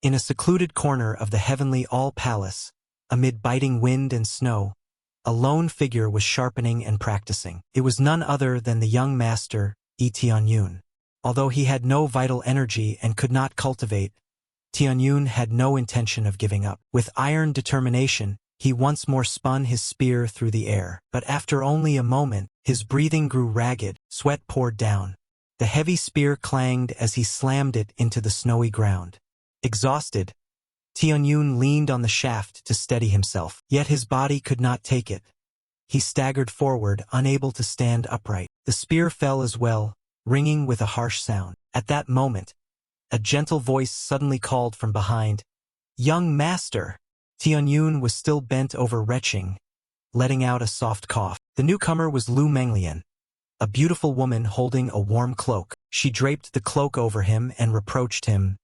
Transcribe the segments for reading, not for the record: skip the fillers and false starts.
In a secluded corner of the heavenly all-palace, amid biting wind and snow, a lone figure was sharpening and practicing. It was none other than the young master, Tianyun. Although he had no vital energy and could not cultivate, Tianyun had no intention of giving up. With iron determination, he once more spun his spear through the air. But after only a moment, his breathing grew ragged, sweat poured down. The heavy spear clanged as he slammed it into the snowy ground. Exhausted, Tianyun leaned on the shaft to steady himself, yet his body could not take it. He staggered forward, unable to stand upright. The spear fell as well, ringing with a harsh sound. At that moment, a gentle voice suddenly called from behind, "Young master!" Tianyun was still bent over retching, letting out a soft cough. The newcomer was Lu Menglian, a beautiful woman holding a warm cloak. She draped the cloak over him and reproached him.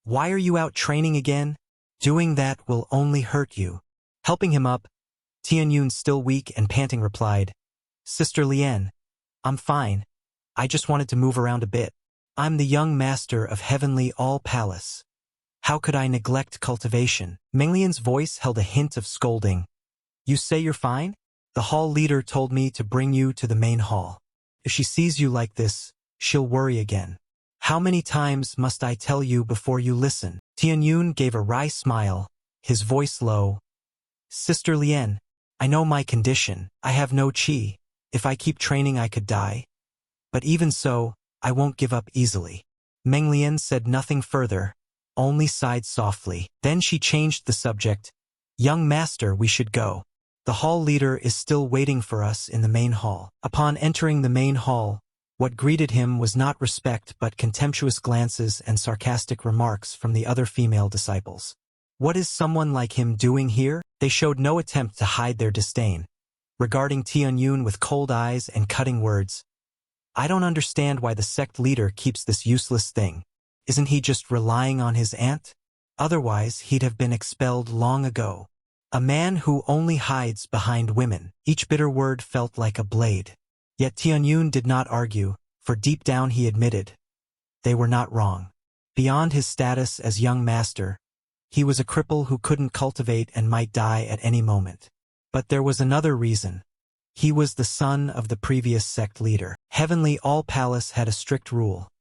"Why are you out training again? Doing that will only hurt you." Helping him up, Tianyun, still weak and panting, replied, "Sister Lien, I'm fine. I just wanted to move around a bit. I'm the young master of Heavenly All-Palace. How could I neglect cultivation?" Menglian's voice held a hint of scolding. "You say you're fine? The hall leader told me to bring you to the main hall. If she sees you like this, she'll worry again. How many times must I tell you before you listen?" Tianyun gave a wry smile, his voice low. "Sister Lien, I know my condition. I have no qi. If I keep training I could die. But even so, I won't give up easily." Menglian said nothing further, only sighed softly. Then she changed the subject. "Young master, we should go. The hall leader is still waiting for us in the main hall." Upon entering the main hall, what greeted him was not respect but contemptuous glances and sarcastic remarks from the other female disciples. What is someone like him doing here? They showed no attempt to hide their disdain, regarding Tianyun with cold eyes and cutting words. "I don't understand why the sect leader keeps this useless thing. Isn't he just relying on his aunt? Otherwise he'd have been expelled long ago. A man who only hides behind women." Each bitter word felt like a blade. Yet Tianyun did not argue, for deep down he admitted, they were not wrong. Beyond his status as young master, he was a cripple who couldn't cultivate and might die at any moment. But there was another reason. He was the son of the previous sect leader. Heavenly All-Palace had a strict rule.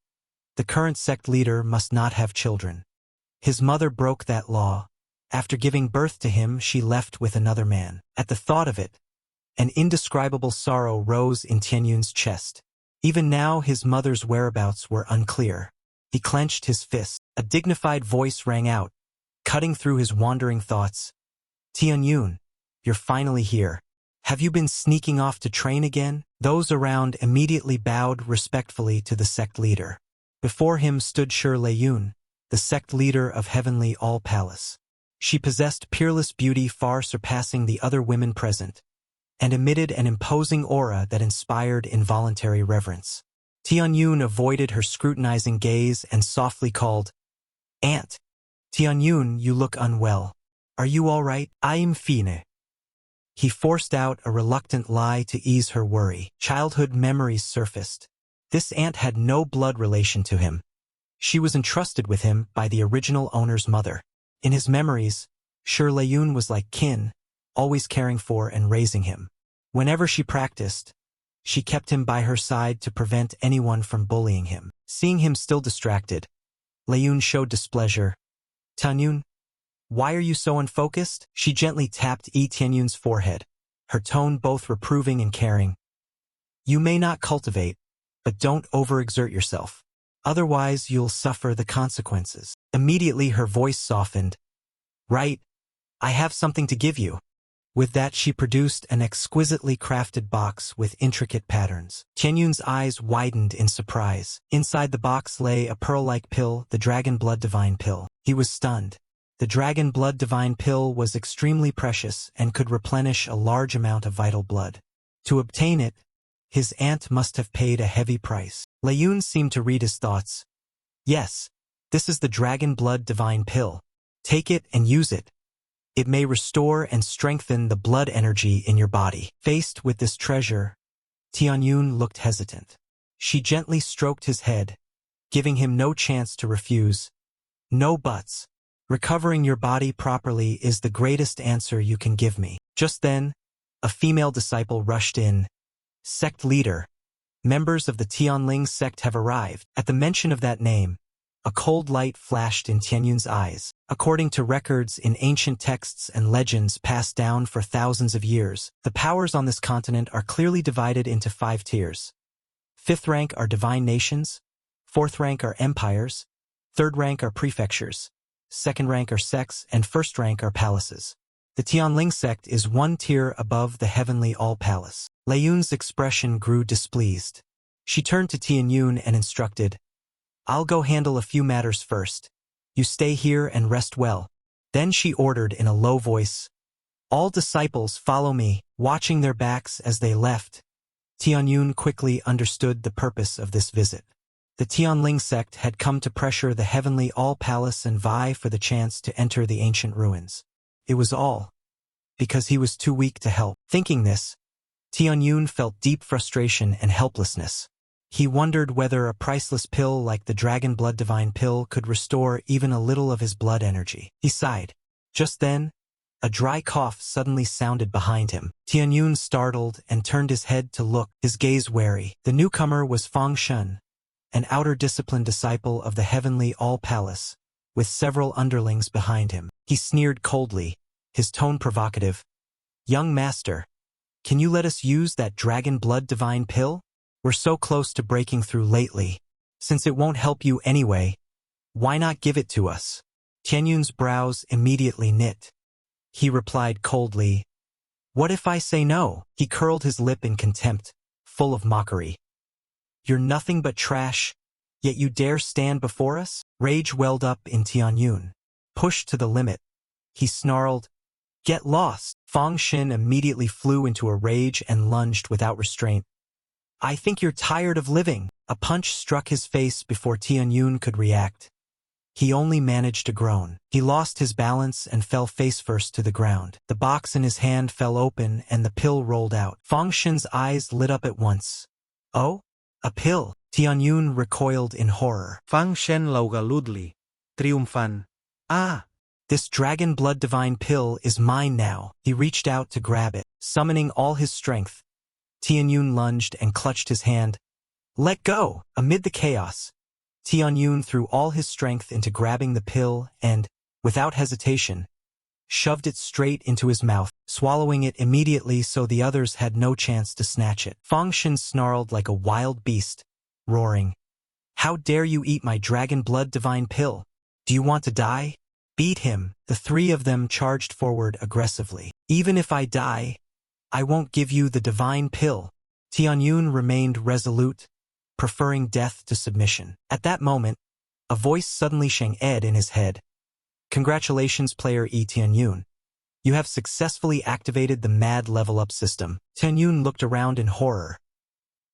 The current sect leader must not have children. His mother broke that law. After giving birth to him, she left with another man. At the thought of it, an indescribable sorrow rose in Tianyun's chest. Even now his mother's whereabouts were unclear. He clenched his fist. A dignified voice rang out, cutting through his wandering thoughts. "Tianyun, you're finally here. Have you been sneaking off to train again?" Those around immediately bowed respectfully to the sect leader. Before him stood Shi Leyun, the sect leader of Heavenly All-Palace. She possessed peerless beauty far surpassing the other women present, and emitted an imposing aura that inspired involuntary reverence. Tianyun avoided her scrutinizing gaze and softly called, "Aunt." "Tianyun, you look unwell. Are you all right?" "I'm fine." He forced out a reluctant lie to ease her worry. Childhood memories surfaced. This aunt had no blood relation to him. She was entrusted with him by the original owner's mother. In his memories, Shi Leyun was like kin, always caring for and raising him. Whenever she practiced, she kept him by her side to prevent anyone from bullying him. Seeing him still distracted, Leyun showed displeasure. "Tianyun, why are you so unfocused?" She gently tapped Tianyun's forehead, her tone both reproving and caring. "You may not cultivate, but don't overexert yourself. Otherwise you'll suffer the consequences." Immediately her voice softened. "Right, I have something to give you." With that she produced an exquisitely crafted box with intricate patterns. Tianyun's eyes widened in surprise. Inside the box lay a pearl-like pill, the Dragon Blood Divine Pill. He was stunned. The Dragon Blood Divine Pill was extremely precious and could replenish a large amount of vital blood. To obtain it, his aunt must have paid a heavy price. Leyun seemed to read his thoughts. "Yes, this is the Dragon Blood Divine Pill. Take it and use it. It may restore and strengthen the blood energy in your body." Faced with this treasure, Tianyun looked hesitant. She gently stroked his head, giving him no chance to refuse. "No buts. Recovering your body properly is the greatest answer you can give me. Just then, a female disciple rushed in. Sect leader. Members of the Tianling sect have arrived. At the mention of that name, a cold light flashed in Tianyun's eyes. According to records in ancient texts and legends passed down for thousands of years, the powers on this continent are clearly divided into 5 tiers. 5th rank are divine nations, 4th rank are empires, 3rd rank are prefectures, 2nd rank are sects, and 1st rank are palaces. The Tianling sect is 1 tier above the heavenly all-palace. Lei Yun's expression grew displeased. She turned to Tianyun and instructed, "I'll go handle a few matters first. You stay here and rest well." Then she ordered in a low voice, "All disciples follow me," watching their backs as they left. Tianyun quickly understood the purpose of this visit. The Tianling sect had come to pressure the heavenly all-palace and vie for the chance to enter the ancient ruins. It was all because he was too weak to help. Thinking this, Tianyun felt deep frustration and helplessness. He wondered whether a priceless pill like the Dragon Blood Divine Pill could restore even a little of his blood energy. He sighed. Just then, a dry cough suddenly sounded behind him. Tianyun startled and turned his head to look, his gaze wary. The newcomer was Fang Shun, an outer disciplined disciple of the heavenly all-palace, with several underlings behind him. He sneered coldly, his tone provocative. "Young master, can you let us use that Dragon Blood Divine Pill? We're so close to breaking through lately. Since it won't help you anyway, why not give it to us?" Tianyun's brows immediately knit. He replied coldly, "What if I say no?" He curled his lip in contempt, full of mockery. "You're nothing but trash, yet you dare stand before us?" Rage welled up in Tianyun. Pushed to the limit, he snarled, "Get lost!" Fang Xin immediately flew into a rage and lunged without restraint. "I think you're tired of living." A punch struck his face before Tianyun could react. He only managed to groan. He lost his balance and fell face-first to the ground. The box in his hand fell open and the pill rolled out. Fang Xin's eyes lit up at once. "Oh? A pill?" Tianyun recoiled in horror. Fang Shen laugaludli, triumfan. "Ah! This Dragon Blood Divine Pill is mine now." He reached out to grab it. Summoning all his strength, Tianyun lunged and clutched his hand. "Let go!" Amid the chaos, Tianyun threw all his strength into grabbing the pill and, without hesitation, shoved it straight into his mouth, swallowing it immediately so the others had no chance to snatch it. Fang Xin snarled like a wild beast, roaring, "How dare you eat my Dragon Blood Divine Pill? Do you want to die? Beat him!" The 3 of them charged forward aggressively. "Even if I die, I won't give you the divine pill." Tianyun remained resolute, preferring death to submission. At that moment, a voice suddenly shang-ed in his head. "Congratulations, player Tianyun. You have successfully activated the mad level-up system." Tianyun looked around in horror.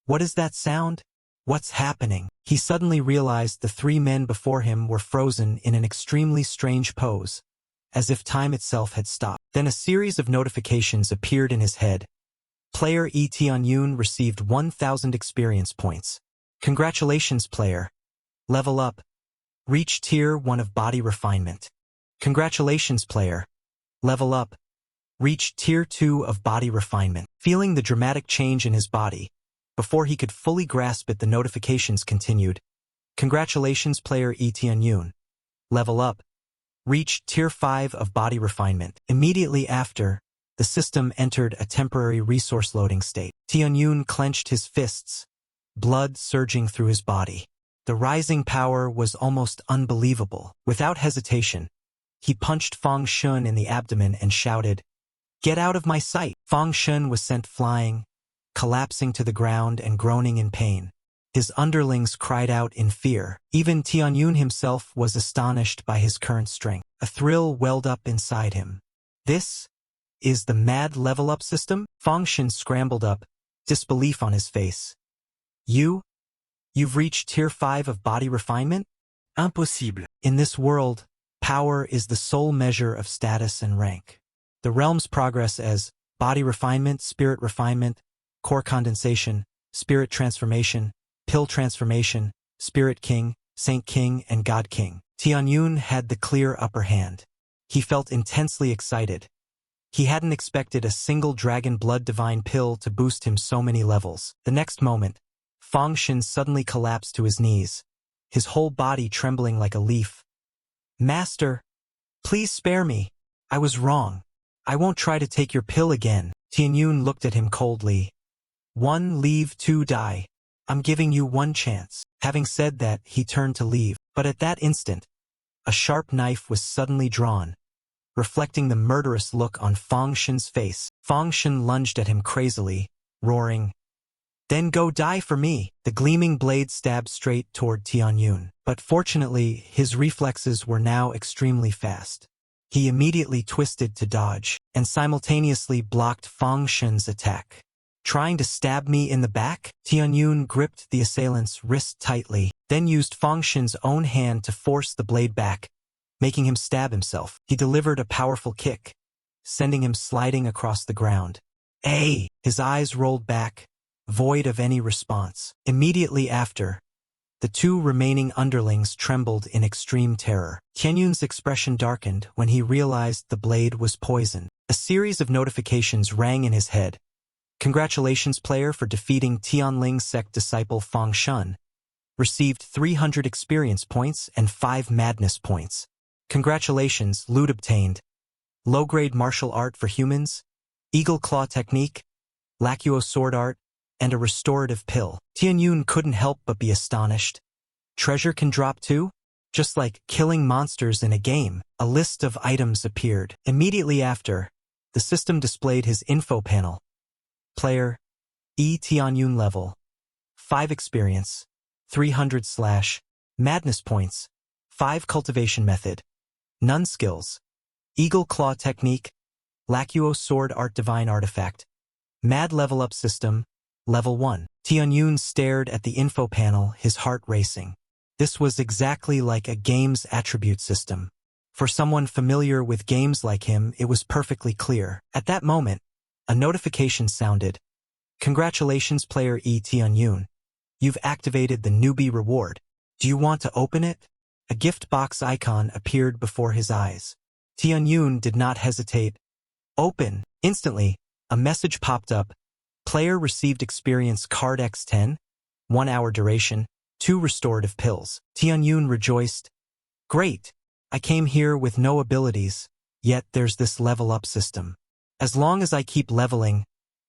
"What is that sound? What's happening?" He suddenly realized the 3 men before him were frozen in an extremely strange pose, as if time itself had stopped. Then a series of notifications appeared in his head. Player Tianyun received 1,000 experience points. "Congratulations, player. Level up. Reach tier 1 of body refinement." "Congratulations, player. Level up. Reach tier 2 of body refinement." Feeling the dramatic change in his body, before he could fully grasp it, the notifications continued. "Congratulations, player Tianyun. Level up. Reach tier 5 of body refinement." Immediately after, the system entered a temporary resource loading state. Tianyun clenched his fists, blood surging through his body. The rising power was almost unbelievable. Without hesitation, he punched Fang Shun in the abdomen and shouted, "Get out of my sight!" Fang Shun was sent flying, collapsing to the ground and groaning in pain. His underlings cried out in fear. Even Tianyun himself was astonished by his current strength. A thrill welled up inside him. "This is the mad level-up system?" Fang Shun scrambled up, disbelief on his face. You've reached tier 5 of body refinement? Impossible. In this world, power is the sole measure of status and rank. The realm's progress as body refinement, spirit refinement, core condensation, spirit transformation, pill transformation, spirit king, saint king, and god king. Tianyun had the clear upper hand. He felt intensely excited. He hadn't expected a single dragon blood divine pill to boost him so many levels. The next moment, Fangshan suddenly collapsed to his knees, his whole body trembling like a leaf. "Master, please spare me. I was wrong. I won't try to take your pill again." Tianyun looked at him coldly. "One, leave, two, die. I'm giving you one chance." Having said that, he turned to leave. But at that instant, a sharp knife was suddenly drawn, reflecting the murderous look on Fangshan's face. Fangshan lunged at him crazily, roaring, "Then go die for me." The gleaming blade stabbed straight toward Tianyun. But fortunately, his reflexes were now extremely fast. He immediately twisted to dodge, and simultaneously blocked Fangshan's attack. "Trying to stab me in the back?" Tianyun gripped the assailant's wrist tightly, then used Fangshan's own hand to force the blade back, making him stab himself. He delivered a powerful kick, sending him sliding across the ground. "Ay!" His eyes rolled back, void of any response. Immediately after, the two remaining underlings trembled in extreme terror. Tianyun's expression darkened when he realized the blade was poison. A series of notifications rang in his head. "Congratulations, player, for defeating Tianling sect disciple Fangshan. Received 300 experience points and 5 madness points. Congratulations, loot obtained. Low-grade martial art for humans, eagle claw technique, Lacuo sword art, and a restorative pill." Tianyun couldn't help but be astonished. Treasure can drop too? Just like killing monsters in a game. A list of items appeared. Immediately after, the system displayed his info panel. Player, Tianyun level, 5 experience, 300/ madness points, 5 cultivation method, none skills, eagle claw technique, Lacuo sword art divine artifact, mad level up system, level 1. Tianyun stared at the info panel, his heart racing. This was exactly like a game's attribute system. For someone familiar with games like him, it was perfectly clear. At that moment, a notification sounded. "Congratulations, player Tianyun. You've activated the newbie reward. Do you want to open it?" A gift box icon appeared before his eyes. Tianyun did not hesitate. "Open." Instantly, a message popped up. Player received experience card X10, 1 hour duration, 2 restorative pills. Tianyun rejoiced. "Great. I came here with no abilities, yet there's this level up system. As long as I keep leveling,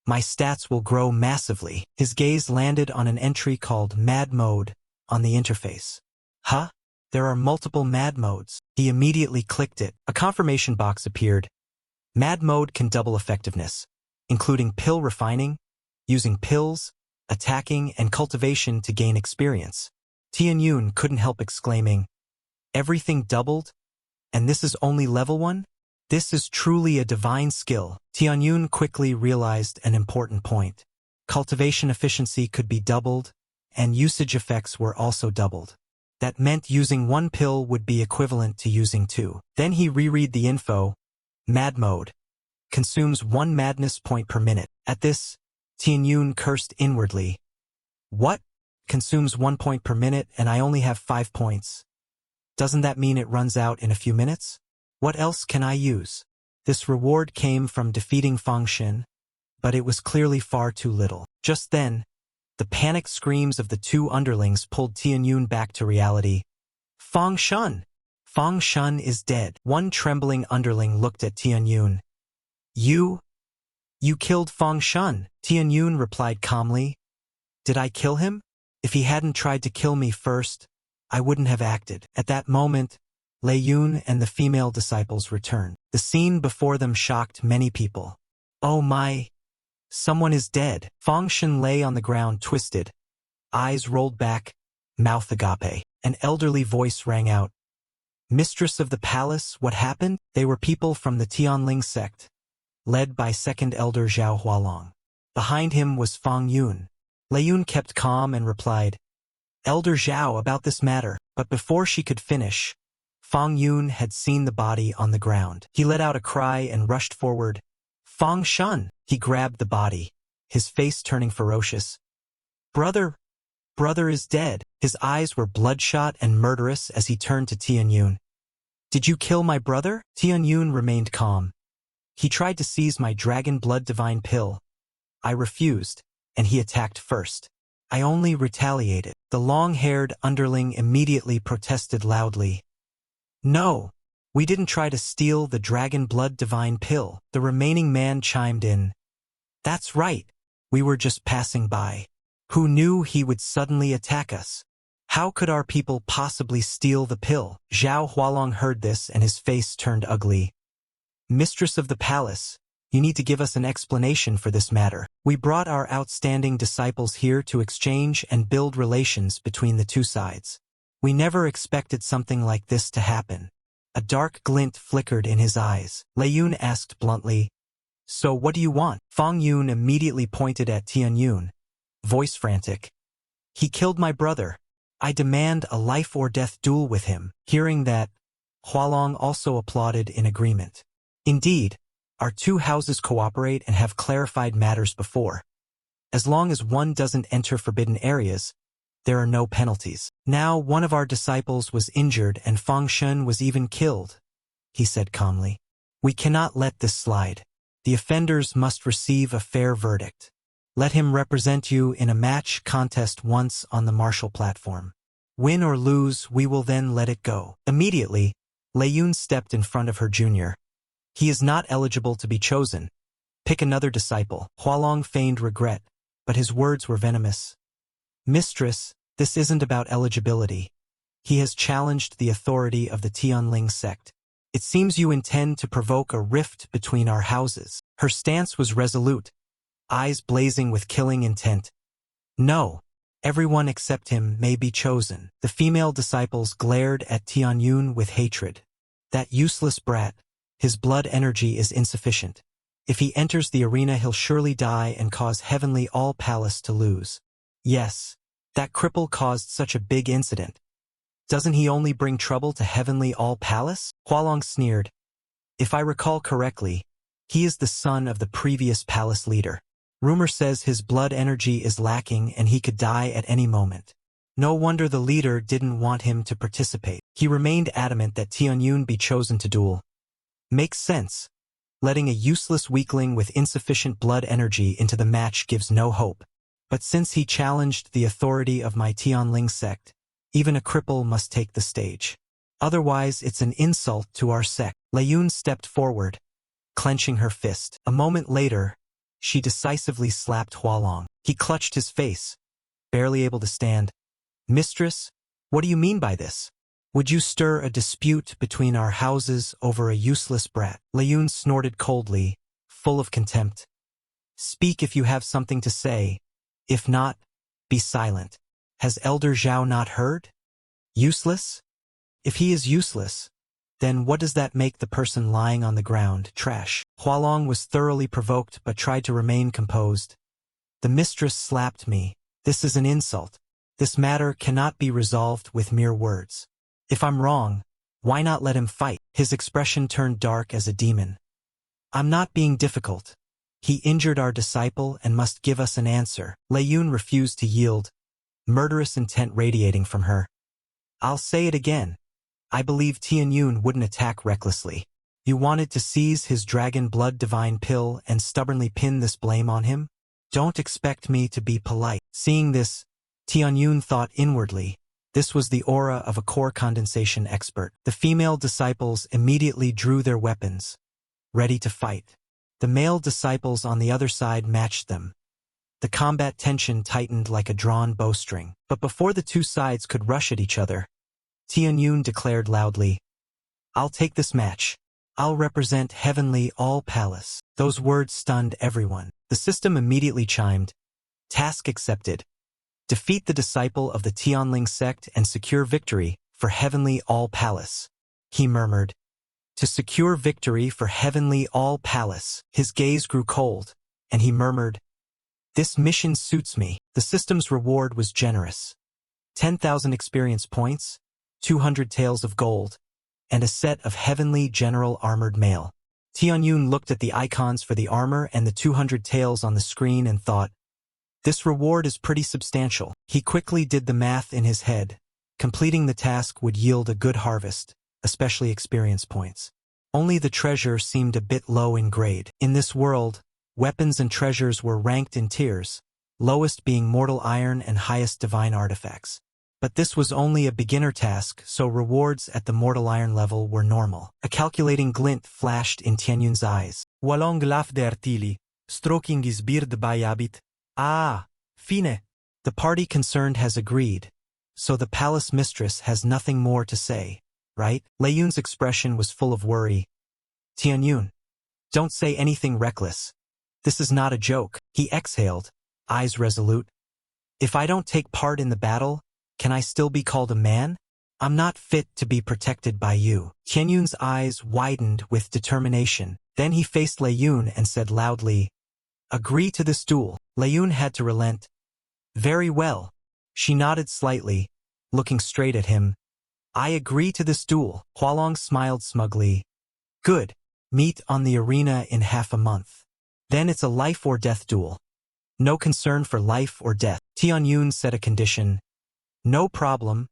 my stats will grow massively." His gaze landed on an entry called Mad Mode on the interface. "Huh? There are multiple Mad Modes." He immediately clicked it. A confirmation box appeared. Mad Mode can double effectiveness, including pill refining, using pills, attacking, and cultivation to gain experience. Tianyun couldn't help exclaiming, "Everything doubled? And this is only level 1? This is truly a divine skill." Tianyun quickly realized an important point. Cultivation efficiency could be doubled, and usage effects were also doubled. That meant using 1 pill would be equivalent to using 2. Then he reread the info. Mad Mode. Consumes 1 madness point per minute. At this, Tianyun cursed inwardly. "What? Consumes 1 point per minute and I only have 5 points. Doesn't that mean it runs out in a few minutes? What else can I use?" This reward came from defeating Fangshan, but it was clearly far too little. Just then, the panicked screams of the 2 underlings pulled Tianyun back to reality. "Fangshan! Fangshan is dead." One trembling underling looked at Tianyun. You killed Fangshan," Tianyun replied calmly. "Did I kill him? If he hadn't tried to kill me first, I wouldn't have acted." At that moment, Lei Yun and the female disciples returned. The scene before them shocked many people. "Oh my! Someone is dead." Fangshan lay on the ground twisted, eyes rolled back, mouth agape. An elderly voice rang out. "Mistress of the palace, what happened?" They were people from the Tianling sect, led by second elder Zhao Hualong. Behind him was Fang Yun. Lei Yun kept calm and replied, "Elder Zhao, about this matter." But before she could finish, Fang Yun had seen the body on the ground. He let out a cry and rushed forward. "Fang Shan!" He grabbed the body, his face turning ferocious. Brother brother is dead. His eyes were bloodshot and murderous as he turned to Tianyun. Did you kill my brother? Tianyun remained calm. He tried to seize my dragon blood divine pill. I refused, and he attacked first. I only retaliated. The long-haired underling immediately protested loudly. No, we didn't try to steal the dragon blood divine pill. The remaining man chimed in. That's right, we were just passing by. Who knew he would suddenly attack us? How could our people possibly steal the pill? Zhao Hualong heard this and his face turned ugly. Mistress of the palace, you need to give us an explanation for this matter. We brought our outstanding disciples here to exchange and build relations between the two sides. We never expected something like this to happen. A dark glint flickered in his eyes. Lei Yun asked bluntly, So what do you want? Fang Yun immediately pointed at Tianyun, voice frantic. He killed my brother. I demand a life-or-death duel with him. Hearing that, Hualong also applauded in agreement. Indeed, our two houses cooperate and have clarified matters before. As long as one doesn't enter forbidden areas, there are no penalties. Now one of our disciples was injured and Fang Shun was even killed, he said calmly. We cannot let this slide. The offenders must receive a fair verdict. Let him represent you in a match contest once on the martial platform. Win or lose, we will then let it go. Immediately, Lei Yun stepped in front of her junior. He is not eligible to be chosen. Pick another disciple. Hualong feigned regret, but his words were venomous. Mistress, this isn't about eligibility. He has challenged the authority of the Tianling sect. It seems you intend to provoke a rift between our houses. Her stance was resolute, eyes blazing with killing intent. No, everyone except him may be chosen. The female disciples glared at Tianyun with hatred. That useless brat. His blood energy is insufficient. If he enters the arena, he'll surely die and cause Heavenly All Palace to lose. Yes, that cripple caused such a big incident. Doesn't he only bring trouble to Heavenly All Palace? Hualong sneered. If I recall correctly, he is the son of the previous palace leader. Rumor says his blood energy is lacking and he could die at any moment. No wonder the leader didn't want him to participate. He remained adamant that Tianyun be chosen to duel. Makes sense. Letting a useless weakling with insufficient blood energy into the match gives no hope. But since he challenged the authority of my Tianling sect, even a cripple must take the stage. Otherwise, it's an insult to our sect. Lei Yun stepped forward, clenching her fist. A moment later, she decisively slapped Hualong. He clutched his face, barely able to stand. Mistress, what do you mean by this? Would you stir a dispute between our houses over a useless brat? Lei Yun snorted coldly, full of contempt. Speak if you have something to say. If not, be silent. Has Elder Zhao not heard? Useless? If he is useless, then what does that make the person lying on the ground? Trash. Hualong was thoroughly provoked but tried to remain composed. The mistress slapped me. This is an insult. This matter cannot be resolved with mere words. If I'm wrong, why not let him fight? His expression turned dark as a demon. I'm not being difficult. He injured our disciple and must give us an answer. Lei Yun refused to yield, murderous intent radiating from her. I'll say it again. I believe Tianyun wouldn't attack recklessly. You wanted to seize his dragon blood divine pill and stubbornly pin this blame on him? Don't expect me to be polite. Seeing this, Tianyun thought inwardly. This was the aura of a core condensation expert. The female disciples immediately drew their weapons, ready to fight. The male disciples on the other side matched them. The combat tension tightened like a drawn bowstring. But before the two sides could rush at each other, Tianyun declared loudly, I'll take this match. I'll represent Heavenly All Palace. Those words stunned everyone. The system immediately chimed. Task accepted. Defeat the disciple of the Tianling sect and secure victory for Heavenly All Palace. He murmured. To secure victory for Heavenly All Palace. His gaze grew cold, and he murmured, This mission suits me. The system's reward was generous. 10,000 experience points, 200 taels of gold, and a set of Heavenly General Armored Mail. Tianyun looked at the icons for the armor and the 200 taels on the screen and thought, This reward is pretty substantial. He quickly did the math in his head. Completing the task would yield a good harvest, especially experience points. Only the treasure seemed a bit low in grade. In this world, weapons and treasures were ranked in tiers, lowest being mortal iron and highest divine artifacts. But this was only a beginner task, so rewards at the mortal iron level were normal. A calculating glint flashed in Tianyun's eyes. Walong glaf de artili, stroking his beard by habit. Ah, fine. The party concerned has agreed, so the palace mistress has nothing more to say, right? Leiyun's expression was full of worry. Tianyun, don't say anything reckless. This is not a joke. He exhaled, eyes resolute. If I don't take part in the battle, can I still be called a man? I'm not fit to be protected by you. Tianyun's eyes widened with determination. Then he faced Leiyun and said loudly, agree to this duel. Leiyun had to relent. Very well. She nodded slightly, looking straight at him. I agree to this duel. Hualong smiled smugly. Good. Meet on the arena in half a month. Then it's a life or death duel. No concern for life or death. Tianyun set a condition. No problem,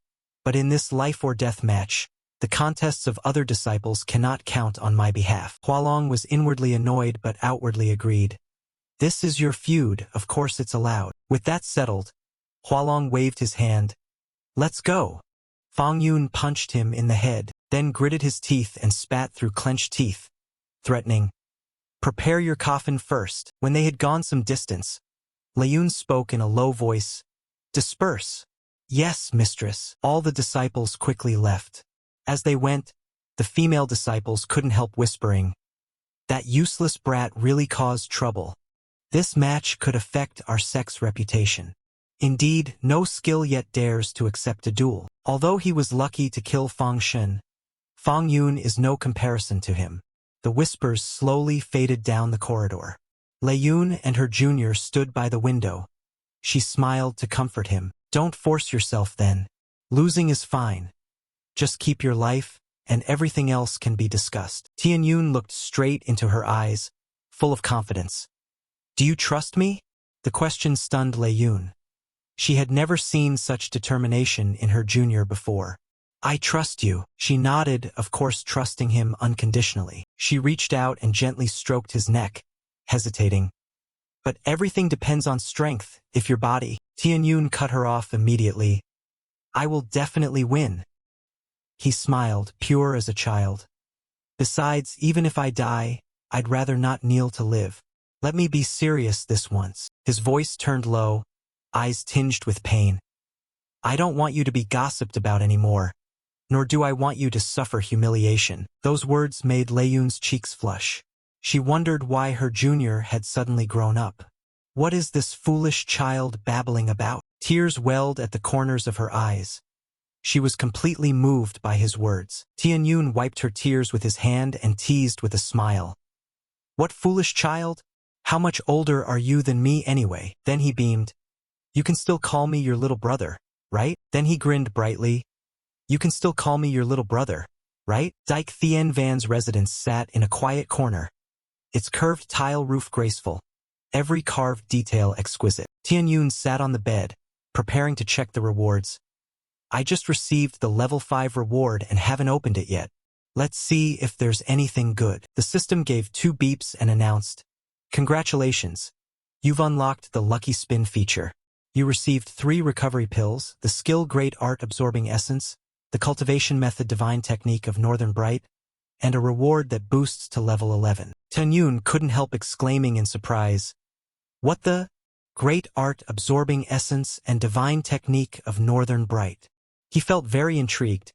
but in this life or death match, the contests of other disciples cannot count on my behalf. Hualong was inwardly annoyed but outwardly agreed. This is your feud, of course it's allowed. With that settled, Hualong waved his hand. Let's go. Fang Yun punched him in the head, then gritted his teeth and spat through clenched teeth, threatening, prepare your coffin first. When they had gone some distance, Leiyun spoke in a low voice, disperse. Yes, mistress. All the disciples quickly left. As they went, the female disciples couldn't help whispering, that useless brat really caused trouble. This match could affect our sex reputation. Indeed, no skill yet dares to accept a duel. Although he was lucky to kill Fang Shen, Fang Yun is no comparison to him. The whispers slowly faded down the corridor. Leiyun and her junior stood by the window. She smiled to comfort him. Don't force yourself then. Losing is fine. Just keep your life, and everything else can be discussed. Tianyun looked straight into her eyes, full of confidence. Do you trust me? The question stunned Leiyun. She had never seen such determination in her junior before. I trust you. She nodded, of course trusting him unconditionally. She reached out and gently stroked his neck, hesitating. But everything depends on strength, if your body. Tianyun cut her off immediately. I will definitely win. He smiled, pure as a child. Besides, even if I die, I'd rather not kneel to live. Let me be serious this once. His voice turned low, eyes tinged with pain. I don't want you to be gossiped about anymore, nor do I want you to suffer humiliation. Those words made Leiyun's cheeks flush. She wondered why her junior had suddenly grown up. What is this foolish child babbling about? Tears welled at the corners of her eyes. She was completely moved by his words. Tianyun wiped her tears with his hand and teased with a smile. What foolish child? How much older are you than me anyway? Then he beamed. You can still call me your little brother, right? Then he grinned brightly. You can still call me your little brother, right? Dyke Thien Van's residence sat in a quiet corner, its curved tile roof graceful, every carved detail exquisite. Tianyun sat on the bed, preparing to check the rewards. I just received the level 5 reward and haven't opened it yet. Let's see if there's anything good. The system gave 2 beeps and announced, congratulations. You've unlocked the Lucky Spin feature. You received 3 recovery pills, the skill Great Art Absorbing Essence, the cultivation method Divine Technique of Northern Bright, and a reward that boosts to level 11. Tianyun couldn't help exclaiming in surprise, what the? Great Art Absorbing Essence and Divine Technique of Northern Bright. He felt very intrigued.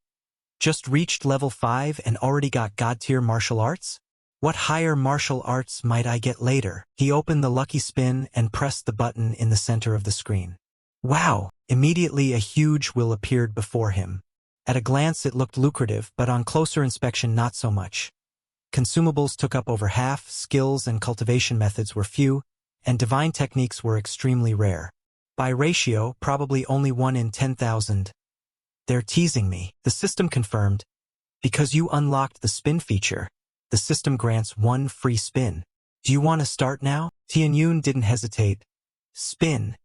Just reached level 5 and already got God-tier martial arts? What higher martial arts might I get later? He opened the Lucky Spin and pressed the button in the center of the screen. Wow! Immediately a huge wheel appeared before him. At a glance it looked lucrative, but on closer inspection not so much. Consumables took up over half, skills and cultivation methods were few, and divine techniques were extremely rare. By ratio, probably only 1 in 10,000. They're teasing me. The system confirmed. Because you unlocked the spin feature, the system grants 1 free spin. Do you want to start now? Tianyun didn't hesitate. Spin.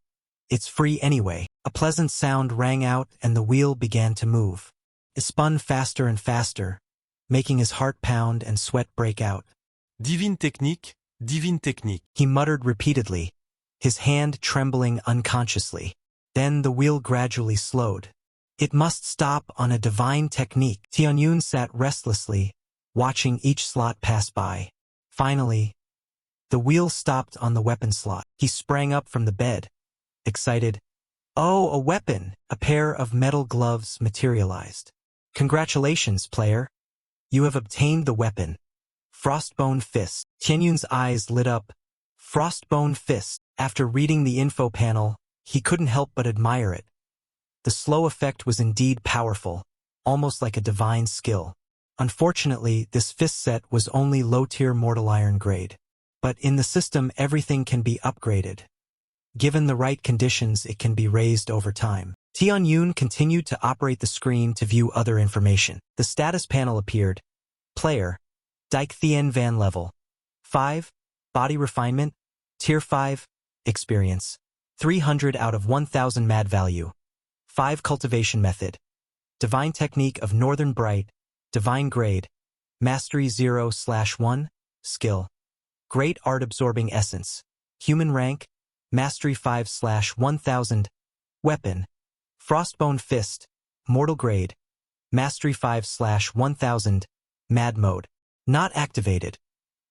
It's free anyway. A pleasant sound rang out and the wheel began to move. It spun faster and faster, making his heart pound and sweat break out. Divine technique, divine technique. He muttered repeatedly, his hand trembling unconsciously. Then the wheel gradually slowed. It must stop on a divine technique. Tianyun sat restlessly, watching each slot pass by. Finally, the wheel stopped on the weapon slot. He sprang up from the bed, excited. Oh, a weapon! A pair of metal gloves materialized. Congratulations, player. You have obtained the weapon. Frostbone Fist. Tianyun's eyes lit up. Frostbone Fist. After reading the info panel, he couldn't help but admire it. The slow effect was indeed powerful, almost like a divine skill. Unfortunately, this fist set was only low-tier mortal iron grade. But in the system, everything can be upgraded. Given the right conditions, it can be raised over time. Tianyun continued to operate the screen to view other information. The status panel appeared. Player, Dike Thien Van Level 5, Body Refinement, Tier 5, Experience, 300 out of 1000 Mad Value, 5 Cultivation Method, Divine Technique of Northern Bright, Divine Grade, Mastery 0/1, Skill, Great Art Absorbing Essence, Human Rank, Mastery 5/1000, Weapon, Frostbone Fist, Mortal Grade, Mastery 5/1000, Mad Mode. Not activated.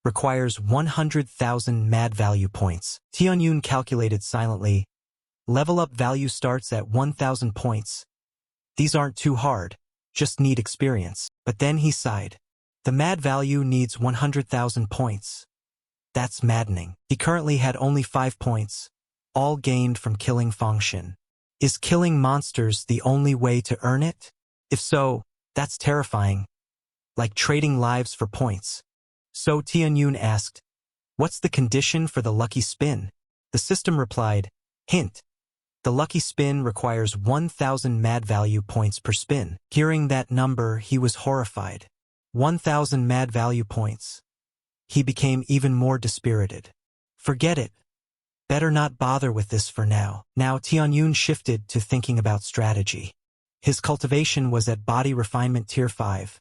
Requires 100,000 Mad Value points. Tianyun calculated silently. Level up value starts at 1,000 points. These aren't too hard, just need experience. But then he sighed. The Mad Value needs 100,000 points. That's maddening. He currently had only 5 points, all gained from killing Fengshen. Is killing monsters the only way to earn it? If so, that's terrifying. Like trading lives for points. So Tianyun asked, what's the condition for the lucky spin? The system replied, hint. The lucky spin requires 1,000 Mad Value points per spin. Hearing that number, he was horrified. 1,000 Mad Value points. He became even more dispirited. Forget it. Better not bother with this for now. Now Tianyun shifted to thinking about strategy. His cultivation was at Body Refinement Tier 5.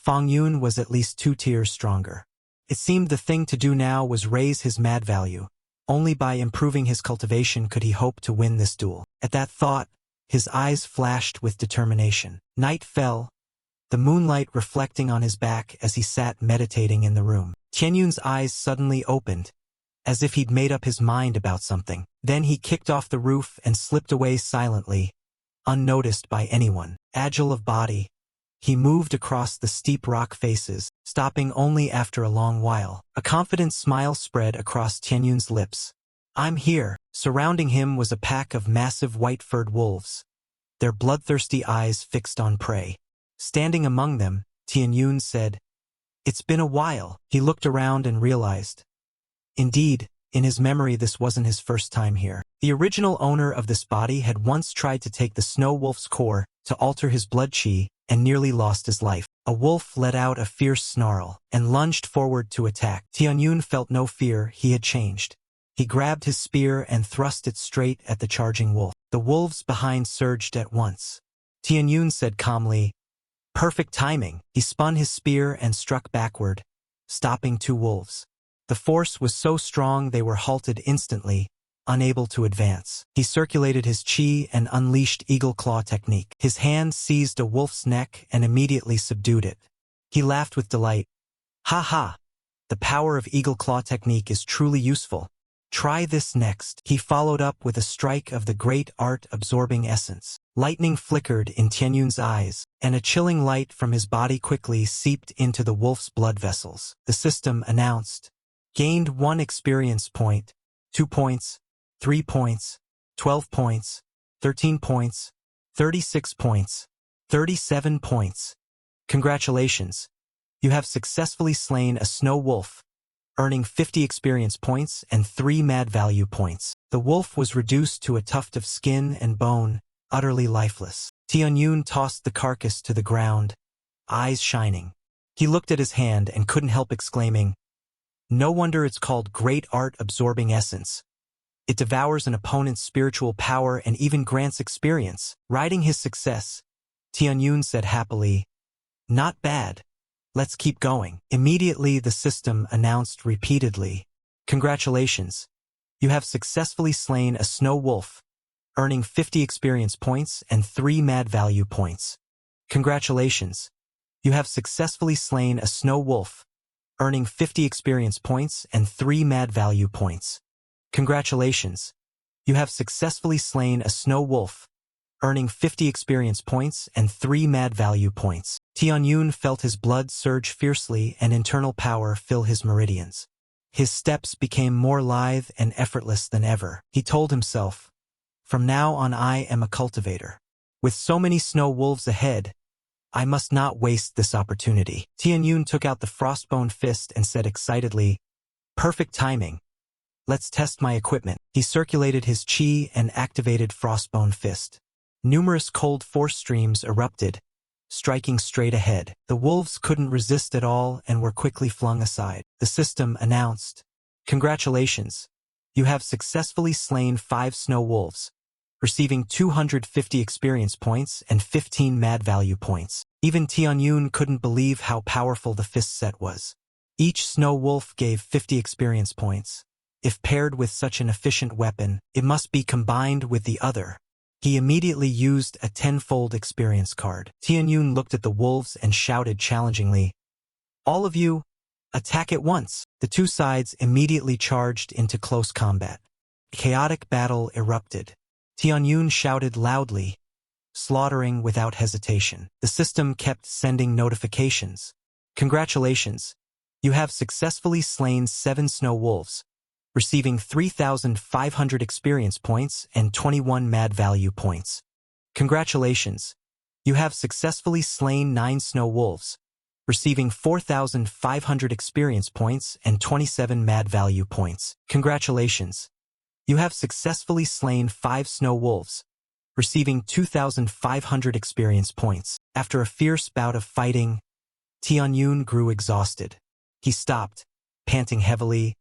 Fengshen was at least 2 tiers stronger. It seemed the thing to do now was raise his Mad Value. Only by improving his cultivation could he hope to win this duel. At that thought, his eyes flashed with determination. Night fell, the moonlight reflecting on his back as he sat meditating in the room. Tianyun's eyes suddenly opened, as if he'd made up his mind about something. Then he kicked off the roof and slipped away silently, unnoticed by anyone. Agile of body, he moved across the steep rock faces, stopping only after a long while. A confident smile spread across Tianyun's lips. I'm here. Surrounding him was a pack of massive white-furred wolves, their bloodthirsty eyes fixed on prey. Standing among them, Tianyun said, it's been a while. He looked around and realized. Indeed, in his memory this wasn't his first time here. The original owner of this body had once tried to take the snow wolf's core to alter his blood chi and nearly lost his life. A wolf let out a fierce snarl and lunged forward to attack. Tianyun felt no fear, he had changed. He grabbed his spear and thrust it straight at the charging wolf. The wolves behind surged at once. Tianyun said calmly, perfect timing. He spun his spear and struck backward, stopping 2 wolves. The force was so strong they were halted instantly, unable to advance. He circulated his chi and unleashed Eagle Claw technique. His hand seized a wolf's neck and immediately subdued it. He laughed with delight. Ha ha! The power of Eagle Claw technique is truly useful. Try this next. He followed up with a strike of the Great Art Absorbing Essence. Lightning flickered in Tianyun's eyes, and a chilling light from his body quickly seeped into the wolf's blood vessels. The system announced. Gained 1 experience point, 2 points, 3 points, 12 points, 13 points, 36 points, 37 points. Congratulations. You have successfully slain a snow wolf, earning 50 experience points and 3 Mad Value points. The wolf was reduced to a tuft of skin and bone, utterly lifeless. Tianyun tossed the carcass to the ground, eyes shining. He looked at his hand and couldn't help exclaiming, no wonder it's called Great Art Absorbing Essence. It devours an opponent's spiritual power and even grants experience. Riding his success, Tianyun said happily, "Not bad. Let's keep going." Immediately the system announced repeatedly, "Congratulations. You have successfully slain a snow wolf, earning 50 experience points and 3 mad value points. Congratulations. You have successfully slain a snow wolf, earning 50 experience points and 3 mad value points. Congratulations. You have successfully slain a snow wolf, earning 50 experience points and 3 mad value points." Tianyun felt his blood surge fiercely and internal power fill his meridians. His steps became more lithe and effortless than ever. He told himself, "From now on I am a cultivator. With so many snow wolves ahead, I must not waste this opportunity." Tianyun took out the frostbone fist and said excitedly, "Perfect timing. Let's test my equipment." He circulated his chi and activated frostbone fist. Numerous cold force streams erupted, striking straight ahead. The wolves couldn't resist at all and were quickly flung aside. The system announced, "Congratulations. You have successfully slain 5 snow wolves, receiving 250 experience points and 15 mad value points." Even Tianyun couldn't believe how powerful the fist set was. Each snow wolf gave 50 experience points. If paired with such an efficient weapon, it must be combined with the other. He immediately used a 10-fold experience card. Tianyun looked at the wolves and shouted challengingly, "All of you, attack at once." The two sides immediately charged into close combat. Chaotic battle erupted. Tianyun shouted loudly, slaughtering without hesitation. The system kept sending notifications. "Congratulations. You have successfully slain 7 snow wolves, receiving 3,500 experience points and 21 mad value points. Congratulations. You have successfully slain 9 snow wolves, receiving 4,500 experience points and 27 mad value points. Congratulations. You have successfully slain 5 snow wolves, receiving 2,500 experience points." After a fierce bout of fighting, Tianyun grew exhausted. He stopped, panting heavily.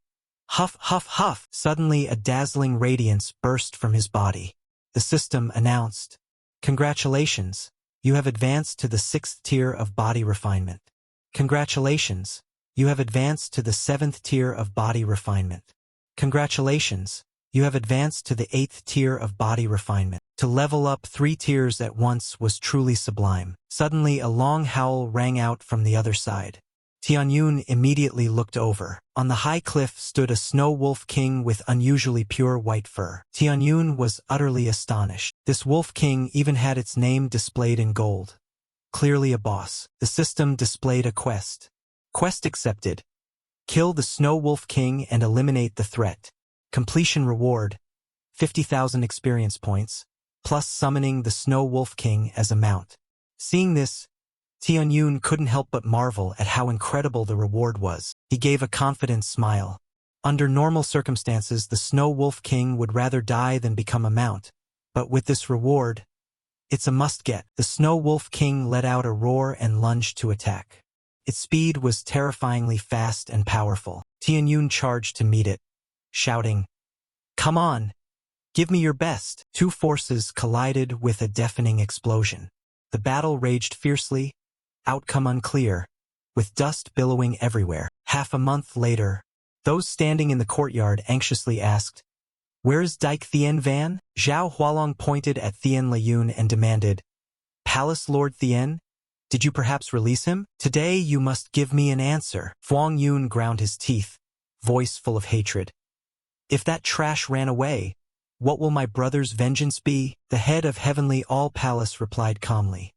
Huff, huff, huff. Suddenly a dazzling radiance burst from his body. The system announced, "Congratulations. You have advanced to the 6th tier of body refinement. Congratulations. You have advanced to the 7th tier of body refinement. Congratulations. You have advanced to the 8th tier of body refinement." To level up 3 tiers at once was truly sublime. Suddenly a long howl rang out from the other side. Tianyun immediately looked over. On the high cliff stood a snow wolf king with unusually pure white fur. Tianyun was utterly astonished. This wolf king even had its name displayed in gold. Clearly a boss. The system displayed a quest. Quest accepted. Kill the snow wolf king and eliminate the threat. Completion reward, 50,000 experience points, plus summoning the snow wolf king as a mount. Seeing this, Tianyun couldn't help but marvel at how incredible the reward was. He gave a confident smile. Under normal circumstances, the Snow Wolf King would rather die than become a mount. But with this reward, it's a must-get. The Snow Wolf King let out a roar and lunged to attack. Its speed was terrifyingly fast and powerful. Tianyun charged to meet it, shouting, "Come on! Give me your best!" 2 forces collided with a deafening explosion. The battle raged fiercely, outcome unclear, with dust billowing everywhere. Half a month later, those standing in the courtyard anxiously asked, "Where is Dyke Thien Van?" Zhao Hualong pointed at Thien Layun and demanded, "Palace Lord Thien? Did you perhaps release him? Today you must give me an answer." Fuang Yun ground his teeth, voice full of hatred. "If that trash ran away, what will my brother's vengeance be?" The head of Heavenly All Palace replied calmly.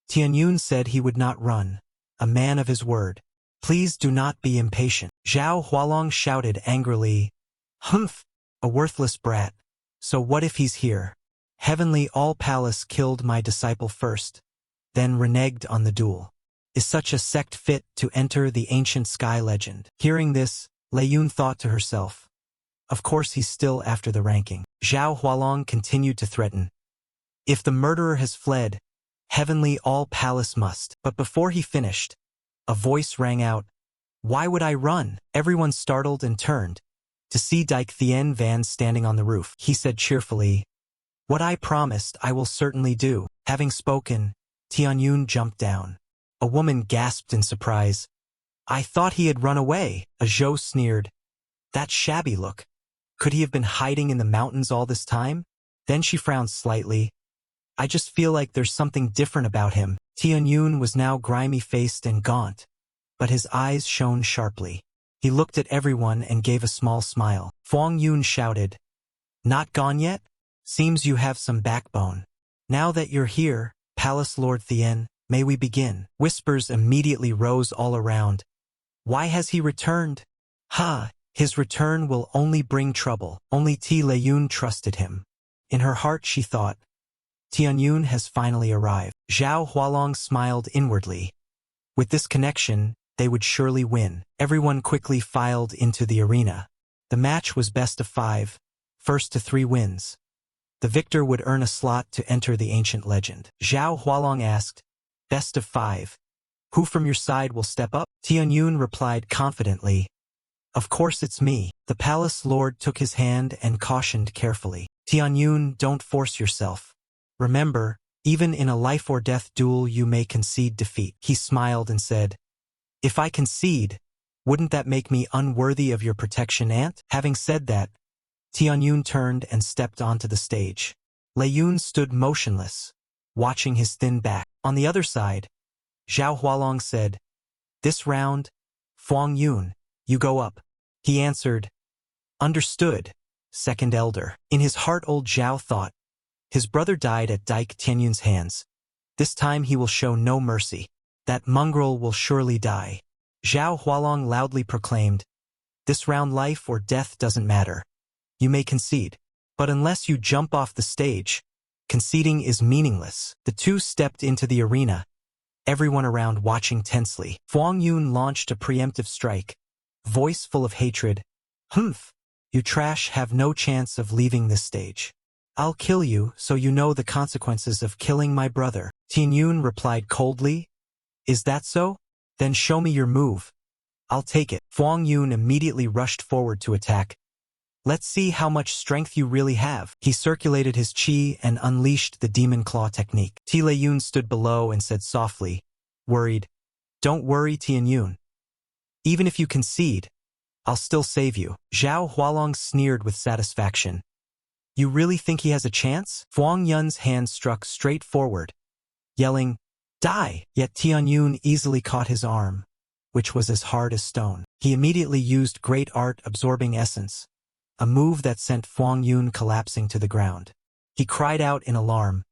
Tianyun said he would not run, a man of his word. "Please do not be impatient." Zhao Hualong shouted angrily, "Humph, a worthless brat. So what if he's here? Heavenly All Palace killed my disciple first, then reneged on the duel. Is such a sect fit to enter the ancient sky legend?" Hearing this, Layun thought to herself, "Of course he's still after the ranking." Zhao Hualong continued to threaten, "If the murderer has fled, Heavenly All Palace must." But before he finished, a voice rang out, "Why would I run?" Everyone startled and turned, To see Dike Thien Van standing on the roof, he said cheerfully, "What I promised I will certainly do." Having spoken, Tianyun jumped down. A woman gasped in surprise. "I thought he had run away." A Zhou sneered. "That shabby look. Could he have been hiding in the mountains all this time?" Then she frowned slightly. "I just feel like there's something different about him." Tianyun was now grimy-faced and gaunt, but his eyes shone sharply. He looked at everyone and gave a small smile. Fong Yun shouted, "Not gone yet? Seems you have some backbone. Now that you're here, Palace Lord Thien, may we begin?" Whispers immediately rose all around. "Why has he returned? Ha! His return will only bring trouble." Only Ti Lei-yun trusted him. In her heart she thought, Tianyun has finally arrived. Zhao Hualong smiled inwardly. With this connection, they would surely win. Everyone quickly filed into the arena. The match was best of 5, first to 3 wins. The victor would earn a slot to enter the ancient legend. Zhao Hualong asked, "Best of 5. Who from your side will step up?" Tianyun replied confidently, "Of course it's me." The palace lord took his hand and cautioned carefully, "Tianyun, don't force yourself. Remember, even in a life-or-death duel you may concede defeat." He smiled and said, "If I concede, wouldn't that make me unworthy of your protection, Aunt?" Having said that, Tianyun turned and stepped onto the stage. Lei-yun stood motionless, watching his thin back. On the other side, Zhao Hualong said, "This round, Fong Yun, you go up." He answered, "Understood, second elder." In his heart old Zhao thought, his brother died at Dike Tianyun's hands. This time he will show no mercy. That mongrel will surely die. Zhao Hualong loudly proclaimed, "This round life or death doesn't matter. You may concede. But unless you jump off the stage, conceding is meaningless." The two stepped into the arena, everyone around watching tensely. Fong Yun launched a preemptive strike, voice full of hatred. "Humph! You trash have no chance of leaving this stage. I'll kill you so you know the consequences of killing my brother." Tianyun replied coldly, "Is that so? Then show me your move. I'll take it." Fong Yun immediately rushed forward to attack. "Let's see how much strength you really have." He circulated his chi and unleashed the demon claw technique. Ti Lei-yun stood below and said softly, worried, "Don't worry, Tianyun. Even if you concede, I'll still save you." Zhao Hualong sneered with satisfaction. "You really think he has a chance?" Fong Yun's hand struck straight forward, yelling, "Die!" Yet Tianyun easily caught his arm, which was as hard as stone. He immediately used Great Art Absorbing Essence, a move that sent Fong Yun collapsing to the ground. He cried out in alarm.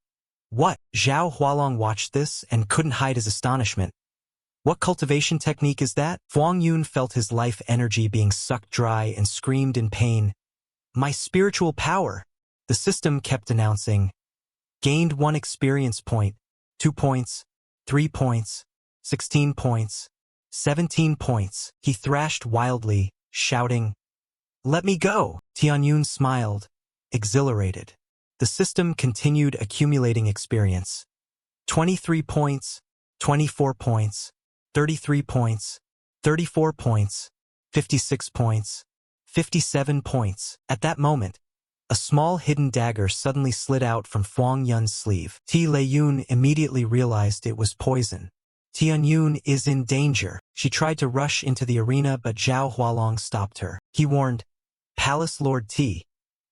"What?" Zhao Hualong watched this and couldn't hide his astonishment. "What cultivation technique is that?" Fong Yun felt his life energy being sucked dry and screamed in pain. "My spiritual power!" The system kept announcing. Gained 1 experience point, 2 points, 3 points, 16 points, 17 points. He thrashed wildly, shouting, "Let me go!" Tianyun smiled, exhilarated. The system continued accumulating experience. 23 points, 24 points, 33 points, 34 points, 56 points, 57 points. At that moment, a small hidden dagger suddenly slid out from Fong Yun's sleeve. Ti Lei-yun immediately realized it was poison. Tianyun is in danger. She tried to rush into the arena, but Zhao Hualong stopped her. He warned, "Palace Lord Ti,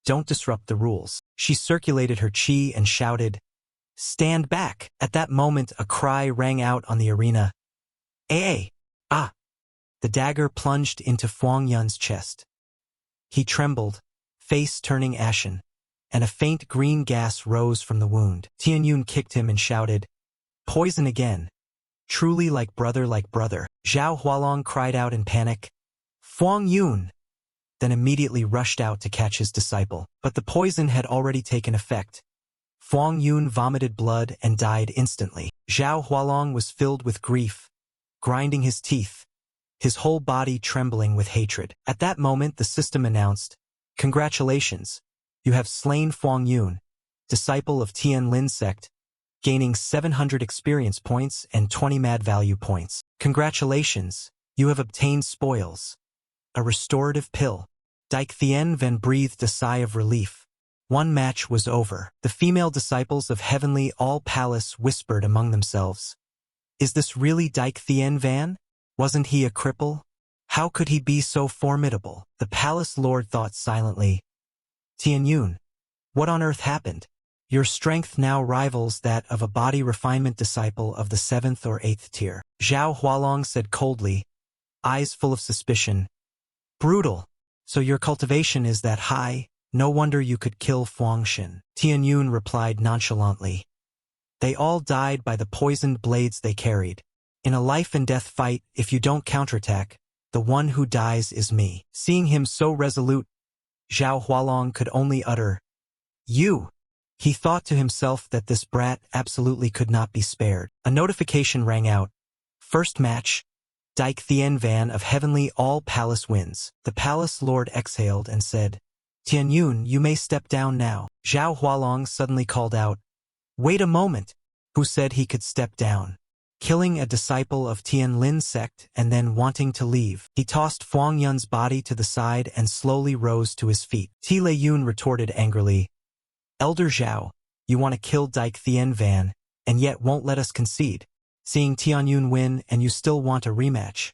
don't disrupt the rules." She circulated her chi and shouted, "Stand back!" At that moment, a cry rang out on the arena. "Eh! Ah!" The dagger plunged into Fong Yun's chest. He trembled, face turning ashen, and a faint green gas rose from the wound. Tianyun kicked him and shouted, "Poison again! Truly like brother like brother." Zhao Hualong cried out in panic, "Fong Yun!" then immediately rushed out to catch his disciple. But the poison had already taken effect. Fong Yun vomited blood and died instantly. Zhao Hualong was filled with grief, grinding his teeth, his whole body trembling with hatred. At that moment the system announced, "Congratulations, you have slain Fong Yun, disciple of Tian Lin sect, gaining 700 experience points and 20 mad value points. Congratulations, you have obtained spoils, a restorative pill, Dike Thien Ven breathed a sigh of relief. One match was over. The female disciples of Heavenly All Palace whispered among themselves. Is this really Dike Thien Van? Wasn't he a cripple? How could he be so formidable? The palace lord thought silently. Tianyun, what on earth happened? Your strength now rivals that of a body refinement disciple of the 7th or 8th tier. Zhao Hualong said coldly, eyes full of suspicion. Brutal. So your cultivation is that high? No wonder you could kill Fuangshin. Tianyun replied nonchalantly. They all died by the poisoned blades they carried. In a life-and-death fight, if you don't counterattack, the one who dies is me. Seeing him so resolute, Zhao Hualong could only utter, You! He thought to himself that this brat absolutely could not be spared. A notification rang out. First match, Dike Thien Van of Heavenly All Palace wins. The palace lord exhaled and said, Tianyun, you may step down now. Zhao Hualong suddenly called out, Wait a moment! Who said he could step down? Killing a disciple of Tian Lin's sect and then wanting to leave. He tossed Fuang Yun's body to the side and slowly rose to his feet. Ti Lei Yun retorted angrily, Elder Zhao, you want to kill Dike Thien Van, and yet won't let us concede. Seeing Tianyun win and you still want a rematch.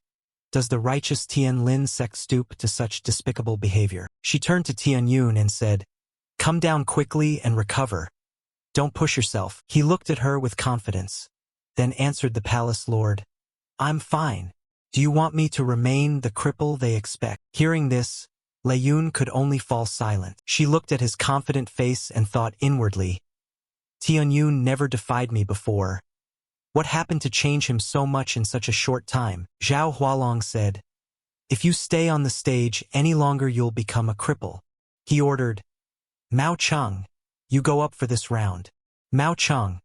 Does the righteous Tian Lin sect stoop to such despicable behavior? She turned to Tianyun and said, Come down quickly and recover. Don't push yourself. He looked at her with confidence, then answered the palace lord, I'm fine. Do you want me to remain the cripple they expect? Hearing this, Lei Yun could only fall silent. She looked at his confident face and thought inwardly, Tianyun never defied me before. What happened to change him so much in such a short time? Zhao Hualong said, If you stay on the stage any longer you'll become a cripple. He ordered, Mao Cheng, you go up for this round. Mao Cheng,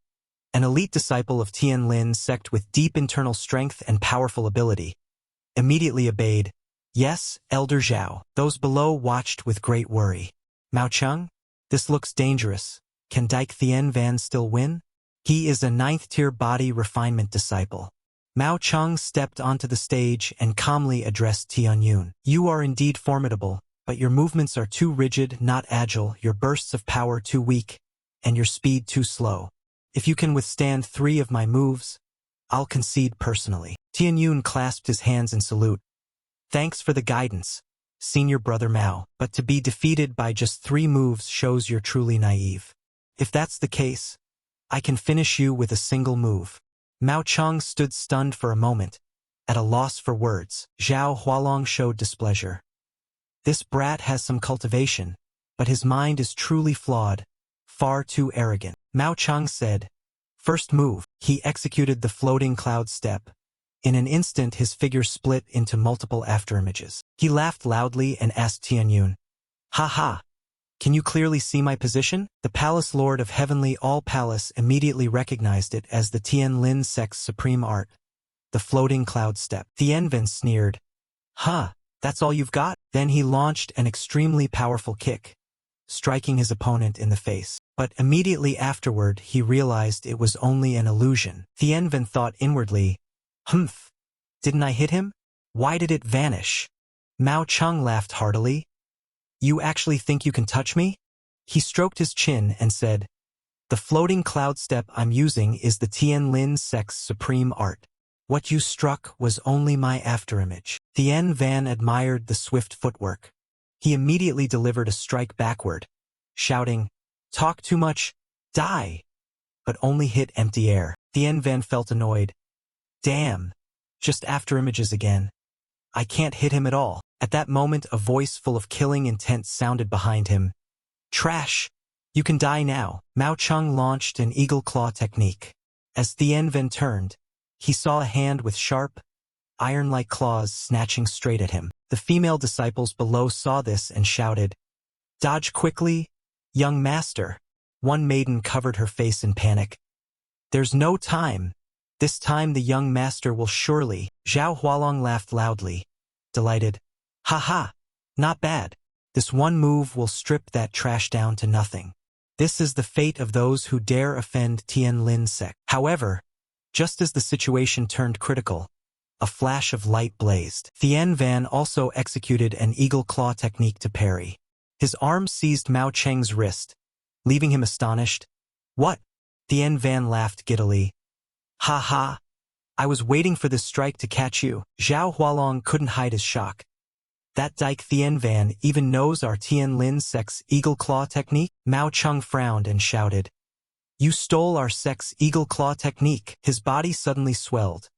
an elite disciple of Tian Lin's sect with deep internal strength and powerful ability, immediately obeyed, Yes, Elder Zhao. Those below watched with great worry. Mao Cheng? This looks dangerous. Can Dike Thien Van still win? He is a 9th-tier body refinement disciple. Mao Cheng stepped onto the stage and calmly addressed Tianyun. You are indeed formidable, but your movements are too rigid, not agile, your bursts of power too weak, and your speed too slow. If you can withstand 3 of my moves, I'll concede personally. Tianyun clasped his hands in salute. Thanks for the guidance, Senior Brother Mao, but to be defeated by just 3 moves shows you're truly naive. If that's the case, I can finish you with a single move. Mao Cheng stood stunned for a moment, at a loss for words. Zhao Hualong showed displeasure. This brat has some cultivation, but his mind is truly flawed, far too arrogant. Mao Cheng said, First move. He executed the floating cloud step. In an instant his figure split into multiple afterimages. He laughed loudly and asked Tianyun, Ha ha! Can you clearly see my position? The palace lord of Heavenly All Palace immediately recognized it as the Tian Lin sect's supreme art, the floating cloud step. Thien Ven sneered, Huh, that's all you've got? Then he launched an extremely powerful kick, striking his opponent in the face. But immediately afterward he realized it was only an illusion. Thien Ven thought inwardly, Humph, didn't I hit him? Why did it vanish? Mao Cheng laughed heartily. You actually think you can touch me? He stroked his chin and said, The floating cloud step I'm using is the Tian Lin sect's supreme art. What you struck was only my afterimage. Thien Van admired the swift footwork. He immediately delivered a strike backward, shouting, Talk too much, die! But only hit empty air. Thien Van felt annoyed. Damn, just afterimages again. I can't hit him at all. At that moment a voice full of killing intent sounded behind him. Trash! You can die now. Mao Cheng launched an eagle claw technique. As Thien Ven turned, he saw a hand with sharp, iron-like claws snatching straight at him. The female disciples below saw this and shouted, Dodge quickly, young master. One maiden covered her face in panic. There's no time. This time the young master will surely. Zhao Hualong laughed loudly, delighted. Ha ha, not bad. This one move will strip that trash down to nothing. This is the fate of those who dare offend Tian Lin's sect. However, just as the situation turned critical, A flash of light blazed. Thien Van also executed an eagle claw technique to parry. His arm seized Mao Cheng's wrist, leaving him astonished. What? Thien Van laughed giddily. Ha ha! I was waiting for this strike to catch you. Zhao Hualong couldn't hide his shock. That dyke Thien Van even knows our Tian Lin sect's eagle claw technique? Mao Cheng frowned and shouted. You stole our sect's eagle claw technique. His body suddenly swelled,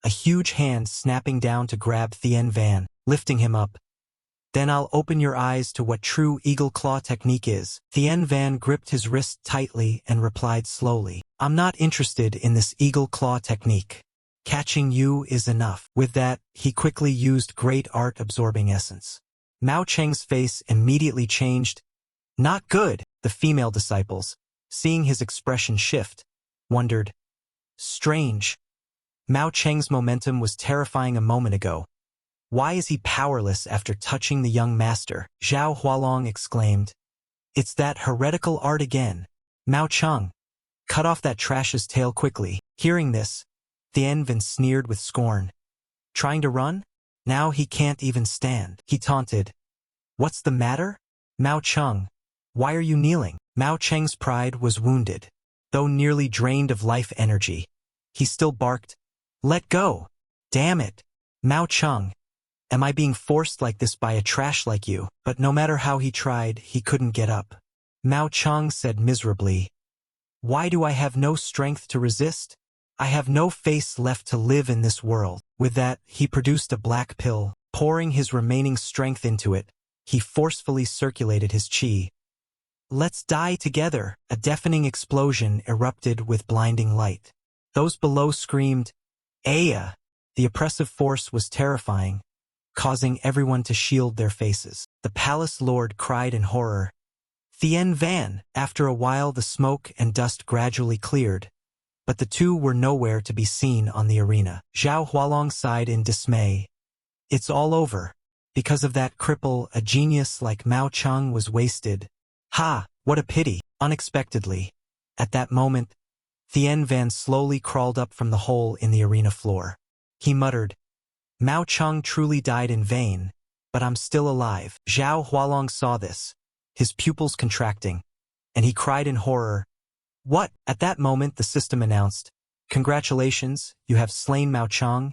a huge hand snapping down to grab Thien Van, lifting him up. Then I'll open your eyes to what true eagle claw technique is. Thien Van gripped his wrist tightly and replied slowly. I'm not interested in this eagle claw technique. Catching you is enough. With that, he quickly used great art absorbing essence. Mao Cheng's face immediately changed. Not good. The female disciples, seeing his expression shift, wondered. Strange. Mao Cheng's momentum was terrifying a moment ago. Why is he powerless after touching the young master? Zhao Hualong exclaimed. It's that heretical art again. Mao Cheng, cut off that trash's tail quickly. Hearing this, Thien Van sneered with scorn. Trying to run? Now he can't even stand. He taunted. What's the matter? Mao Cheng, why are you kneeling? Mao Cheng's pride was wounded. Though nearly drained of life energy, he still barked. Let go! Damn it! Mao Cheng, am I being forced like this by a trash like you? But no matter how he tried, he couldn't get up. Mao Cheng said miserably. Why do I have no strength to resist? I have no face left to live in this world. With that, he produced a black pill. Pouring his remaining strength into it, he forcefully circulated his qi. Let's die together! A deafening explosion erupted with blinding light. Those below screamed, Aya! The oppressive force was terrifying, causing everyone to shield their faces. The palace lord cried in horror. Thien Van! After a while the smoke and dust gradually cleared, but the two were nowhere to be seen on the arena. Zhao Hualong sighed in dismay. It's all over. Because of that cripple, a genius like Mao Cheng was wasted. Ha! What a pity! Unexpectedly, at that moment, Thien Van slowly crawled up from the hole in the arena floor. He muttered, Mao Cheng truly died in vain, but I'm still alive. Zhao Hualong saw this, his pupils contracting, and he cried in horror. What? At that moment the system announced, Congratulations, you have slain Mao Cheng,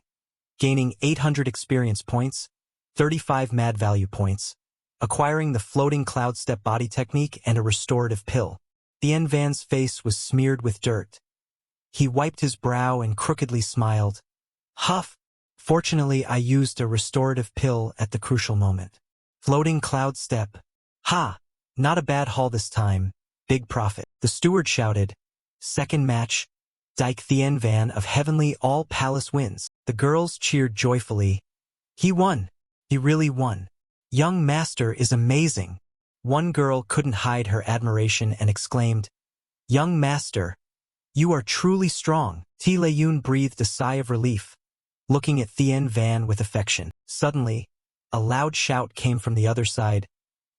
gaining 800 experience points, 35 mad value points, acquiring the floating cloud step body technique and a restorative pill. Thien Van's face was smeared with dirt. He wiped his brow and crookedly smiled. Huff! Fortunately, I used a restorative pill at the crucial moment. Floating cloud step. Ha! Not a bad haul this time. Big profit. The steward shouted. Second match. Dyke Thien Van of Heavenly All Palace wins. The girls cheered joyfully. He won. He really won. Young master is amazing. One girl couldn't hide her admiration and exclaimed, Young master, you are truly strong. Ti Lei Yun breathed a sigh of relief, looking at Thien Van with affection. Suddenly, a loud shout came from the other side.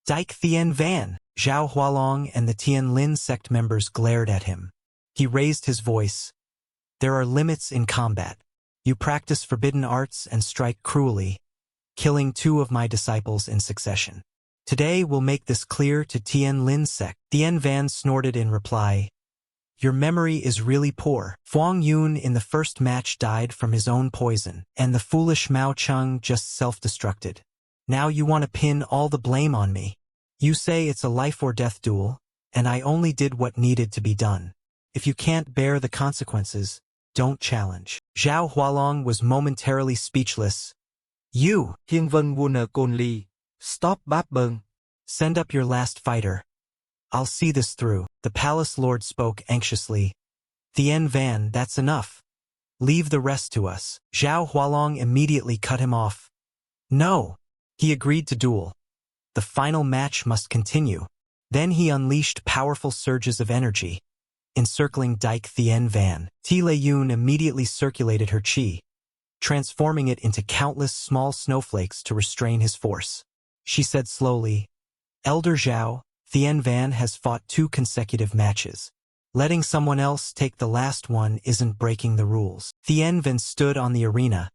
Dyke Thien Van! Zhao Hualong and the Tian Lin sect members glared at him. He raised his voice. There are limits in combat. You practice forbidden arts and strike cruelly, killing 2 of my disciples in succession. Today we'll make this clear to Tian Lin sect. Thien Van snorted in reply. Your memory is really poor. Huang Yun in the first match died from his own poison, and the foolish Mao Cheng just self-destructed. Now you want to pin all the blame on me. You say it's a life-or-death duel, and I only did what needed to be done. If you can't bear the consequences, don't challenge. Zhao Hualong was momentarily speechless. You! Hiên Vân Wuner Côn Ly. Stop babbling. Send up your last fighter. I'll see this through. The palace lord spoke anxiously. Thien Van, that's enough. Leave the rest to us. Zhao Hualong immediately cut him off. No! He agreed to duel. The final match must continue. Then he unleashed powerful surges of energy, encircling Dyke Thien Van. Ti Lei Yun immediately circulated her qi, transforming it into countless small snowflakes to restrain his force. She said slowly, Elder Zhao, Thien Van has fought 2 consecutive matches. Letting someone else take the last one isn't breaking the rules. Thien Van stood on the arena,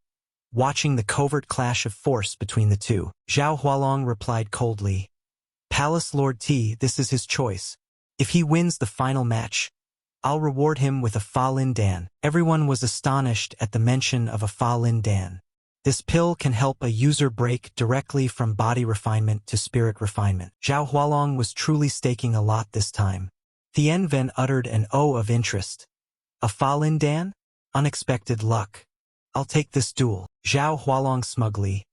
watching the covert clash of force between the two. Zhao Hualong replied coldly, Palace Lord T, this is his choice. If he wins the final match, I'll reward him with a Fa Lin Dan. Everyone was astonished at the mention of a Fa Lin Dan. This pill can help a user break directly from body refinement to spirit refinement. Zhao Hualong was truly staking a lot this time. Thien Ven uttered an O of interest. A Fa Lin Dan? Unexpected luck. I'll take this duel. Zhao Hualong smugly.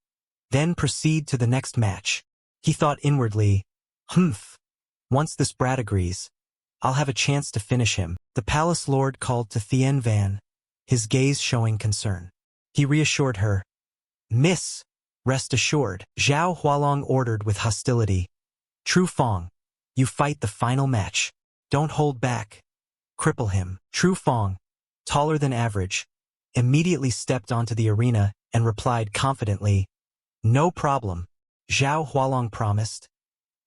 Then proceed to the next match. He thought inwardly, humph. Once this brat agrees, I'll have a chance to finish him. The palace lord called to Thien Van, his gaze showing concern. He reassured her. Miss, rest assured. Zhao Hualong ordered with hostility. Tru Fong, you fight the final match. Don't hold back. Cripple him. Tru Fong, taller than average, immediately stepped onto the arena and replied confidently, No problem. Zhao Hualong promised.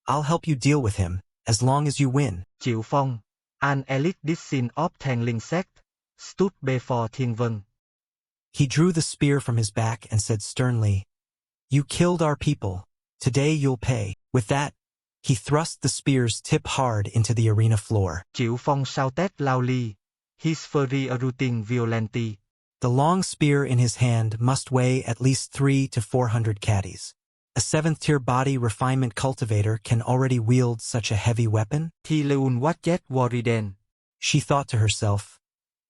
I'll help you deal with him, as long as you win. Triệu Phong, an elite descent of Tangling sect, stood before Thien Ven. He drew the spear from his back and said sternly, You killed our people. Today you'll pay. With that, he thrust the spear's tip hard into the arena floor. Triệu Phong shouted loudly, his fury erupting violently. The long spear in his hand must weigh at least 300 to 400 caddies. A 7th-tier body refinement cultivator can already wield such a heavy weapon? Thi Leun was yet worried then. She thought to herself,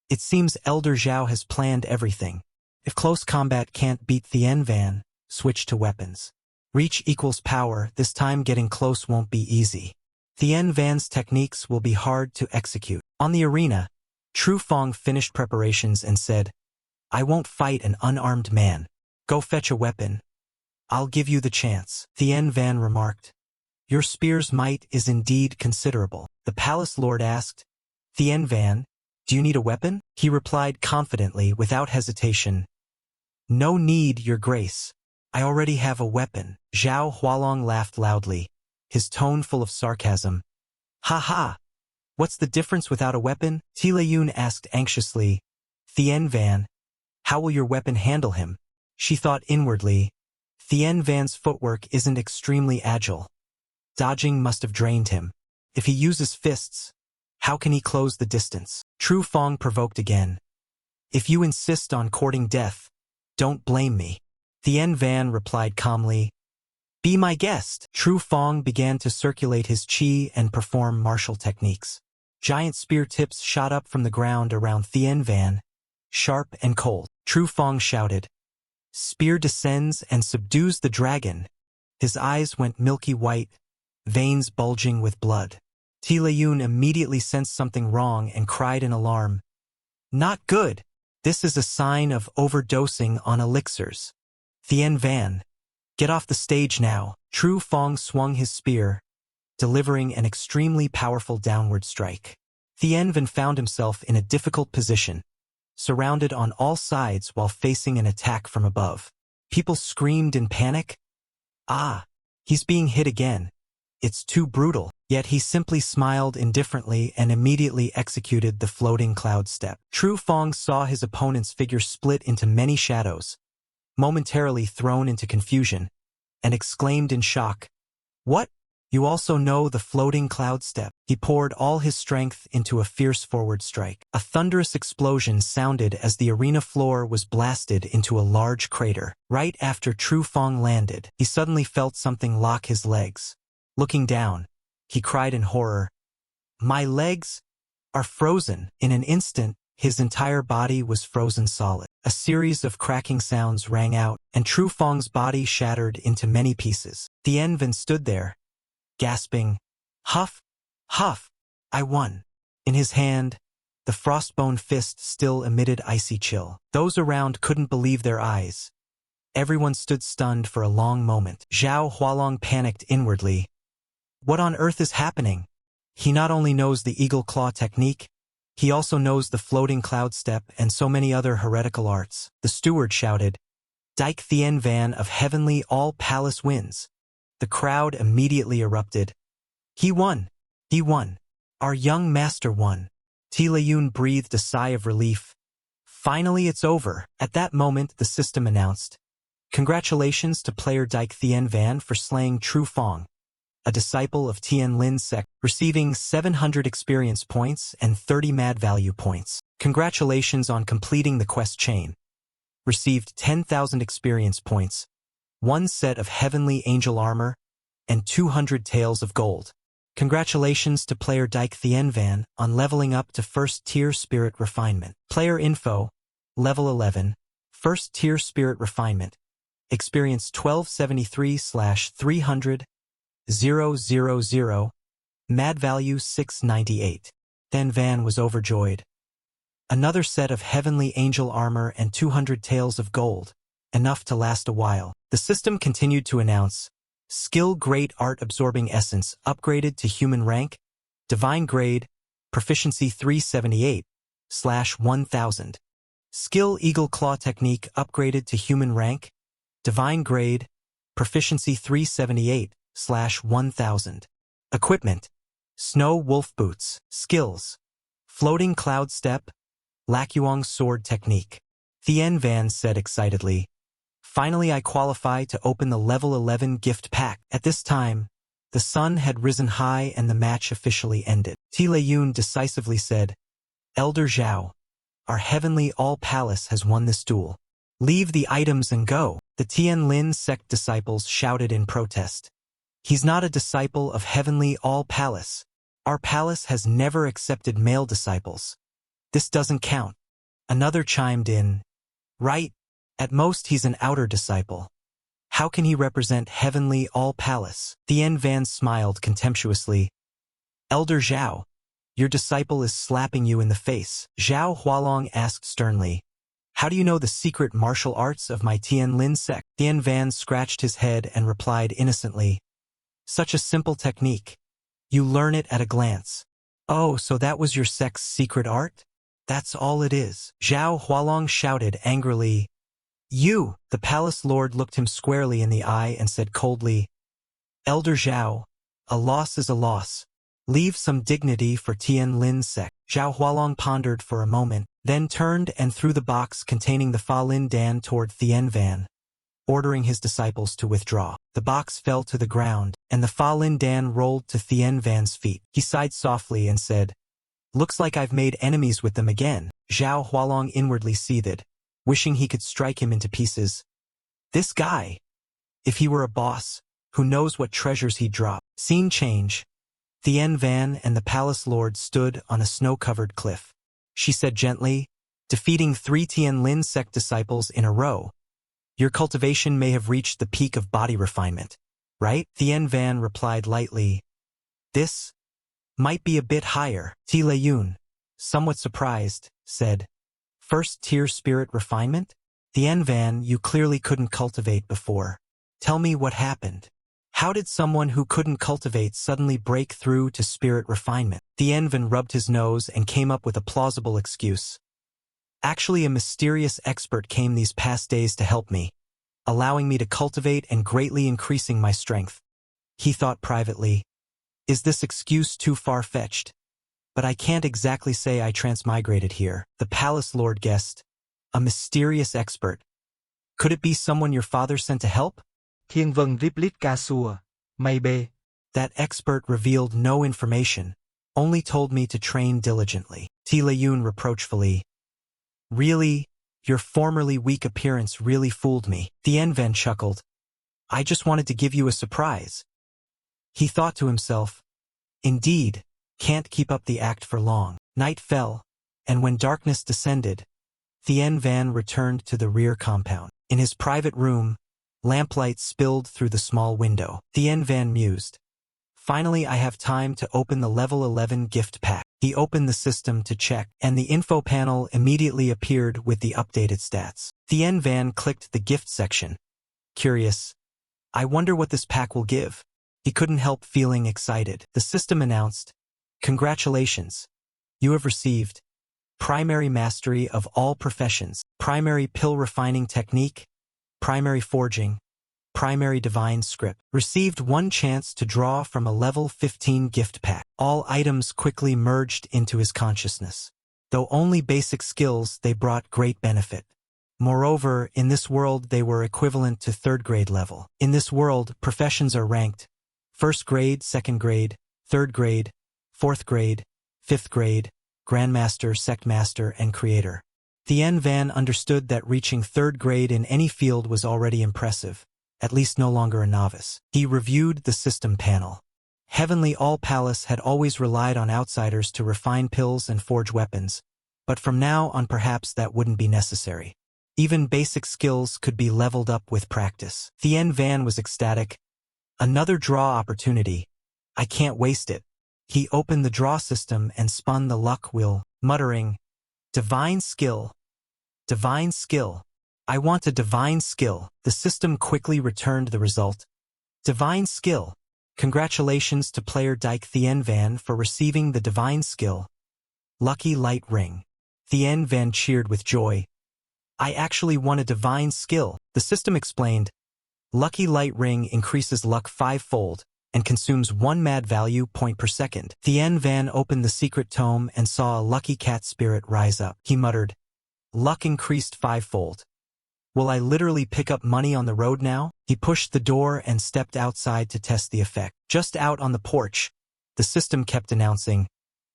It seems Elder Zhao has planned everything. If close combat can't beat Thien Van, switch to weapons. Reach equals power, this time getting close won't be easy. Thien Van's techniques will be hard to execute. On the arena, Tru Fong finished preparations and said, I won't fight an unarmed man. Go fetch a weapon. I'll give you the chance. Thien Van remarked. Your spear's might is indeed considerable. The palace lord asked, Thien Van, do you need a weapon? He replied confidently, without hesitation, No need, your grace. I already have a weapon. Zhao Hualong laughed loudly, his tone full of sarcasm. Ha ha! What's the difference without a weapon? Tila Yun asked anxiously. Thien Van, how will your weapon handle him? She thought inwardly. Thien Van's footwork isn't extremely agile. Dodging must have drained him. If he uses fists, how can he close the distance? Tru Fong provoked again. If you insist on courting death, don't blame me. Thien Van replied calmly. Be my guest. Tru Fong began to circulate his chi and perform martial techniques. Giant spear tips shot up from the ground around Thien Van, sharp and cold. Tru Fong shouted. Spear descends and subdues the dragon. His eyes went milky white, veins bulging with blood. Tila Yun immediately sensed something wrong and cried in alarm. Not good. This is a sign of overdosing on elixirs. Thien Van, get off the stage now. Tru Fong swung his spear, delivering an extremely powerful downward strike. Thien Van found himself in a difficult position, surrounded on all sides while facing an attack from above. People screamed in panic. Ah, he's being hit again. It's too brutal. Yet he simply smiled indifferently and immediately executed the floating cloud step. Tru Fong saw his opponent's figure split into many shadows, momentarily thrown into confusion, and exclaimed in shock, What? You also know the floating cloud step? He poured all his strength into a fierce forward strike. A thunderous explosion sounded as the arena floor was blasted into a large crater. Right after Tru Fong landed, he suddenly felt something lock his legs. Looking down, he cried in horror, My legs are frozen. In an instant, his entire body was frozen solid. A series of cracking sounds rang out, and Tru Fong's body shattered into many pieces. Thien Van stood there, gasping, Huff, huff, I won. In his hand, the frostbone fist still emitted icy chill. Those around couldn't believe their eyes. Everyone stood stunned for a long moment. Zhao Hualong panicked inwardly. What on earth is happening? He not only knows the eagle claw technique, he also knows the floating cloud step and so many other heretical arts. The steward shouted, Dyke Thien Van of Heavenly All Palace wins. The crowd immediately erupted. He won! He won! Our young master won! Tila Yun breathed a sigh of relief. Finally, it's over. At that moment, the system announced, "Congratulations to player Dyke Thien Van for slaying Tru Fong, a disciple of Tien Lin sect, receiving 700 experience points and 30 mad value points. Congratulations on completing the quest chain. Received 10,000 experience points, 1 set of heavenly angel armor, and 200 taels of gold. Congratulations to player Dyke Thien Van on leveling up to first tier spirit refinement. Player info, level 11, first tier spirit refinement. Experience 1273/300,000, mad value 698. Then Van was overjoyed. Another set of heavenly angel armor and 200 taels of gold, enough to last a while. The system continued to announce, Skill Great Art Absorbing Essence upgraded to human rank, divine grade, proficiency 378/1000. Skill Eagle Claw Technique upgraded to human rank, divine grade, proficiency 378/1000. Equipment, Snow Wolf Boots. Skills, Floating Cloud Step, Lakuang Sword Technique. Thien Van said excitedly, "Finally I qualify to open the level 11 gift pack." At this time, the sun had risen high and the match officially ended. Tile Yun decisively said, "Elder Zhao, our heavenly all-palace has won this duel. Leave the items and go." The Tien Lin sect disciples shouted in protest. "He's not a disciple of heavenly all-palace. Our palace has never accepted male disciples. This doesn't count." Another chimed in, "Right, at most he's an outer disciple. How can he represent heavenly all-palace?" Thien Van smiled contemptuously. "Elder Zhao, your disciple is slapping you in the face." Zhao Hualong asked sternly, "How do you know the secret martial arts of my Tien Lin sect?" Thien Van scratched his head and replied innocently, "Such a simple technique. You learn it at a glance." "Oh, so that was your sect's secret art? That's all it is." Zhao Hualong shouted angrily. "You!" The palace lord looked him squarely in the eye and said coldly, "Elder Zhao, a loss is a loss. Leave some dignity for Tien Lin sect." Zhao Hualong pondered for a moment, then turned and threw the box containing the Fa Lin Dan toward Thien Van, ordering his disciples to withdraw. The box fell to the ground, and the Fa Lin Dan rolled to Thien Van's feet. He sighed softly and said, "Looks like I've made enemies with them again." Zhao Hualong inwardly seethed, wishing he could strike him into pieces. This guy, if he were a boss, who knows what treasures he'd drop. Scene change. Thien Van and the palace lord stood on a snow-covered cliff. She said gently, "Defeating 3 Tien Lin sect disciples in a row. Your cultivation may have reached the peak of body refinement, right?" Thien Van replied lightly, "This might be a bit higher." Tile Yun, somewhat surprised, said, "First tier spirit refinement? Thien Van, you clearly couldn't cultivate before. Tell me what happened. How did someone who couldn't cultivate suddenly break through to spirit refinement?" Thien Van rubbed his nose and came up with a plausible excuse. "Actually, a mysterious expert came these past days to help me, allowing me to cultivate and greatly increasing my strength." He thought privately, "Is this excuse too far-fetched? But I can't exactly say I transmigrated here." The palace lord guessed, "A mysterious expert. Could it be someone your father sent to help?" Thiên Vân Riplit Ca Sua, maybe. "That expert revealed no information, only told me to train diligently." Tile Yun reproachfully, "Really? Your formerly weak appearance really fooled me." Thien Van chuckled. "I just wanted to give you a surprise." He thought to himself, "Indeed, can't keep up the act for long." Night fell, and when darkness descended, Thien Van returned to the rear compound. In his private room, lamplight spilled through the small window. Thien Van mused, "Finally I have time to open the level 11 gift pack." He opened the system to check, and the info panel immediately appeared with the updated stats. Thien Van clicked the gift section. Curious, "I wonder what this pack will give." He couldn't help feeling excited. The system announced, "Congratulations. You have received Primary Mastery of All Professions, Primary Pill Refining Technique, Primary Forging, Primary Divine Script." Received 1 chance to draw from a level 15 gift pack. All items quickly merged into his consciousness. Though only basic skills, they brought great benefit. Moreover, in this world they were equivalent to third-grade level. In this world, professions are ranked: first grade, second grade, third grade, fourth grade, fifth grade, grandmaster, sectmaster, and creator. Thien Van understood that reaching third grade in any field was already impressive, at least no longer a novice. He reviewed the system panel. Heavenly All Palace had always relied on outsiders to refine pills and forge weapons, but from now on perhaps that wouldn't be necessary. Even basic skills could be leveled up with practice. Thien Van was ecstatic. Another draw opportunity. I can't waste it. He opened the draw system and spun the luck wheel, muttering, "Divine skill. Divine skill. I want a divine skill." The system quickly returned the result. Divine skill. Congratulations to player Dyke Thien Van for receiving the divine skill. Lucky light ring. Thien Van cheered with joy. I actually won a divine skill, the system explained. Lucky light ring increases luck 5-fold and consumes 1 mad value point per second. Thien Van opened the secret tome and saw a lucky cat spirit rise up. He muttered, luck increased 5-fold. Will I literally pick up money on the road now? He pushed the door and stepped outside to test the effect. Just out on the porch, the system kept announcing,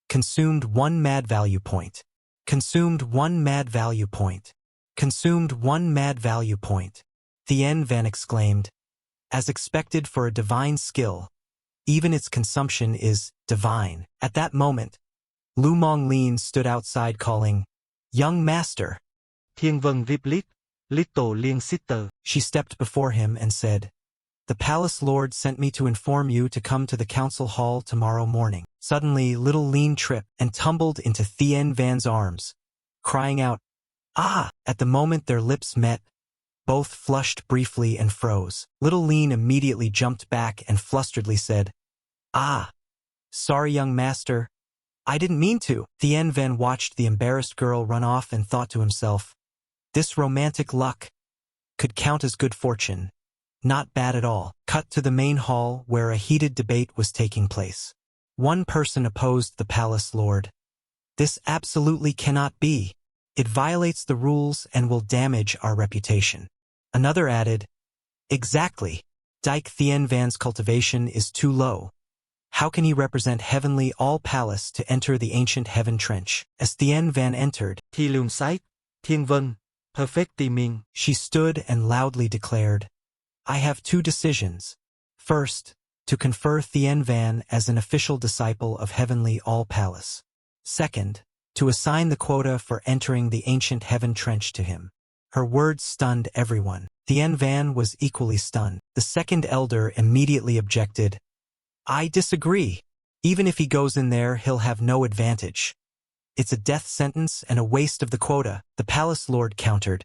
consumed 1 mad value point. Consumed 1 mad value point. Consumed 1 mad value point. Thien Van exclaimed, as expected for a divine skill, even its consumption is divine. At that moment, Lu Mong Lin stood outside calling, young master. Thiên Vân Riplit, Little Liên Sister. She stepped before him and said, the palace lord sent me to inform you to come to the council hall tomorrow morning. Suddenly, little Lean tripped and tumbled into Thien Van's arms, crying out, ah! At the moment their lips met, both flushed briefly and froze. Little Lean immediately jumped back and flusteredly said, ah! Sorry, young master. I didn't mean to. Thien Van watched the embarrassed girl run off and thought to himself, this romantic luck could count as good fortune. Not bad at all. Cut to the main hall where a heated debate was taking place. One person opposed the palace lord. This absolutely cannot be. It violates the rules and will damage our reputation. Another added, exactly. Dyke Thien Van's cultivation is too low. How can he represent Heavenly All Palace to enter the ancient heaven trench? As Thien Van entered, Thi Lương Sight, Thiên Vân, perfect timing. She stood and loudly declared, I have 2 decisions. First, to confer Thien Van as an official disciple of Heavenly All Palace. Second, to assign the quota for entering the ancient heaven trench to him. Her words stunned everyone. Thien Van was equally stunned. The second elder immediately objected. I disagree. Even if he goes in there, he'll have no advantage. It's a death sentence and a waste of the quota, the palace lord countered.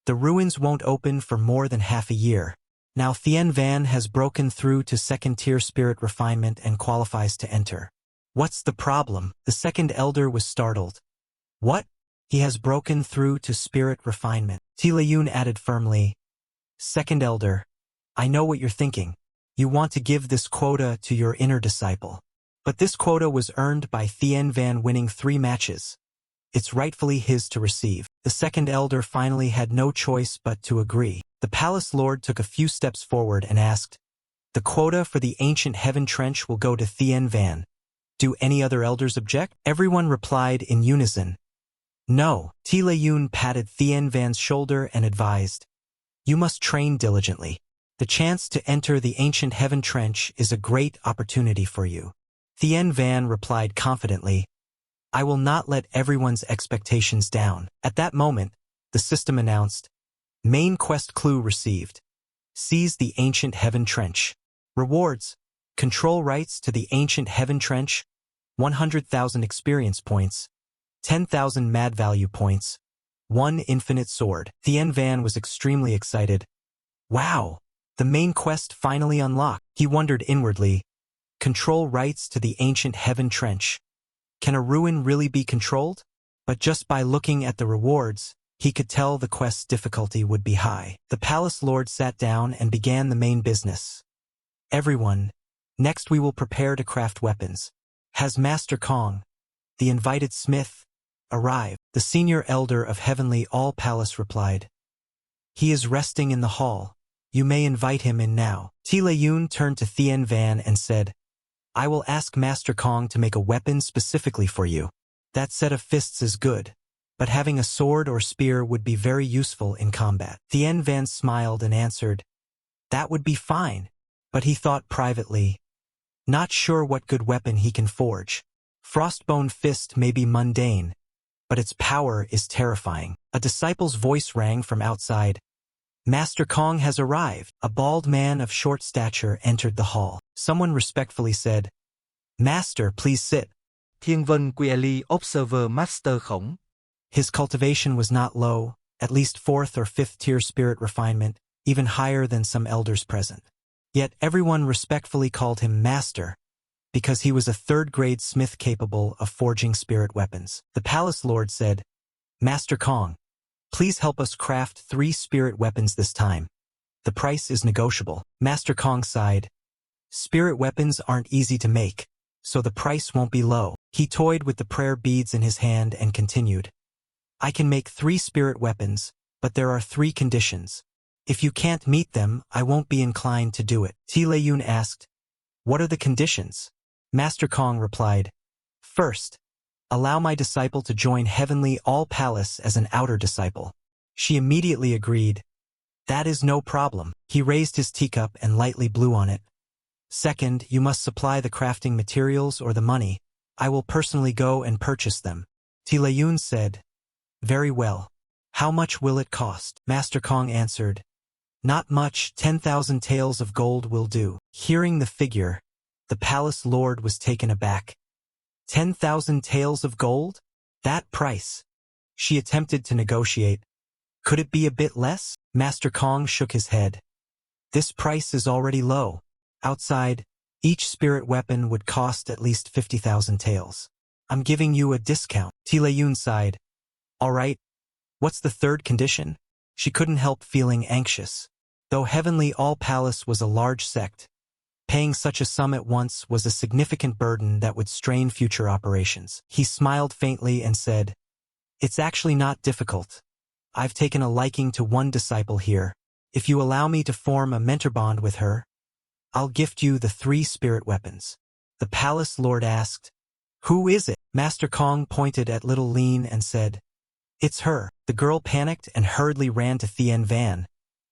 The ruins won't open for more than half a year. Now Thien Van has broken through to second-tier spirit refinement and qualifies to enter. What's the problem? The second elder was startled. What? He has broken through to spirit refinement. Tilayun added firmly. Second elder, I know what you're thinking. You want to give this quota to your inner disciple. But this quota was earned by Thien Van winning 3 matches. It's rightfully his to receive. The second elder finally had no choice but to agree. The palace lord took a few steps forward and asked, the quota for the ancient heaven trench will go to Thien Van. Do any other elders object? Everyone replied in unison. No. Tilayun patted Thien Van's shoulder and advised, you must train diligently. The chance to enter the ancient heaven trench is a great opportunity for you. Thien Van replied confidently, I will not let everyone's expectations down. At that moment, the system announced, main quest clue received. Seize the ancient heaven trench. Rewards, control rights to the ancient heaven trench, 100,000 experience points, 10,000 mad value points, 1 infinite sword. Thien Van was extremely excited. Wow, the main quest finally unlocked. He wondered inwardly, control rights to the ancient heaven trench. Can a ruin really be controlled? But just by looking at the rewards, he could tell the quest's difficulty would be high. The palace lord sat down and began the main business. Everyone, next we will prepare to craft weapons. Has Master Kong, the invited smith, arrive. The senior elder of Heavenly All Palace replied, "He is resting in the hall. You may invite him in now." Tila Yun turned to Thien Van and said, "I will ask Master Kong to make a weapon specifically for you. That set of fists is good, but having a sword or spear would be very useful in combat." Thien Van smiled and answered, "That would be fine," but he thought privately, "Not sure what good weapon he can forge. Frostbone fist may be mundane, but its power is terrifying." A disciple's voice rang from outside. "Master Kong has arrived." A bald man of short stature entered the hall. Someone respectfully said, "Master, please sit." Thiên Vân quietly observed Master Khổng. His cultivation was not low, at least 4th or 5th tier spirit refinement, even higher than some elders present. Yet everyone respectfully called him Master, because he was a 3rd-grade smith capable of forging spirit weapons. The palace lord said, "Master Kong, please help us craft 3 spirit weapons this time. The price is negotiable." Master Kong sighed. "Spirit weapons aren't easy to make, so the price won't be low." He toyed with the prayer beads in his hand and continued, "I can make 3 spirit weapons, but there are 3 conditions. If you can't meet them, I won't be inclined to do it." Tila Yun asked, "What are the conditions?" Master Kong replied, "First, allow my disciple to join Heavenly All Palace as an outer disciple." She immediately agreed. "That is no problem." He raised his teacup and lightly blew on it. "Second, you must supply the crafting materials or the money. I will personally go and purchase them." Tila Yun said, "Very well. How much will it cost?" Master Kong answered, "Not much, 10,000 taels of gold will do." Hearing the figure, the palace lord was taken aback. 10,000 taels of gold? That price? She attempted to negotiate. "Could it be a bit less?" Master Kong shook his head. "This price is already low. Outside, each spirit weapon would cost at least 50,000 taels. I'm giving you a discount." Tila Yun sighed. "All right. What's the 3rd condition?" She couldn't help feeling anxious. Though Heavenly All Palace was a large sect, paying such a sum at once was a significant burden that would strain future operations. He smiled faintly and said, "It's actually not difficult. I've taken a liking to one disciple here. If you allow me to form a mentor bond with her, I'll gift you the 3 spirit weapons." The palace lord asked, "Who is it?" Master Kong pointed at Little Lean and said, "It's her." The girl panicked and hurriedly ran to Thien Van,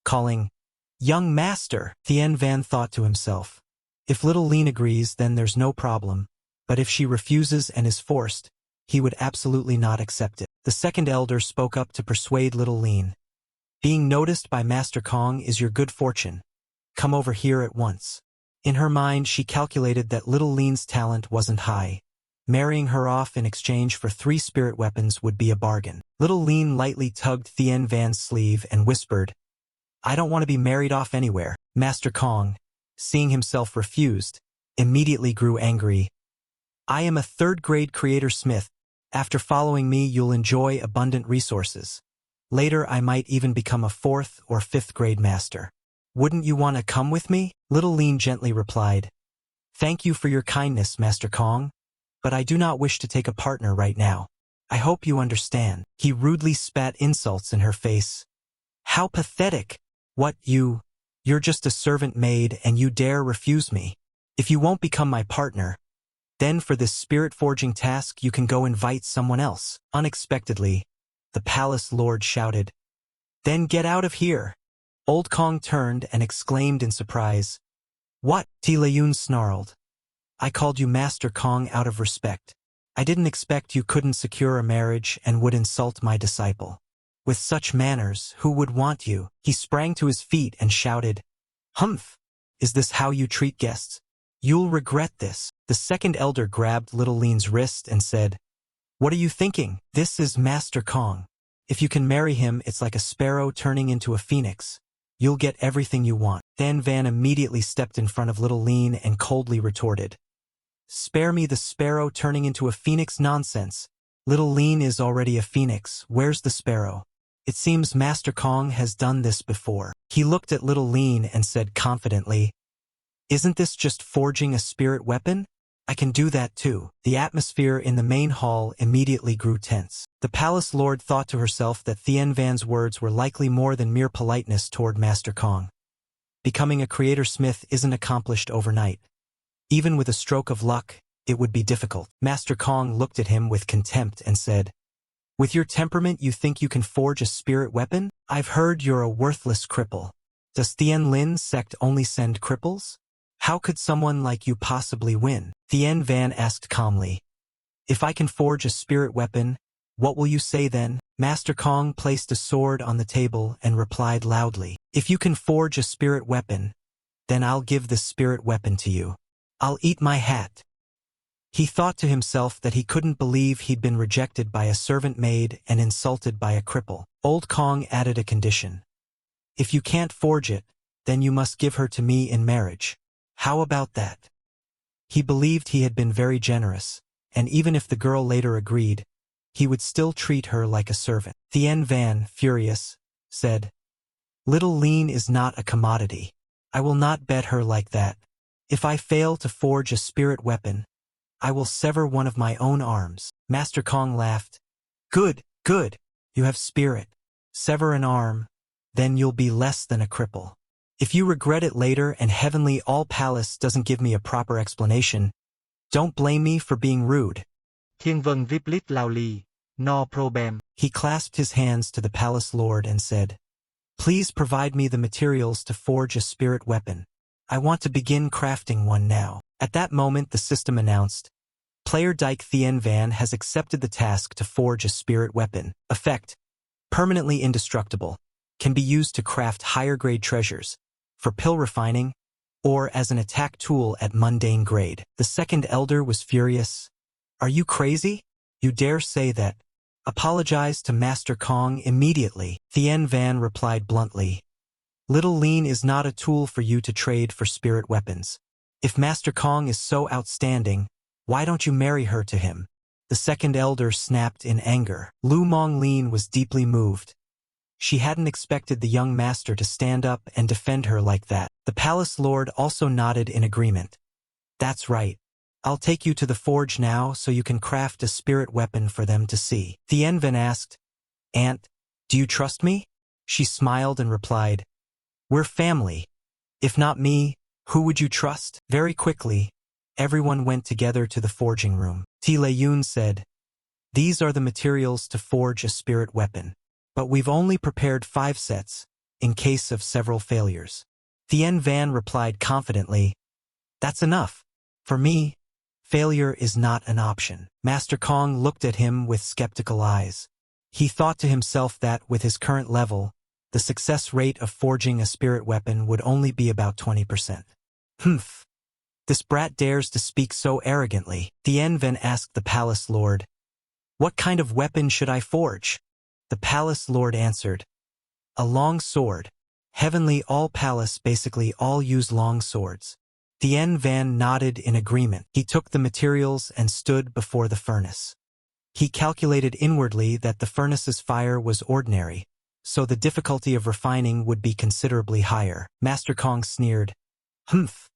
calling, "Young master!" Thien Van thought to himself, if Little Lean agrees, then there's no problem, but if she refuses and is forced, he would absolutely not accept it. The second elder spoke up to persuade Little Lean. "Being noticed by Master Kong is your good fortune. Come over here at once." In her mind, she calculated that Little Lean's talent wasn't high. Marrying her off in exchange for 3 spirit weapons would be a bargain. Little Lean lightly tugged Thien Van's sleeve and whispered, "I don't want to be married off anywhere." Master Kong, seeing himself refused, immediately grew angry. "I am a 3rd-grade creator smith. After following me, you'll enjoy abundant resources. Later, I might even become a 4th or 5th-grade master. Wouldn't you want to come with me?" Little Lean gently replied, "Thank you for your kindness, Master Kong, but I do not wish to take a partner right now. I hope you understand." He rudely spat insults in her face. "How pathetic! What, you're just a servant maid and you dare refuse me? If you won't become my partner, then for this spirit forging task you can go invite someone else." Unexpectedly, the palace lord shouted, "Then get out of here!" Old Kong turned and exclaimed in surprise, "What?" Tila Yun snarled. "I called you Master Kong out of respect. I didn't expect you couldn't secure a marriage and would insult my disciple. With such manners, who would want you?" He sprang to his feet and shouted, "Humph! Is this how you treat guests? You'll regret this." The second elder grabbed Little Lean's wrist and said, "What are you thinking? This is Master Kong. If you can marry him, it's like a sparrow turning into a phoenix. You'll get everything you want." Thien Van immediately stepped in front of Little Lean and coldly retorted, "Spare me the sparrow turning into a phoenix nonsense. Little Lean is already a phoenix. Where's the sparrow? It seems Master Kong has done this before." He looked at Little Lean and said confidently, "Isn't this just forging a spirit weapon? I can do that too. The atmosphere in the main hall immediately grew tense. The palace lord thought to herself that Thien Van's words were likely more than mere politeness toward Master Kong. Becoming a creator smith isn't accomplished overnight. Even with a stroke of luck, it would be difficult. Master Kong looked at him with contempt and said, "With your temperament you think you can forge a spirit weapon? I've heard you're a worthless cripple. Does Thien Lin's sect only send cripples? How could someone like you possibly win?" Thien Van asked calmly, "If I can forge a spirit weapon, what will you say then?" Master Kong placed a sword on the table and replied loudly, "If you can forge a spirit weapon, then I'll give this spirit weapon to you. I'll eat my hat." He thought to himself that he couldn't believe he'd been rejected by a servant maid and insulted by a cripple. Old Kong added a condition. "If you can't forge it, then you must give her to me in marriage. How about that?" He believed he had been very generous, and even if the girl later agreed, he would still treat her like a servant. Thien Van, furious, said, "Little Lean is not a commodity. I will not bet her like that. If I fail to forge a spirit weapon, I will sever one of my own arms." Master Kong laughed. Good. You have spirit. Sever an arm, then you'll be less than a cripple. If you regret it later and Heavenly All Palace doesn't give me a proper explanation, don't blame me for being rude. Thiên Vân riplit loudly, "No problem." He clasped his hands to the palace lord and said, "Please provide me the materials to forge a spirit weapon. I want to begin crafting one now." At that moment the system announced, "Player Dyke Thien Van has accepted the task to forge a spirit weapon. Effect, permanently indestructible, can be used to craft higher-grade treasures, for pill refining, or as an attack tool at mundane grade." The second elder was furious. "Are you crazy? You dare say that? Apologize to Master Kong immediately." Thien Van replied bluntly, "Little Lean is not a tool for you to trade for spirit weapons. If Master Kong is so outstanding, why don't you marry her to him?" The second elder snapped in anger. Lu Mong Lin was deeply moved. She hadn't expected the young master to stand up and defend her like that. The palace lord also nodded in agreement. "That's right. I'll take you to the forge now so you can craft a spirit weapon for them to see." Thien Van asked, "Aunt, do you trust me?" She smiled and replied, "We're family. If not me, who would you trust?" Very quickly, everyone went together to the forging room. Tile Yun said, "These are the materials to forge a spirit weapon. But we've only prepared 5 sets, in case of several failures." Thien Van replied confidently, "That's enough. For me, failure is not an option." Master Kong looked at him with skeptical eyes. He thought to himself that, with his current level, the success rate of forging a spirit weapon would only be about 20%. "Humph. This brat dares to speak so arrogantly." Thien Van asked the palace lord, "What kind of weapon should I forge?" The palace lord answered, "A long sword. Heavenly All Palace basically all use long swords." Thien Van nodded in agreement. He took the materials and stood before the furnace. He calculated inwardly that the furnace's fire was ordinary, so the difficulty of refining would be considerably higher. Master Kong sneered, "Humph.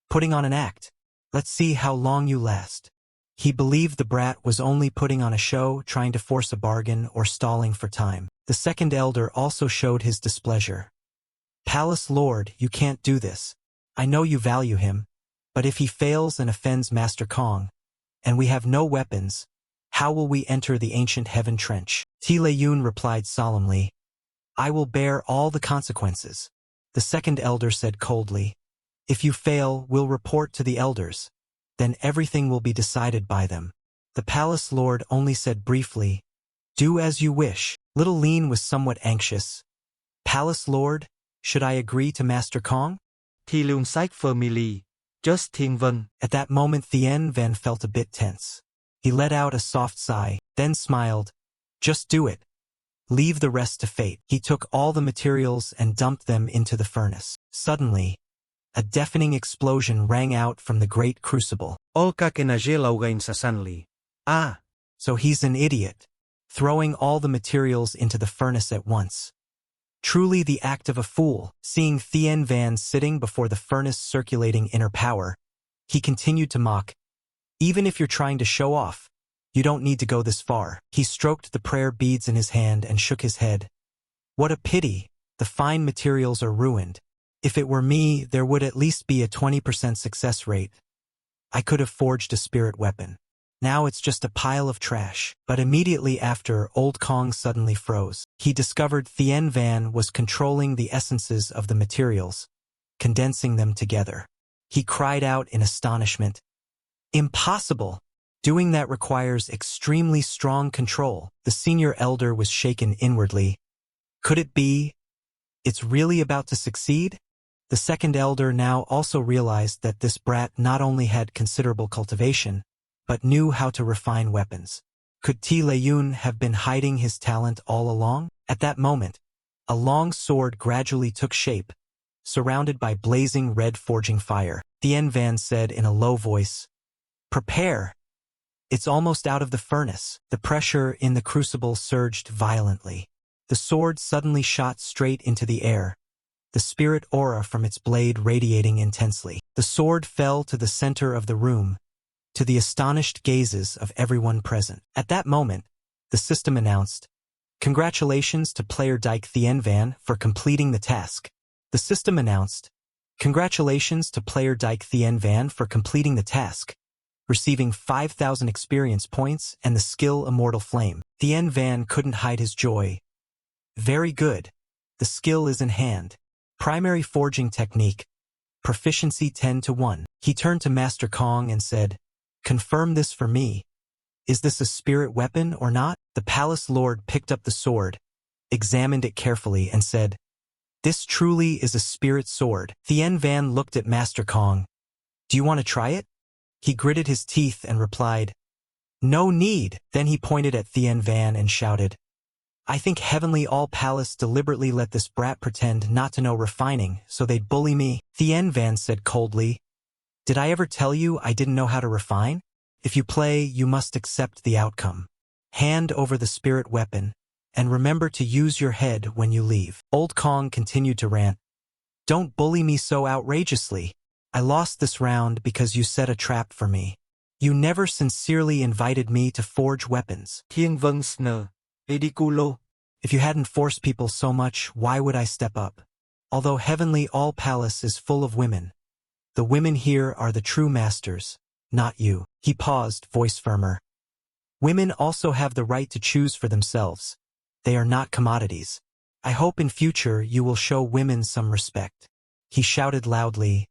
Putting on an act. Let's see how long you last." He believed the brat was only putting on a show, trying to force a bargain, or stalling for time. The second elder also showed his displeasure. "Palace Lord, you can't do this. I know you value him, but if he fails and offends Master Kong, and we have no weapons, how will we enter the ancient heaven trench?" Tile Yun replied solemnly, "I will bear all the consequences." The second elder said coldly, "If you fail, we'll report to the elders. Then everything will be decided by them." The palace lord only said briefly, "Do as you wish." Little Lean was somewhat anxious. "Palace lord, should I agree to Master Kong?" Thì Lương Sách Family, just Thiên Vân. At that moment Thien Van felt a bit tense. He let out a soft sigh, then smiled. "Just do it. Leave the rest to fate." He took all the materials and dumped them into the furnace. Suddenly, a deafening explosion rang out from the great crucible. Awakens. Ah, so he's an idiot, throwing all the materials into the furnace at once. Truly the act of a fool. Seeing Thien Van sitting before the furnace circulating inner power, he continued to mock, Even if you're trying to show off, you don't need to go this far. He stroked the prayer beads in his hand and shook his head. What a pity, the fine materials are ruined. If it were me, there would at least be a 20% success rate. I could have forged a spirit weapon. Now it's just a pile of trash. But immediately after, Old Kong suddenly froze. He discovered Thien Van was controlling the essences of the materials, condensing them together. He cried out in astonishment. Impossible! Doing that requires extremely strong control. The senior elder was shaken inwardly. Could it be? It's really about to succeed? The second elder now also realized that this brat not only had considerable cultivation, but knew how to refine weapons. Could Ti Leyun have been hiding his talent all along? At that moment, a long sword gradually took shape, surrounded by blazing red forging fire. Thien Van said in a low voice, "Prepare! It's almost out of the furnace." The pressure in the crucible surged violently. The sword suddenly shot straight into the air, the spirit aura from its blade radiating intensely. The sword fell to the center of the room, to the astonished gazes of everyone present. At that moment, the system announced, "Congratulations to player Dyke Thien Van for completing the task." The system announced, "Congratulations to player Dyke Thien Van for completing the task, receiving 5,000 experience points and the skill Immortal Flame." Thien Van couldn't hide his joy. Very good. The skill is in hand. Primary forging technique. Proficiency 10 to 1. He turned to Master Kong and said, "Confirm this for me. Is this a spirit weapon or not?" The palace lord picked up the sword, examined it carefully, and said, "This truly is a spirit sword." Thien Van looked at Master Kong. "Do you want to try it?" He gritted his teeth and replied, "No need." Then he pointed at Thien Van and shouted, "I think Heavenly All Palace deliberately let this brat pretend not to know refining so they'd bully me." Thien Van said coldly, "Did I ever tell you I didn't know how to refine? If you play, you must accept the outcome. Hand over the spirit weapon, and remember to use your head when you leave." Old Kong continued to rant, "Don't bully me so outrageously. I lost this round because you set a trap for me. You never sincerely invited me to forge weapons. Thiên Vân Sn. Ediculo. If you hadn't forced people so much, why would I step up? Although Heavenly All Palace is full of women, the women here are the true masters, not you." He paused, voice firmer. "Women also have the right to choose for themselves. They are not commodities. I hope in future you will show women some respect." He shouted loudly,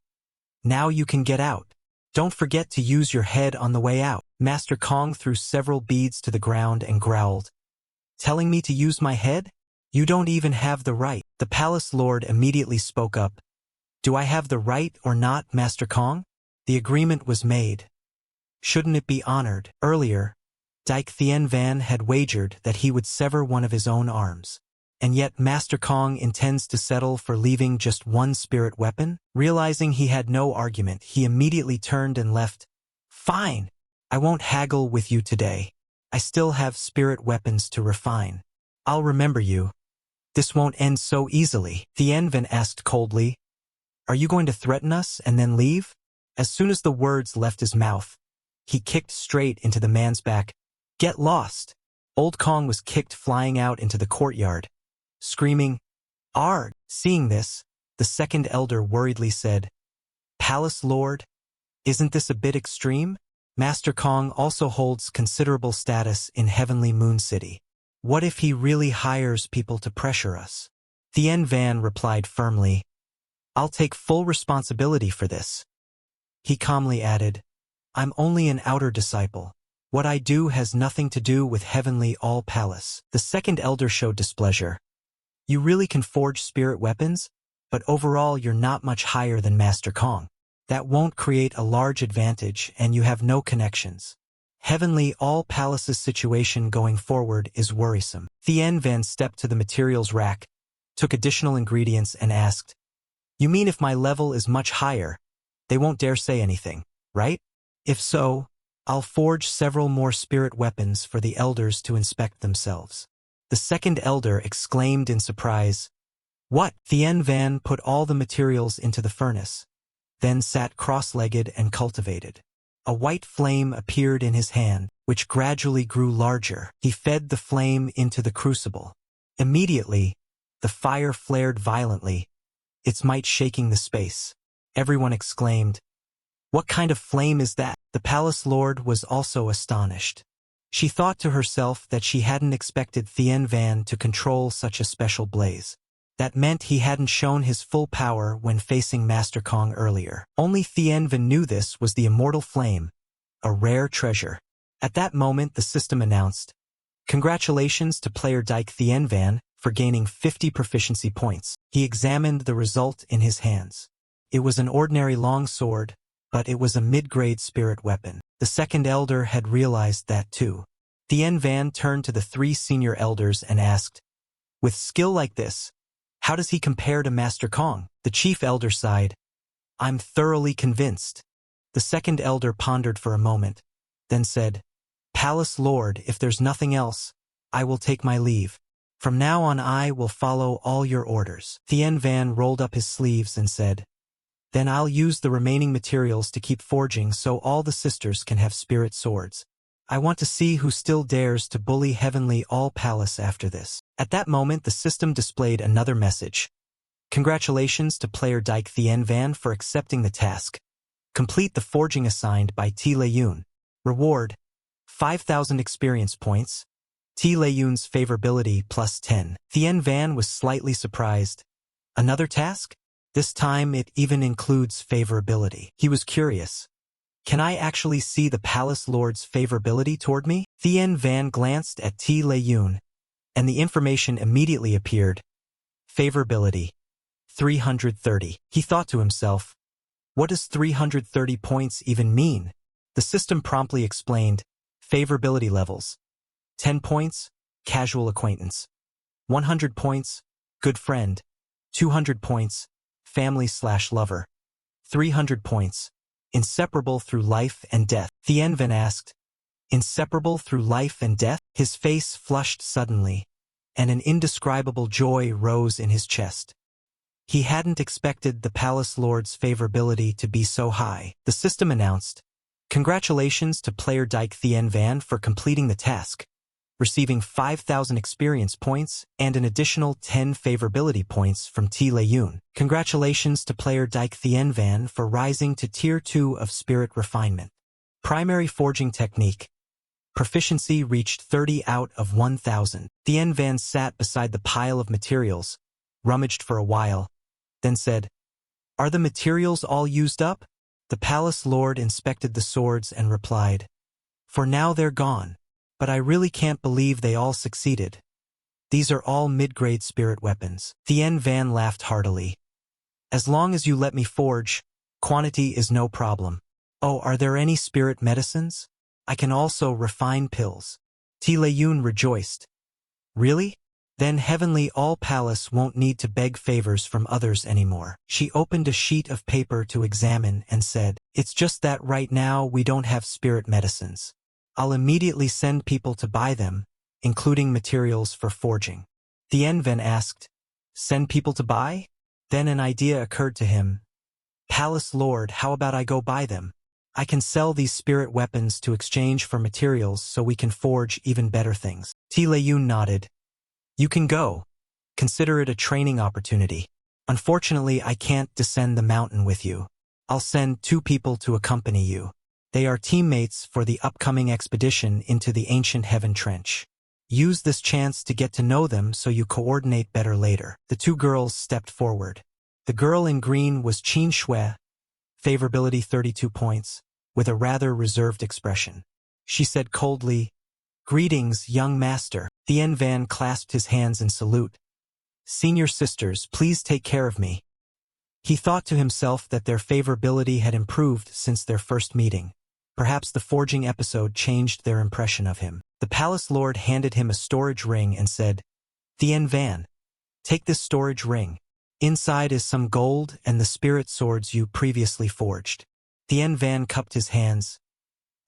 "Now you can get out. Don't forget to use your head on the way out." Master Kong threw several beads to the ground and growled, "Telling me to use my head? You don't even have the right." The palace lord immediately spoke up. "Do I have the right or not, Master Kong? The agreement was made. Shouldn't it be honored?" Earlier, Dyke Thien Van had wagered that he would sever one of his own arms. And yet Master Kong intends to settle for leaving just one spirit weapon? Realizing he had no argument, he immediately turned and left. "Fine. I won't haggle with you today. I still have spirit weapons to refine. I'll remember you. This won't end so easily." Thien Van asked coldly, "Are you going to threaten us and then leave?" As soon as the words left his mouth, he kicked straight into the man's back. "Get lost!" Old Kong was kicked flying out into the courtyard, screaming, "Arg!" Seeing this, the second elder worriedly said, "Palace Lord, isn't this a bit extreme? Master Kong also holds considerable status in Heavenly Moon City. What if he really hires people to pressure us?" Thien Van replied firmly, "I'll take full responsibility for this." He calmly added, "I'm only an outer disciple. What I do has nothing to do with Heavenly All Palace." The second elder showed displeasure. "You really can forge spirit weapons, but overall you're not much higher than Master Kong. That won't create a large advantage and you have no connections. Heavenly All Palace's situation going forward is worrisome." Thien Van stepped to the materials rack, took additional ingredients and asked, "You mean if my level is much higher, they won't dare say anything, right? If so, I'll forge several more spirit weapons for the elders to inspect themselves." The second elder exclaimed in surprise, "What?" Thien Van put all the materials into the furnace, then sat cross-legged and cultivated. A white flame appeared in his hand, which gradually grew larger. He fed the flame into the crucible. Immediately, the fire flared violently, its might shaking the space. Everyone exclaimed, "What kind of flame is that?" The palace lord was also astonished. She thought to herself that she hadn't expected Thien Van to control such a special blaze. That meant he hadn't shown his full power when facing Master Kong earlier. Only Thien Van knew this was the immortal flame, a rare treasure. At that moment the system announced, "Congratulations to player Dyke Thien Van for gaining 50 proficiency points." He examined the result in his hands. It was an ordinary long sword, but it was a mid-grade spirit weapon. The second elder had realized that too. Thien Van turned to the 3 senior elders and asked, "With skill like this, how does he compare to Master Kong?" The chief elder sighed, "I'm thoroughly convinced." The second elder pondered for a moment, then said, "Palace Lord, if there's nothing else, I will take my leave. From now on I will follow all your orders." Thien Van rolled up his sleeves and said, "Then I'll use the remaining materials to keep forging so all the sisters can have spirit swords. I want to see who still dares to bully Heavenly All Palace after this." At that moment the system displayed another message. "Congratulations to player Dyke Thien Van for accepting the task. Complete the forging assigned by T. Layun. Reward, 5,000 experience points. T. Layun's favorability plus 10. Thien Van was slightly surprised. Another task? This time it even includes favorability. He was curious. Can I actually see the Palace Lord's favorability toward me? Thien Van glanced at T. Layun, and the information immediately appeared. Favorability, 330. He thought to himself, what does 330 points even mean? The system promptly explained, favorability levels. 10 points, casual acquaintance. 100 points, good friend. 200 points, family/lover. 300 points, inseparable through life and death. Thien Van asked, "Inseparable through life and death?" His face flushed suddenly, and an indescribable joy rose in his chest. He hadn't expected the Palace Lord's favorability to be so high. The system announced, "Congratulations to player Dyke Thien Van for completing the task, receiving 5,000 experience points and an additional 10 favorability points from T. Layun. Congratulations to player Dyke Thien Van for rising to Tier 2 of Spirit Refinement. Primary Forging Technique. Proficiency reached 30 out of 1,000. Thien Van sat beside the pile of materials, rummaged for a while, then said, "Are the materials all used up?" The Palace Lord inspected the swords and replied, "For now they're gone. But I really can't believe they all succeeded. These are all mid-grade spirit weapons." Thien Van laughed heartily. "As long as you let me forge, quantity is no problem. Oh, are there any spirit medicines? I can also refine pills." T. Layun rejoiced. "Really? Then Heavenly All Palace won't need to beg favors from others anymore." She opened a sheet of paper to examine and said, "It's just that right now we don't have spirit medicines. I'll immediately send people to buy them, including materials for forging." Thien Van asked, "Send people to buy?" Then an idea occurred to him. "Palace Lord, how about I go buy them? I can sell these spirit weapons to exchange for materials so we can forge even better things." T. Layun nodded. "You can go. Consider it a training opportunity. Unfortunately, I can't descend the mountain with you. I'll send 2 people to accompany you. They are teammates for the upcoming expedition into the ancient heaven trench. Use this chance to get to know them so you coordinate better later." The 2 girls stepped forward. The girl in green was Qin Shui, favorability 32 points, with a rather reserved expression. She said coldly, "Greetings, young master." Thien Van clasped his hands in salute. "Senior sisters, please take care of me." He thought to himself that their favorability had improved since their first meeting. Perhaps the forging episode changed their impression of him. The Palace Lord handed him a storage ring and said, "Thien Van, take this storage ring. Inside is some gold and the spirit swords you previously forged." Thien Van cupped his hands.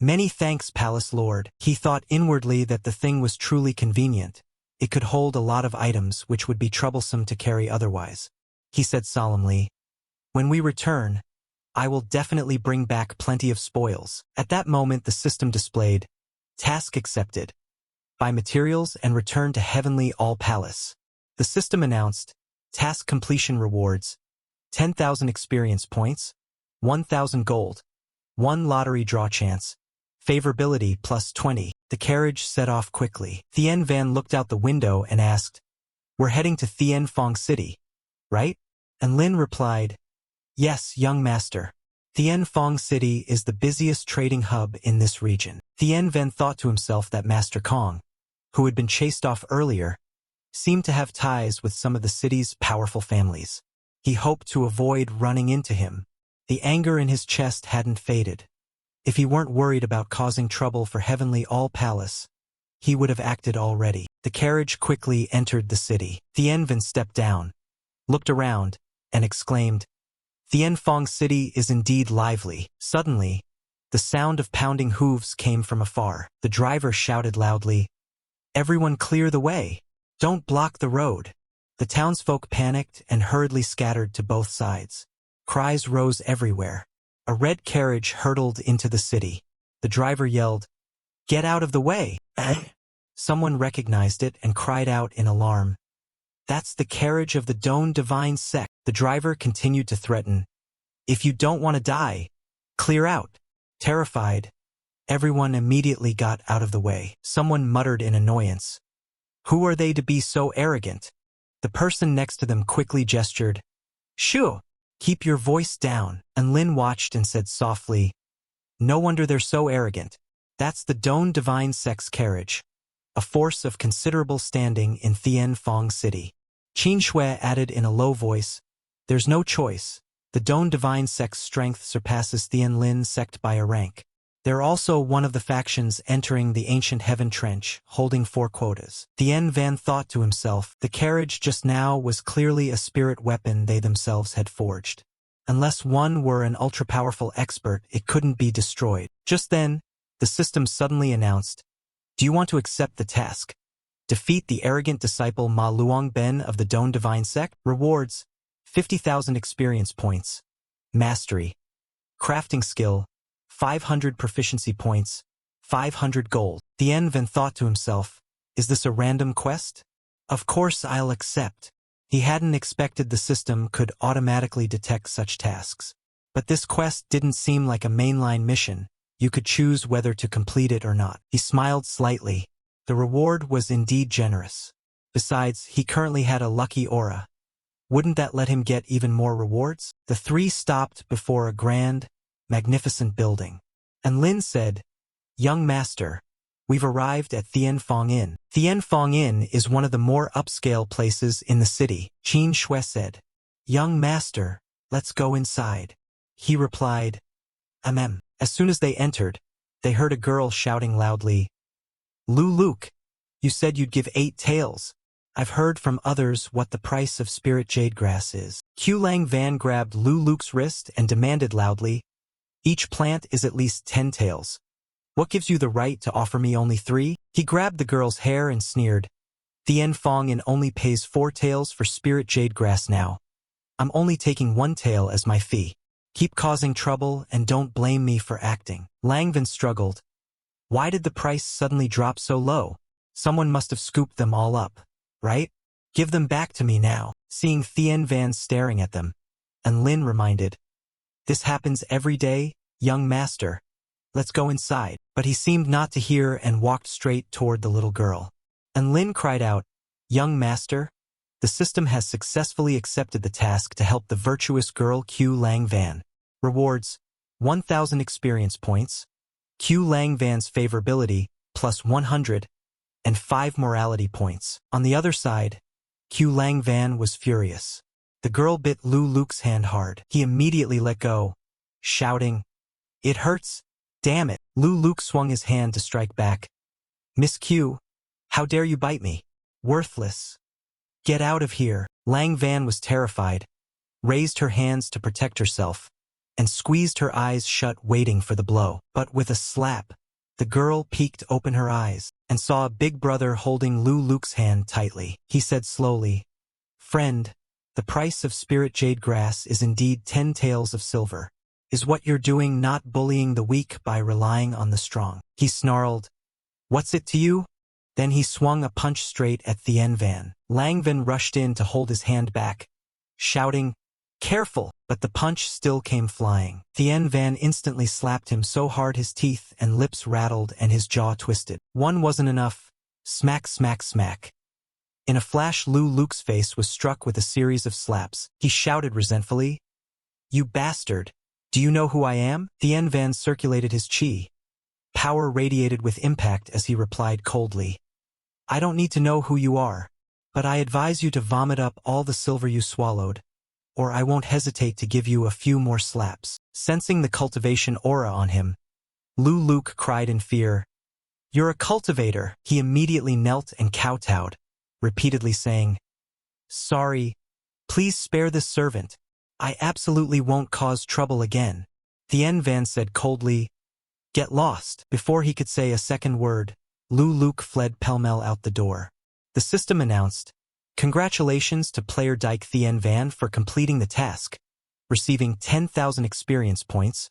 "Many thanks, Palace Lord." He thought inwardly that the thing was truly convenient. It could hold a lot of items which would be troublesome to carry otherwise. He said solemnly, "When we return, I will definitely bring back plenty of spoils. At that moment the system displayed, task accepted. Buy materials and return to Heavenly All Palace. The system announced, task completion rewards, 10,000 experience points, 1,000 gold, 1 lottery draw chance, favorability plus 20. The carriage set off quickly. Thien Van looked out the window and asked, "We're heading to Thien Phong City, right?" And Lin replied, "Yes, young master. Thien Phong City is the busiest trading hub in this region." Thien Van thought to himself that Master Kong, who had been chased off earlier, seemed to have ties with some of the city's powerful families. He hoped to avoid running into him. The anger in his chest hadn't faded. If he weren't worried about causing trouble for Heavenly All Palace, he would have acted already. The carriage quickly entered the city. Thien Van stepped down, looked around, and exclaimed, "Thien Phong City is indeed lively." Suddenly, the sound of pounding hooves came from afar. The driver shouted loudly, "Everyone clear the way! Don't block the road!" The townsfolk panicked and hurriedly scattered to both sides. Cries rose everywhere. A red carriage hurtled into the city. The driver yelled, "Get out of the way!" Someone recognized it and cried out in alarm, "That's the carriage of the Don Divine Sect." The driver continued to threaten, "If you don't want to die, clear out." Terrified, everyone immediately got out of the way. Someone muttered in annoyance, "Who are they to be so arrogant?" The person next to them quickly gestured, "Shoo, keep your voice down." And Lin watched and said softly, "No wonder they're so arrogant. That's the Don Divine Sect's carriage, a force of considerable standing in Thien Phong City." Qin Shui added in a low voice, "There's no choice. The Don Divine Sect's strength surpasses Thien Lin Sect by a rank. They're also one of the factions entering the ancient Heaven Trench, holding 4 quotas." Thien Van thought to himself, the carriage just now was clearly a spirit weapon they themselves had forged. Unless one were an ultra-powerful expert, it couldn't be destroyed. Just then, the system suddenly announced, "Do you want to accept the task? Defeat the arrogant disciple Ma Luong Ben of the Don Divine Sect. Rewards, 50,000 experience points. Mastery. Crafting skill, 500 proficiency points, 500 gold." Thien Van thought to himself, "Is this a random quest? Of course I'll accept." He hadn't expected the system could automatically detect such tasks. But this quest didn't seem like a mainline mission. You could choose whether to complete it or not. He smiled slightly. The reward was indeed generous. Besides, he currently had a lucky aura. Wouldn't that let him get even more rewards? The 3 stopped before a grand, magnificent building. And Lin said, "Young master, we've arrived at Thien Phong Inn." Thien Phong Inn is one of the more upscale places in the city. Qin Shui said, "Young master, let's go inside." He replied, "Ahem." As soon as they entered, they heard a girl shouting loudly, "Lu Luke, you said you'd give 8 taels. I've heard from others what the price of spirit jade grass is." Q Lang Van grabbed Lu Luke's wrist and demanded loudly, "Each plant is at least 10 taels. What gives you the right to offer me only 3? He grabbed the girl's hair and sneered, "Thien Phong Inn only pays 4 taels for spirit jade grass now. I'm only taking 1 tael as my fee. Keep causing trouble and don't blame me for acting." Langvan struggled. Why did the price suddenly drop so low? Someone must have scooped them all up, right? "Give them back to me now." Seeing Thien Van staring at them, and Lin reminded, "This happens every day, young master. Let's go inside." But he seemed not to hear and walked straight toward the little girl. And Lin cried out, "Young master, the system has successfully accepted the task to help the virtuous girl Q Lang Van. Rewards, 1,000 experience points, Q Lang Van's favorability, plus 100, and 5 morality points." On the other side, Q Lang Van was furious. The girl bit Lu Luke's hand hard. He immediately let go, shouting, "It hurts! Damn it!" Lu Luke swung his hand to strike back. "Miss Q, how dare you bite me? Worthless! Get out of here!" Lang Van was terrified, raised her hands to protect herself, and squeezed her eyes shut waiting for the blow. But with a slap, the girl peeked open her eyes and saw a big brother holding Lu Luke's hand tightly. He said slowly, "Friend, the price of spirit jade grass is indeed 10 taels of silver. Is what you're doing not bullying the weak by relying on the strong? He snarled. What's it to you? Then he swung a punch straight at Thien Van. Lang Van rushed in to hold his hand back, shouting, Careful! But the punch still came flying. Thien Van instantly slapped him so hard his teeth and lips rattled and his jaw twisted. One wasn't enough. Smack, smack, smack. In a flash, Lu Luke's face was struck with a series of slaps. He shouted resentfully, You bastard! Do you know who I am? Thien Van circulated his chi. Power radiated with impact as he replied coldly, I don't need to know who you are, but I advise you to vomit up all the silver you swallowed, or I won't hesitate to give you a few more slaps. Sensing the cultivation aura on him, Lu Luke cried in fear, You're a cultivator! He immediately knelt and kowtowed, repeatedly saying, Sorry, please spare this servant. I absolutely won't cause trouble again. Thien Van said coldly, Get lost. Before he could say a second word, Lu Luke fled pell-mell out the door. The system announced, Congratulations to player Dyke Thien Van for completing the task, receiving 10,000 experience points,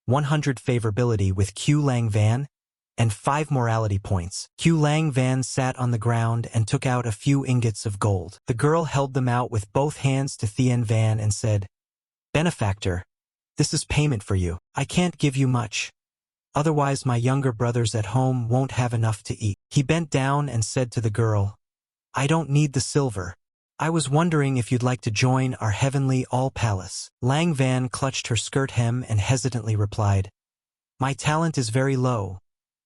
100 favorability with Q Lang Van, and 5 morality points. Q Lang Van sat on the ground and took out a few ingots of gold. The girl held them out with both hands to Thien Van and said, Benefactor, this is payment for you. I can't give you much. Otherwise my younger brothers at home won't have enough to eat. He bent down and said to the girl, I don't need the silver. I was wondering if you'd like to join our heavenly all-palace. Lang Van clutched her skirt hem and hesitantly replied, My talent is very low.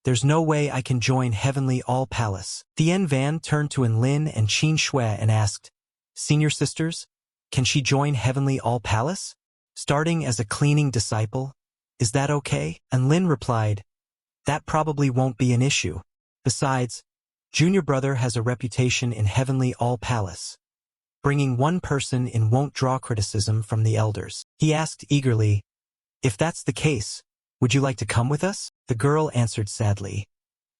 There's no way I can join heavenly all-palace. Thien Van turned to Enlin and Qin Shui and asked, Senior sisters, can she join heavenly all-palace? Starting as a cleaning disciple? Is that okay? Enlin replied, That probably won't be an issue. Besides, Junior Brother has a reputation in heavenly all-palace. Bringing one person in won't draw criticism from the elders. He asked eagerly, If that's the case, would you like to come with us? The girl answered sadly,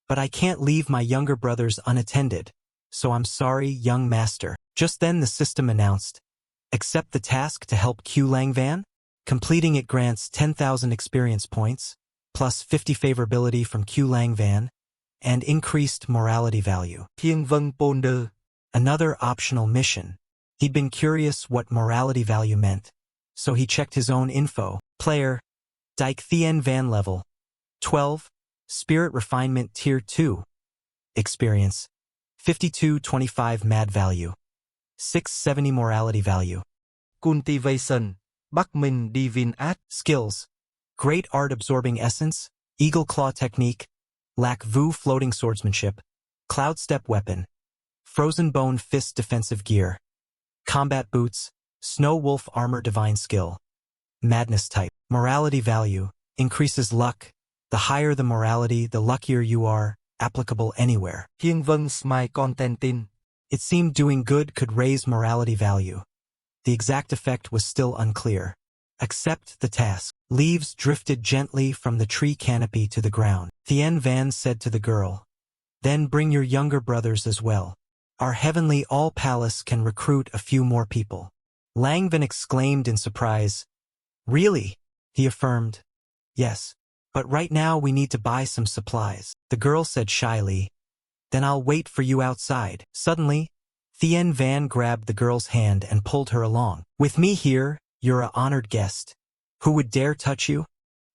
But I can't leave my younger brothers unattended, so I'm sorry, young master. Just then the system announced, Accept the task to help Q Lang Van? Completing it grants 10,000 experience points, plus 50 favorability from Q Lang Van, and increased morality value. Thiên Vân Ponder. Another optional mission. He'd been curious what morality value meant, so he checked his own info. Player, Dyke Thien Van level 12, Spirit Refinement Tier 2. Experience, 5225 MAD value, 670 morality value. Cultivation. Bắc Minh Divine Art. Skills, Great Art Absorbing Essence, Eagle Claw Technique, Lac Vu Floating Swordsmanship, Cloud Step Weapon, Frozen Bone Fist Defensive Gear, Combat Boots, Snow Wolf Armor Divine Skill. Madness Type. Morality value, increases luck. The higher the morality, the luckier you are, applicable anywhere. Thiên Vân Smile Contentin. It seemed doing good could raise morality value. The exact effect was still unclear. Accept the task. Leaves drifted gently from the tree canopy to the ground. Thien Van said to the girl, Then bring your younger brothers as well. Our heavenly all-palace can recruit a few more people. Lang Van exclaimed in surprise, Really? He affirmed, Yes, but right now we need to buy some supplies. The girl said shyly, Then I'll wait for you outside. Suddenly, Thien Van grabbed the girl's hand and pulled her along. With me here, you're a honored guest. Who would dare touch you?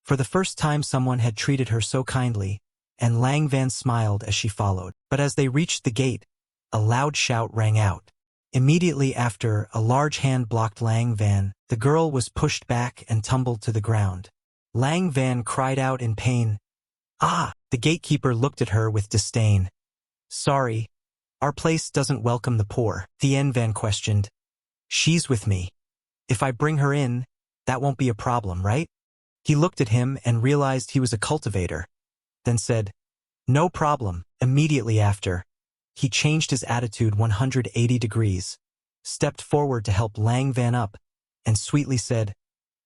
For the first time someone had treated her so kindly, and Lang Van smiled as she followed. But as they reached the gate, a loud shout rang out. Immediately after, a large hand blocked Lang Van. The girl was pushed back and tumbled to the ground. Lang Van cried out in pain. Ah! The gatekeeper looked at her with disdain. Sorry, our place doesn't welcome the poor. Thien Van questioned. She's with me. If I bring her in, that won't be a problem, right? He looked at him and realized he was a cultivator, then said, No problem. Immediately after, he changed his attitude 180 degrees, stepped forward to help Lang Van up, and sweetly said,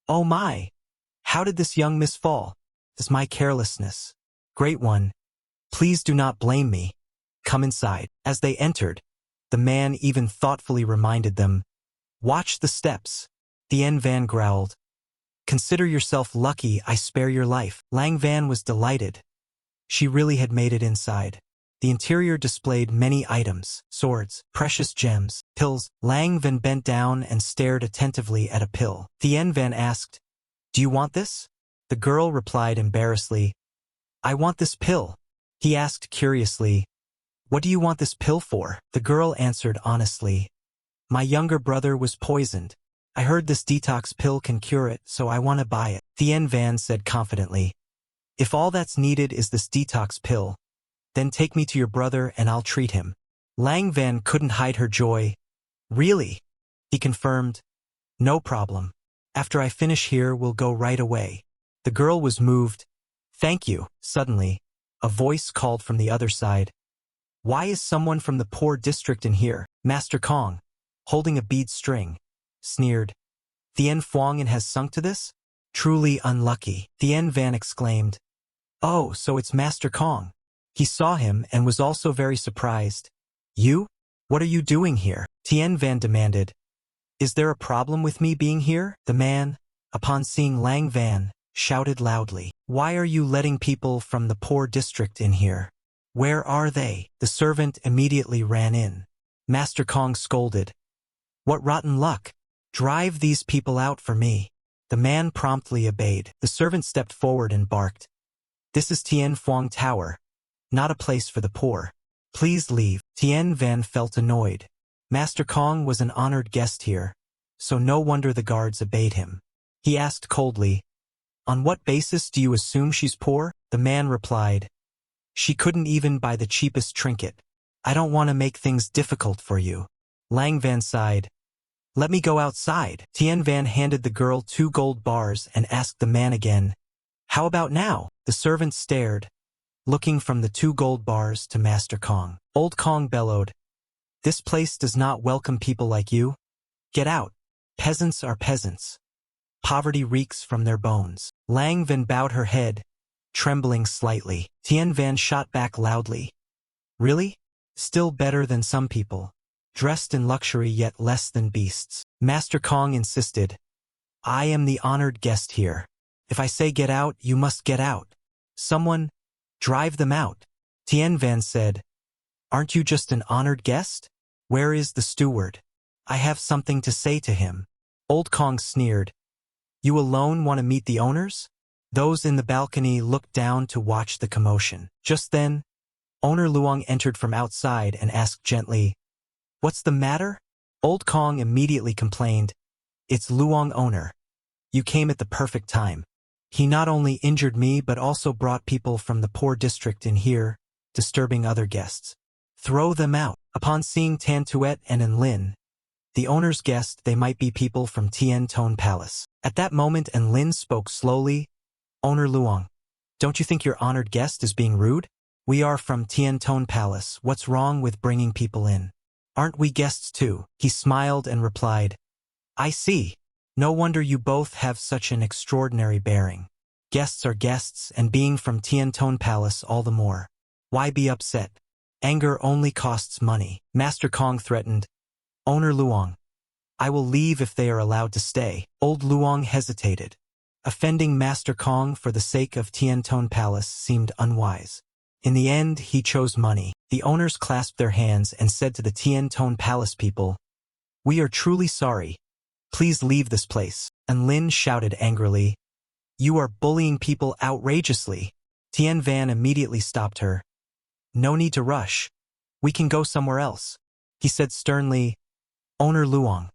Oh my! How did this young miss fall? It's my carelessness. Great one. Please do not blame me. Come inside. As they entered, the man even thoughtfully reminded them, Watch the steps. Thien Van growled, Consider yourself lucky I spare your life. Lang Van was delighted. She really had made it inside. The interior displayed many items, swords, precious gems, pills. Lang Van bent down and stared attentively at a pill. Tien Van asked, "Do you want this?" The girl replied embarrassedly, "I want this pill." He asked curiously, "What do you want this pill for?" The girl answered honestly, "My younger brother was poisoned. I heard this detox pill can cure it, so I want to buy it." Tien Van said confidently, "If all that's needed is this detox pill, then take me to your brother and I'll treat him." Lang Van couldn't hide her joy. "Really?" he confirmed. "No problem. After I finish here, we'll go right away." The girl was moved. "Thank you." Suddenly, a voice called from the other side. "Why is someone from the poor district in here?" Master Kong, holding a bead string, sneered. "Thien Phuong has sunk to this? Truly unlucky." Tien Van exclaimed, "Oh, so it's Master Kong." He saw him and was also very surprised. "You? What are you doing here?" Tien Van demanded. "Is there a problem with me being here?" The man, upon seeing Lang Van, shouted loudly, "Why are you letting people from the poor district in here? Where are they?" The servant immediately ran in. Master Kong scolded, "What rotten luck! Drive these people out for me." The man promptly obeyed. The servant stepped forward and barked, "This is Tien Phuong Tower, not a place for the poor. Please leave." Tien Van felt annoyed. Master Kong was an honored guest here, so no wonder the guards obeyed him. He asked coldly, "On what basis do you assume she's poor?" The man replied, "She couldn't even buy the cheapest trinket. I don't want to make things difficult for you." Lang Van sighed. "Let me go outside." Tien Van handed the girl 2 gold bars and asked the man again, "How about now?" The servant stared, looking from the 2 gold bars to Master Kong. Old Kong bellowed, "This place does not welcome people like you. Get out. Peasants are peasants. Poverty reeks from their bones." Lang Van bowed her head, trembling slightly. Tien Van shot back loudly, "Really? Still better than some people. Dressed in luxury yet less than beasts." Master Kong insisted, "I am the honored guest here. If I say get out, you must get out. Someone, drive them out." Tien Van said, "Aren't you just an honored guest? Where is the steward? I have something to say to him." Old Kong sneered, "You alone want to meet the owners?" Those in the balcony looked down to watch the commotion. Just then, Owner Luong entered from outside and asked gently, "What's the matter?" Old Kong immediately complained, "It's Luong Owner. You came at the perfect time. He not only injured me but also brought people from the poor district in here, disturbing other guests. Throw them out." Upon seeing Tan Tuet and Enlin, the owner's guessed they might be people from Tien Tone Palace. At that moment Enlin spoke slowly, "Owner Luong, don't you think your honored guest is being rude? We are from Tien Tone Palace. What's wrong with bringing people in? Aren't we guests too?" He smiled and replied, "I see. No wonder you both have such an extraordinary bearing. Guests are guests, and being from Tien Tone Palace all the more. Why be upset? Anger only costs money." Master Kong threatened, "Owner Luong, I will leave if they are allowed to stay." Old Luong hesitated. Offending Master Kong for the sake of Tien Tone Palace seemed unwise. In the end, he chose money. The owners clasped their hands and said to the Tien Tone Palace people, "We are truly sorry. Please leave this place." And Lin shouted angrily, "You are bullying people outrageously." Tien Van immediately stopped her. "No need to rush. We can go somewhere else." He said sternly, "Owner Luong,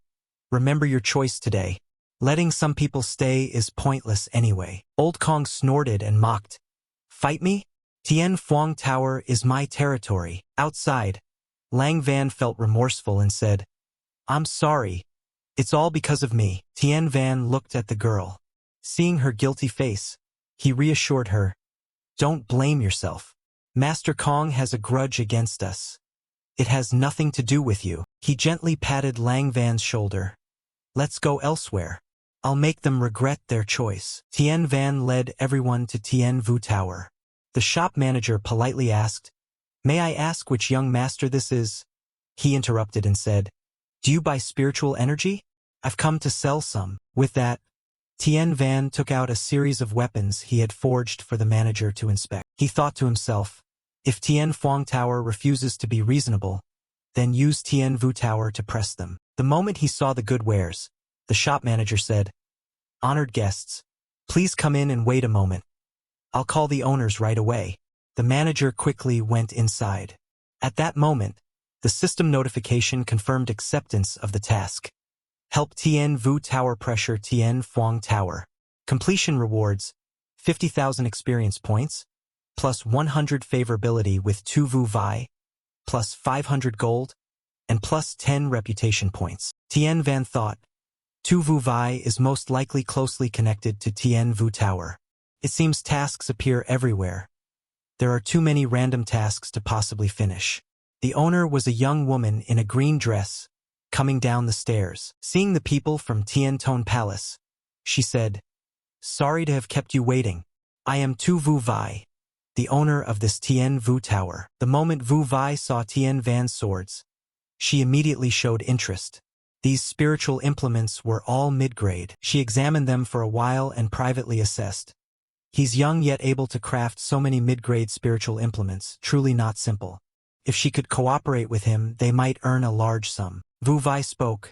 remember your choice today. Letting some people stay is pointless anyway." Old Kong snorted and mocked, "Fight me? Tien Phuong Tower is my territory." Outside, Lang Van felt remorseful and said, "I'm sorry. It's all because of me." Tien Van looked at the girl. Seeing her guilty face, he reassured her, "Don't blame yourself. Master Kong has a grudge against us. It has nothing to do with you." He gently patted Lang Van's shoulder. "Let's go elsewhere. I'll make them regret their choice." Tien Van led everyone to Tien Vu Tower. The shop manager politely asked, "May I ask which young master this is?" He interrupted and said, "Do you buy spiritual energy? I've come to sell some." With that, Tien Van took out a series of weapons he had forged for the manager to inspect. He thought to himself, if Tien Phuong Tower refuses to be reasonable, then use Tien Vu Tower to press them. The moment he saw the good wares, the shop manager said, "Honored guests, please come in and wait a moment. I'll call the owners right away." The manager quickly went inside. At that moment, the system notification confirmed acceptance of the task. Help Tien Vu Tower pressure Tien Phuong Tower. Completion rewards, 50,000 experience points, plus 100 favorability with 2 Vu Vi, plus 500 gold, and plus 10 reputation points. Tien Van thought, 2 Vu Vi is most likely closely connected to Tien Vu Tower. It seems tasks appear everywhere. There are too many random tasks to possibly finish. The owner was a young woman in a green dress, coming down the stairs. Seeing the people from Tien Ton Palace, she said, "Sorry to have kept you waiting. I am Tu Vu Vi, the owner of this Tien Vu Tower." The moment Vu Vi saw Tien Van's swords, she immediately showed interest. These spiritual implements were all mid-grade. She examined them for a while and privately assessed. He's young yet able to craft so many mid-grade spiritual implements, truly not simple. If she could cooperate with him, they might earn a large sum. Vu Vi spoke.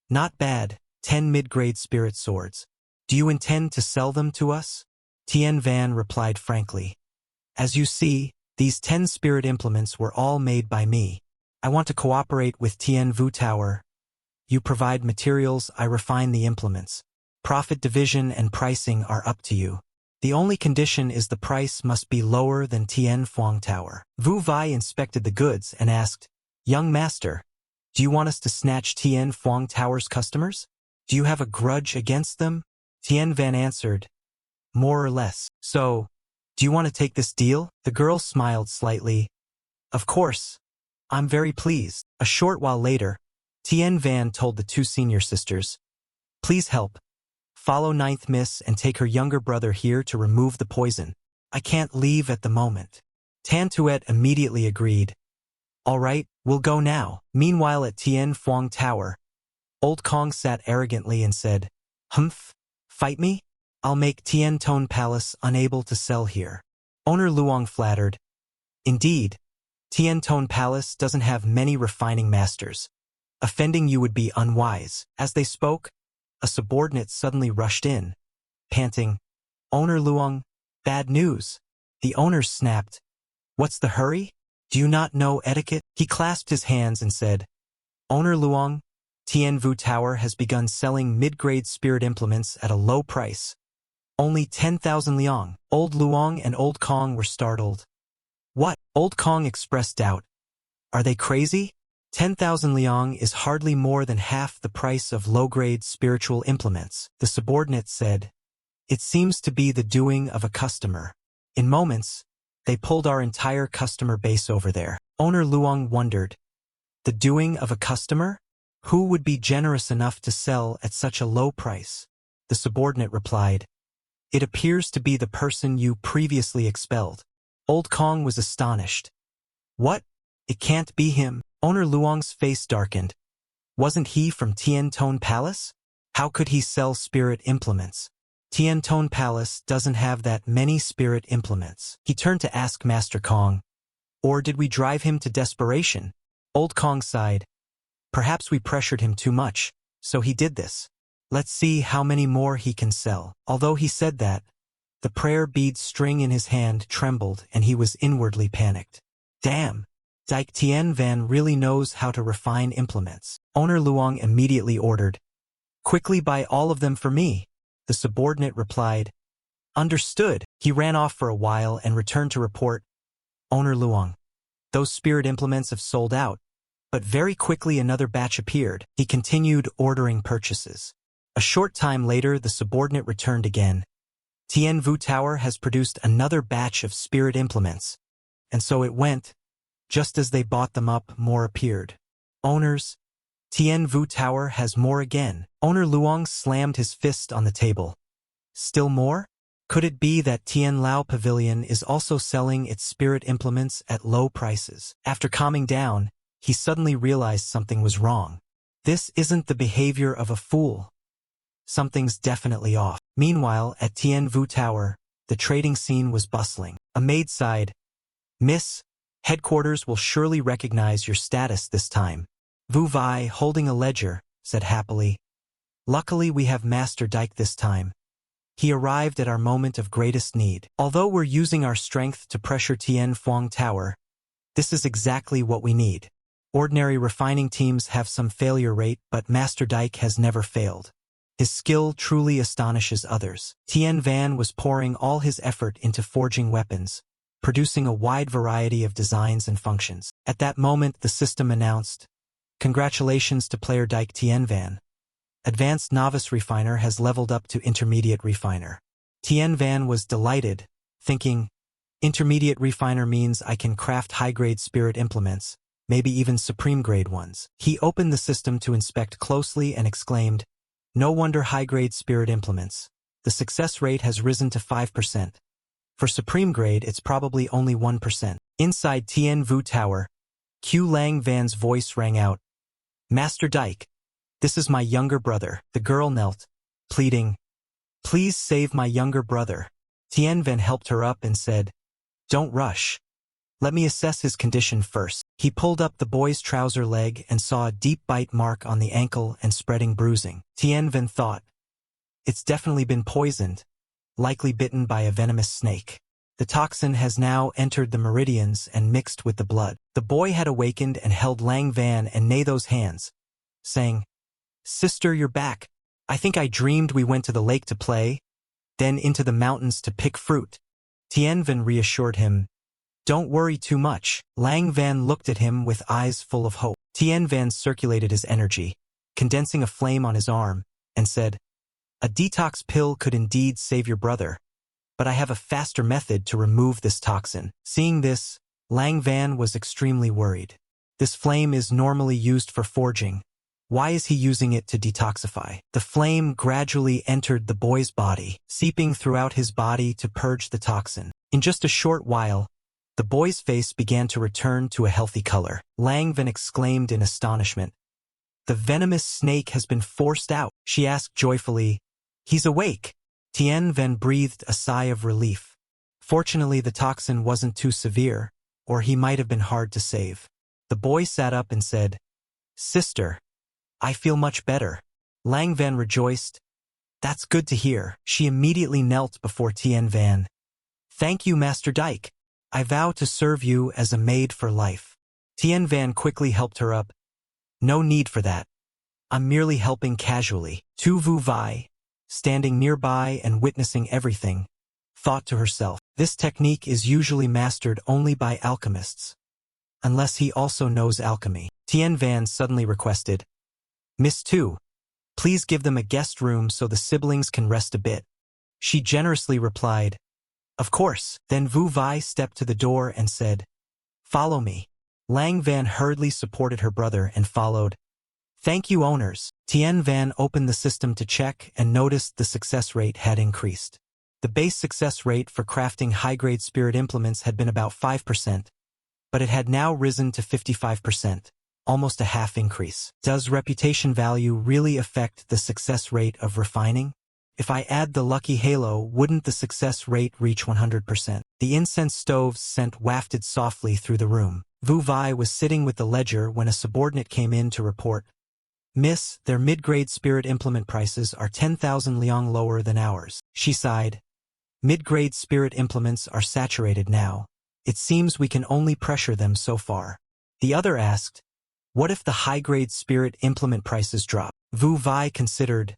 "Not bad, 10 mid-grade spirit swords. Do you intend to sell them to us?" Tien Van replied frankly. "As you see, these 10 spirit implements were all made by me. I want to cooperate with Tien Vu Tower. You provide materials, I refine the implements. Profit division and pricing are up to you. The only condition is the price must be lower than Tien Phuong Tower." Vu Vi inspected the goods and asked, "Young master, do you want us to snatch Tien Phuong Tower's customers? Do you have a grudge against them?" Tien Van answered, "More or less. So, do you want to take this deal?" The girl smiled slightly. "Of course. I'm very pleased." A short while later, Tien Van told the 2 senior sisters, "Please help. Follow Ninth Miss and take her younger brother here to remove the poison. I can't leave at the moment." Tan Tuet immediately agreed. "All right, we'll go now." Meanwhile at Tien Phuong Tower, Old Kong sat arrogantly and said, "Humph, fight me? I'll make Tien Ton Palace unable to sell here." Owner Luong flattered, "Indeed, Tien Ton Palace doesn't have many refining masters. Offending you would be unwise." As they spoke, a subordinate suddenly rushed in, panting, "Owner Luong, bad news." The owner snapped, "What's the hurry? Do you not know etiquette?" He clasped his hands and said, "Owner Luong, Tien Vu Tower has begun selling mid-grade spirit implements at a low price. Only 10,000 liang." Old Luong and Old Kong were startled. "What?" Old Kong expressed doubt. "Are they crazy? 10,000 liang is hardly more than half the price of low-grade spiritual implements." The subordinate said, "It seems to be the doing of a customer. In moments, they pulled our entire customer base over there." Owner Luong wondered, "The doing of a customer? Who would be generous enough to sell at such a low price?" The subordinate replied, "It appears to be the person you previously expelled." Old Kong was astonished. "What? It can't be him." Owner Luong's face darkened. Wasn't he from Tien Ton Palace? How could he sell spirit implements? Tien Ton Palace doesn't have that many spirit implements. He turned to ask Master Kong, "Or did we drive him to desperation?" Old Kong sighed. "Perhaps we pressured him too much, so he did this. Let's see how many more he can sell." Although he said that, the prayer bead string in his hand trembled and he was inwardly panicked. Damn! Dyke Tien Van really knows how to refine implements. Owner Luong immediately ordered, "Quickly buy all of them for me." The subordinate replied, "Understood." He ran off for a while and returned to report, "Owner Luong, those spirit implements have sold out." But very quickly another batch appeared. He continued ordering purchases. A short time later, the subordinate returned again. Tien Vu Tower has produced another batch of spirit implements. And so it went. Just as they bought them up, more appeared. "Owners, Tien Vu Tower has more again." Owner Luong slammed his fist on the table. "Still more? Could it be that Tien Lao Pavilion is also selling its spirit implements at low prices?" After calming down, he suddenly realized something was wrong. This isn't the behavior of a fool. something's definitely off. Meanwhile, at Tien Vu Tower, the trading scene was bustling. A maid sighed, "Miss, headquarters will surely recognize your status this time." Vu Vai, holding a ledger, said happily, "Luckily we have Master Dike this time. He arrived at our moment of greatest need. Although we're using our strength to pressure Tien Phuong Tower, this is exactly what we need. Ordinary refining teams have some failure rate, but Master Dike has never failed. His skill truly astonishes others." Tien Van was pouring all his effort into forging weapons, producing a wide variety of designs and functions. At that moment, the system announced, "Congratulations to player Dike Tien Van. Advanced Novice Refiner has leveled up to Intermediate Refiner." Tien Van was delighted, thinking, "Intermediate Refiner means I can craft high-grade spirit implements, maybe even supreme-grade ones." He opened the system to inspect closely and exclaimed, "No wonder high-grade spirit implements. The success rate has risen to 5%. For supreme grade, it's probably only 1%. Inside Tien Vu Tower, Q Lang Van's voice rang out, "Master Dike, this is my younger brother." The girl knelt, pleading, "Please save my younger brother." Tien Van helped her up and said, "Don't rush. Let me assess his condition first." He pulled up the boy's trouser leg and saw a deep bite mark on the ankle and spreading bruising. Tien Van thought, "It's definitely been poisoned, likely bitten by a venomous snake. The toxin has now entered the meridians and mixed with the blood." The boy had awakened and held Lang Van and Natho's hands, saying, "Sister, you're back. I think I dreamed we went to the lake to play, then into the mountains to pick fruit." Tien Van reassured him, "Don't worry too much." Lang Van looked at him with eyes full of hope. Tien Van circulated his energy, condensing a flame on his arm, and said, "A detox pill could indeed save your brother, but I have a faster method to remove this toxin." Seeing this, Lang Van was extremely worried. "This flame is normally used for forging. Why is he using it to detoxify?" The flame gradually entered the boy's body, seeping throughout his body to purge the toxin. In just a short while, the boy's face began to return to a healthy color. Lang Van exclaimed in astonishment, "The venomous snake has been forced out." She asked joyfully, "He's awake." Tien Van breathed a sigh of relief. Fortunately, the toxin wasn't too severe, or he might have been hard to save. The boy sat up and said, "Sister, I feel much better." Lang Van rejoiced, "That's good to hear." She immediately knelt before Tien Van. "Thank you, Master Dike. I vow to serve you as a maid for life." Tien Van quickly helped her up. "No need for that. I'm merely helping casually." Tu Vu Vai, standing nearby and witnessing everything, thought to herself, "This technique is usually mastered only by alchemists, unless he also knows alchemy." Tien Van suddenly requested, "Miss Tu, please give them a guest room so the siblings can rest a bit." She generously replied, "Of course." Then Vu Vai stepped to the door and said, "Follow me." Lang Van hurriedly supported her brother and followed. "Thank you, owners." Tien Van opened the system to check and noticed the success rate had increased. The base success rate for crafting high-grade spirit implements had been about 5%, but it had now risen to 55%, almost a half increase. Does reputation value really affect the success rate of refining? If I add the lucky halo, wouldn't the success rate reach 100%? The incense stove's scent wafted softly through the room. Vu Vai was sitting with the ledger when a subordinate came in to report, "Miss, their mid-grade spirit implement prices are 10,000 liang lower than ours." She sighed. "Mid-grade spirit implements are saturated now. It seems we can only pressure them so far." The other asked, "What if the high-grade spirit implement prices drop?" Vu Vai considered,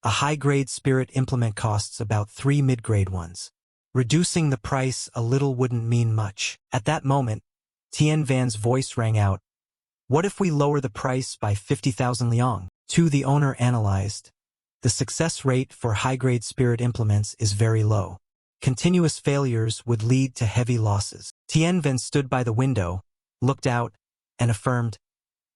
"A high-grade spirit implement costs about 3 mid-grade ones. Reducing the price a little wouldn't mean much." At that moment, Tien Van's voice rang out, "What if we lower the price by 50,000 liang?" Tu, the owner, analyzed. The success rate for high-grade spirit implements is very low. Continuous failures would lead to heavy losses. Tien Van stood by the window, looked out, and affirmed,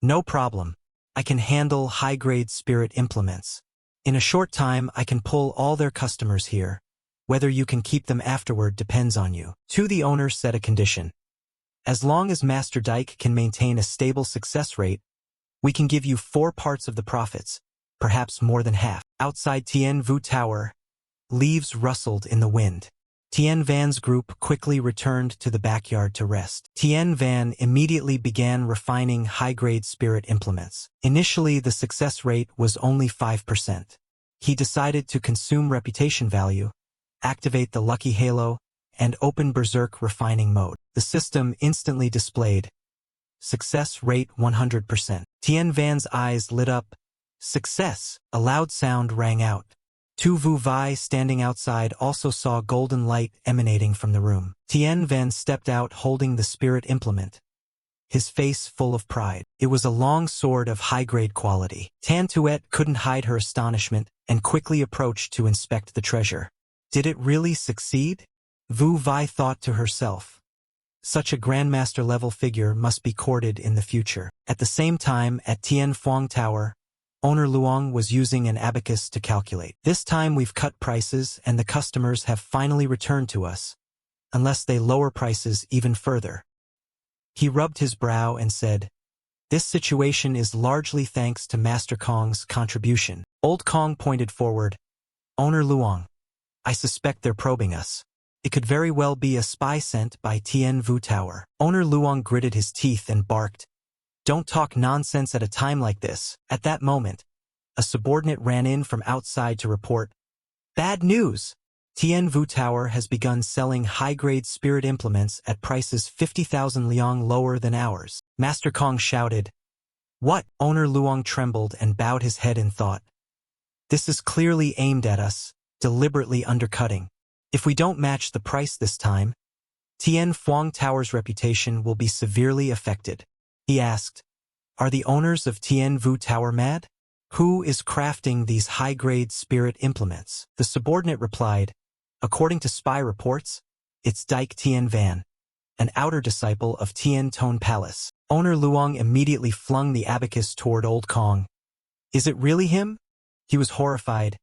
"No problem. I can handle high-grade spirit implements. In a short time, I can pull all their customers here. Whether you can keep them afterward depends on you." Tu, the owner, set a condition. "As long as Master Dike can maintain a stable success rate, we can give you 4 parts of the profits, perhaps more than half. Outside Tien Vu Tower, leaves rustled in the wind. Tien Van's group quickly returned to the backyard to rest. Tien Van immediately began refining high-grade spirit implements. Initially, the success rate was only 5%. He decided to consume reputation value, activate the lucky halo, and open Berserk refining mode. The system instantly displayed success rate 100%. Tien Van's eyes lit up. Success! A loud sound rang out. Tu Vu Vai standing outside also saw golden light emanating from the room. Tien Van stepped out holding the spirit implement, his face full of pride. It was a long sword of high-grade quality. Tan Tuet couldn't hide her astonishment and quickly approached to inspect the treasure. Did it really succeed? Vu Vai thought to herself. Such a Grandmaster-level figure must be courted in the future. At the same time, at Tien Phuong Tower, Owner Luong was using an abacus to calculate. This time we've cut prices and the customers have finally returned to us, unless they lower prices even further. He rubbed his brow and said, "This situation is largely thanks to Master Kong's contribution." Old Kong pointed forward. "Owner Luong, I suspect they're probing us. It could very well be a spy sent by Tien Vu Tower." Owner Luong gritted his teeth and barked, "Don't talk nonsense at a time like this." At that moment, a subordinate ran in from outside to report, "Bad news! Tien Vu Tower has begun selling high-grade spirit implements at prices 50,000 liang lower than ours." Master Kong shouted, "What?" Owner Luong trembled and bowed his head in thought. "This is clearly aimed at us, deliberately undercutting. If we don't match the price this time, Tien Phuong Tower's reputation will be severely affected." He asked, "Are the owners of Tien Vu Tower mad? Who is crafting these high-grade spirit implements?" The subordinate replied, "According to spy reports, it's Dyke Tien Van, an outer disciple of Tien Tone Palace." Owner Luong immediately flung the abacus toward Old Kong. "Is it really him?" He was horrified.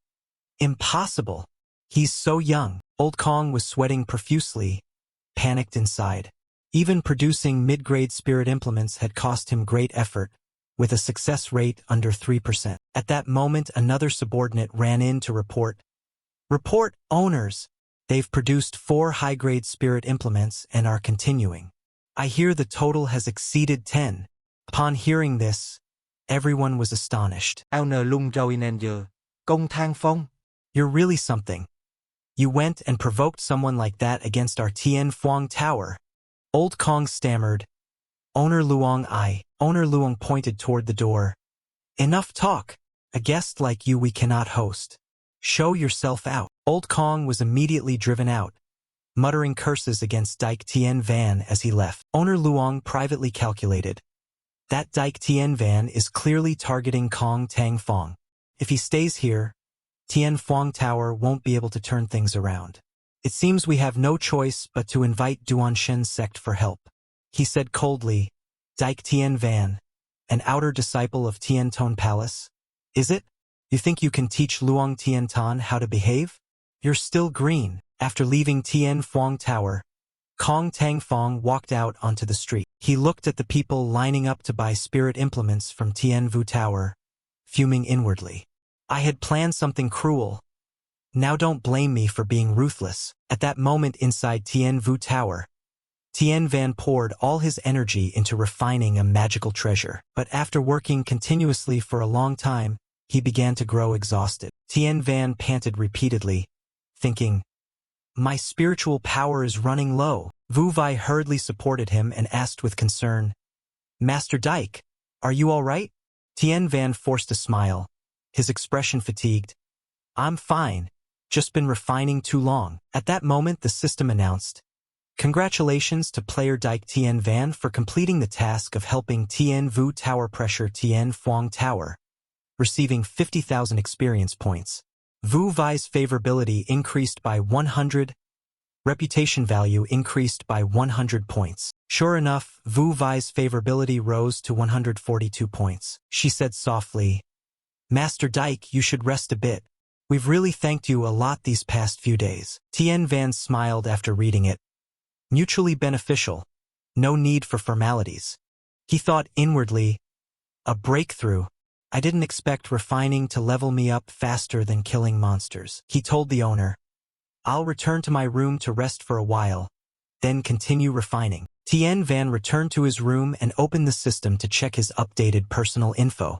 "Impossible! He's so young." Old Kong was sweating profusely, panicked inside. Even producing mid-grade spirit implements had cost him great effort, with a success rate under 3%. At that moment, another subordinate ran in to report, owners! They've produced 4 high-grade spirit implements and are continuing. I hear the total has exceeded 10. Upon hearing this, everyone was astonished. Owner Lung Joinenje, Công Thang Phong. You're really something. You went and provoked someone like that against our Tien Phuong Tower. Old Kong stammered, "Owner Luong Owner Luong pointed toward the door. "Enough talk. A guest like you we cannot host. Show yourself out." Old Kong was immediately driven out, muttering curses against Dyke Tien Van as he left. Owner Luong privately calculated, "That Dyke Tien Van is clearly targeting Kong Tang Fong. If he stays here, Tien Phuong Tower won't be able to turn things around. It seems we have no choice but to invite Duanshen's sect for help." He said coldly, "Dyke Tien Van, an outer disciple of Tien Tone Palace, is it? You think you can teach Luong Tien Tan how to behave? You're still green." After leaving Tien Phuong Tower, Kong Tang Fong walked out onto the street. He looked at the people lining up to buy spirit implements from Tien Vu Tower, fuming inwardly. "I had planned something cruel. Now don't blame me for being ruthless." At that moment inside Tien Vu Tower, Tien Van poured all his energy into refining a magical treasure. But after working continuously for a long time, he began to grow exhausted. Tien Van panted repeatedly, thinking, "My spiritual power is running low." Vu Vai hurriedly supported him and asked with concern, "Master Dyke, are you all right?" Tien Van forced a smile, his expression fatigued. "I'm fine. Just been refining too long." At that moment the system announced, "Congratulations to player Dyke Tien Van for completing the task of helping Tien Vu Tower pressure Tien Phuong Tower, receiving 50,000 experience points. Vu Vai's favorability increased by 100, reputation value increased by 100 points. Sure enough, Vu Vai's favorability rose to 142 points. She said softly, "Master Dyke, you should rest a bit. We've really thanked you a lot these past few days." Tien Van smiled after reading it. Mutually beneficial. No need for formalities. He thought inwardly, a breakthrough. I didn't expect refining to level me up faster than killing monsters. He told the owner, I'll return to my room to rest for a while, then continue refining. Tien Van returned to his room and opened the system to check his updated personal info.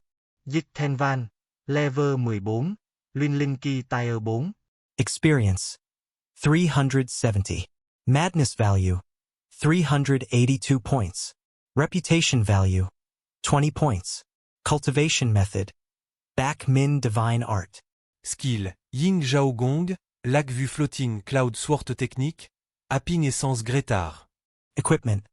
Dịch Thanh Van, Level 14, Luyện Linh Kỳ Tier 4. Experience, 370. Madness value, 382 points. Reputation value, 20 points. Cultivation method, Back Min Divine Art. Skill, Ying Zhao Gong, Lac Vue Floating Cloud Sword Technique, Happing Essence Gretar. Equipment,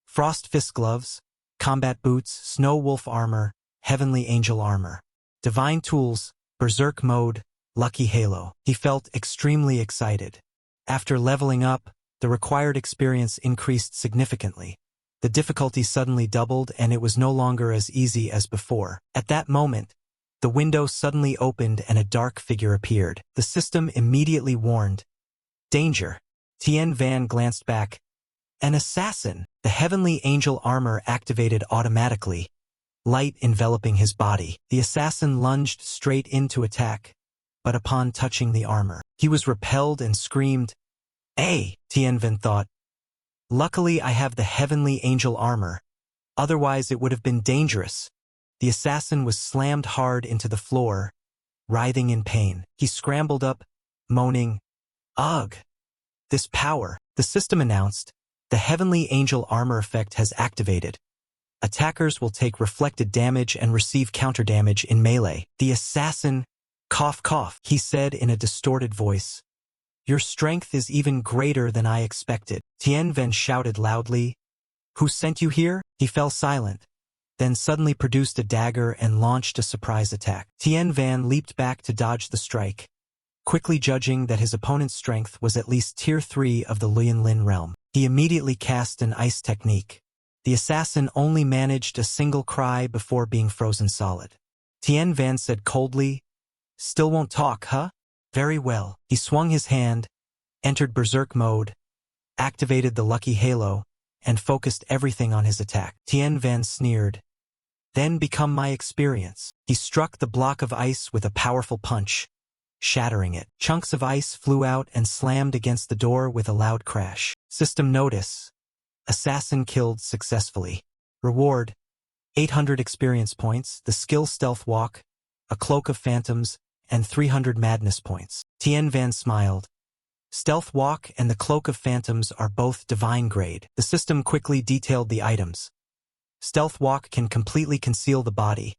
Frost Fist Gloves, Combat Boots, Snow Wolf Armor, Heavenly Angel Armor. Divine Tools, Berserk Mode, Lucky Halo. He felt extremely excited. After leveling up, the required experience increased significantly. The difficulty suddenly doubled and it was no longer as easy as before. At that moment, the window suddenly opened and a dark figure appeared. The system immediately warned, Danger. Tien Van glanced back. An assassin. The Heavenly Angel Armor activated automatically, light enveloping his body. The assassin lunged straight in to attack, but upon touching the armor, he was repelled and screamed, Hey, Tien Van thought. Luckily I have the Heavenly Angel Armor, otherwise it would have been dangerous. The assassin was slammed hard into the floor, writhing in pain. He scrambled up, moaning, Ugh! This power, the system announced, the Heavenly Angel Armor effect has activated. Attackers will take reflected damage and receive counter damage in melee. The assassin, cough, he said in a distorted voice. Your strength is even greater than I expected. Tien Van shouted loudly. Who sent you here? He fell silent, then suddenly produced a dagger and launched a surprise attack. Tien Van leaped back to dodge the strike, quickly judging that his opponent's strength was at least tier 3 of the Lian Lin realm. He immediately cast an ice technique. The assassin only managed a single cry before being frozen solid. Tien Van said coldly, Still won't talk, huh? Very well. He swung his hand, entered Berserk mode, activated the Lucky Halo, and focused everything on his attack. Tien Van sneered. Then become my experience. He struck the block of ice with a powerful punch, shattering it. Chunks of ice flew out and slammed against the door with a loud crash. System notice. Assassin killed successfully. Reward, 800 experience points, the skill Stealth Walk, a Cloak of Phantoms, and 300 Madness points. Tien Van smiled. Stealth Walk and the Cloak of Phantoms are both divine grade. The system quickly detailed the items. Stealth Walk can completely conceal the body,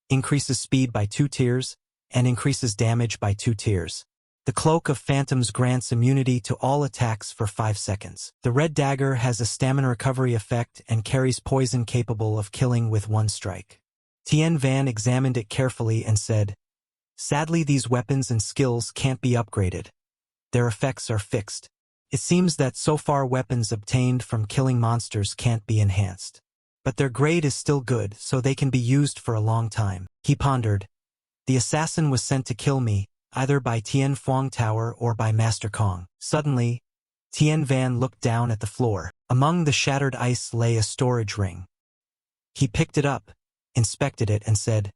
increases speed by 2 tiers, and increases damage by 2 tiers. The Cloak of Phantoms grants immunity to all attacks for 5 seconds. The Red Dagger has a stamina recovery effect and carries poison capable of killing with 1 strike. Tien Van examined it carefully and said, Sadly, these weapons and skills can't be upgraded. Their effects are fixed. It seems that so far weapons obtained from killing monsters can't be enhanced. But their grade is still good, so they can be used for a long time. He pondered. The assassin was sent to kill me, either by Tien Phuong Tower or by Master Kong. Suddenly, Tien Van looked down at the floor. Among the shattered ice lay a storage ring. He picked it up, inspected it, and said,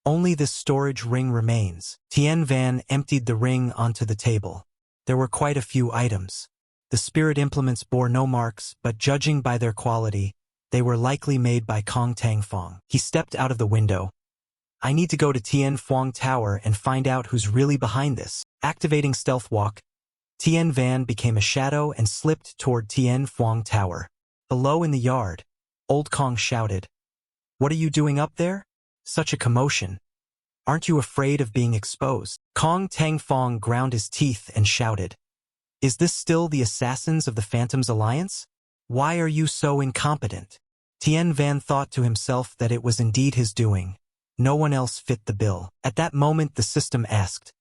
Only this storage ring remains. Tien Van emptied the ring onto the table. There were quite a few items. The spirit implements bore no marks, but judging by their quality, they were likely made by Kong Tang Fong. He stepped out of the window. I need to go to Tien Phuong Tower and find out who's really behind this. Activating Stealth Walk, Tien Van became a shadow and slipped toward Tien Phuong Tower. Below in the yard, Old Kong shouted, What are you doing up there? Such a commotion. Aren't you afraid of being exposed? Kong Tang Fong ground his teeth and shouted, Is this still the assassins of the Phantoms Alliance? Why are you so incompetent? Tien Van thought to himself that it was indeed his doing. No one else fit the bill. At that moment the system asked,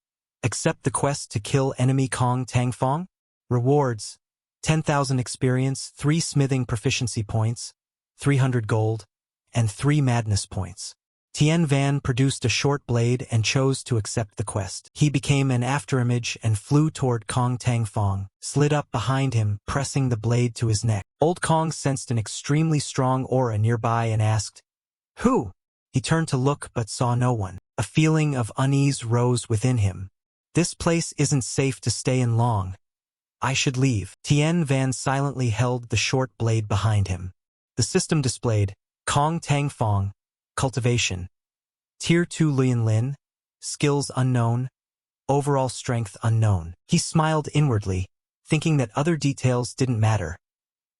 Accept the quest to kill enemy Kong Tang Fong? Rewards, 10,000 experience, 3 smithing proficiency points, 300 gold, and 3 madness points. Tien Van produced a short blade and chose to accept the quest. He became an afterimage and flew toward Kong Tang Fong, slid up behind him, pressing the blade to his neck. Old Kong sensed an extremely strong aura nearby and asked, Who? He turned to look but saw no one. A feeling of unease rose within him. This place isn't safe to stay in long. I should leave. Tien Van silently held the short blade behind him. The system displayed, Kong Tang Fong, Cultivation. Tier 2 Lian Lin, Skills unknown, Overall strength unknown. He smiled inwardly, thinking that other details didn't matter.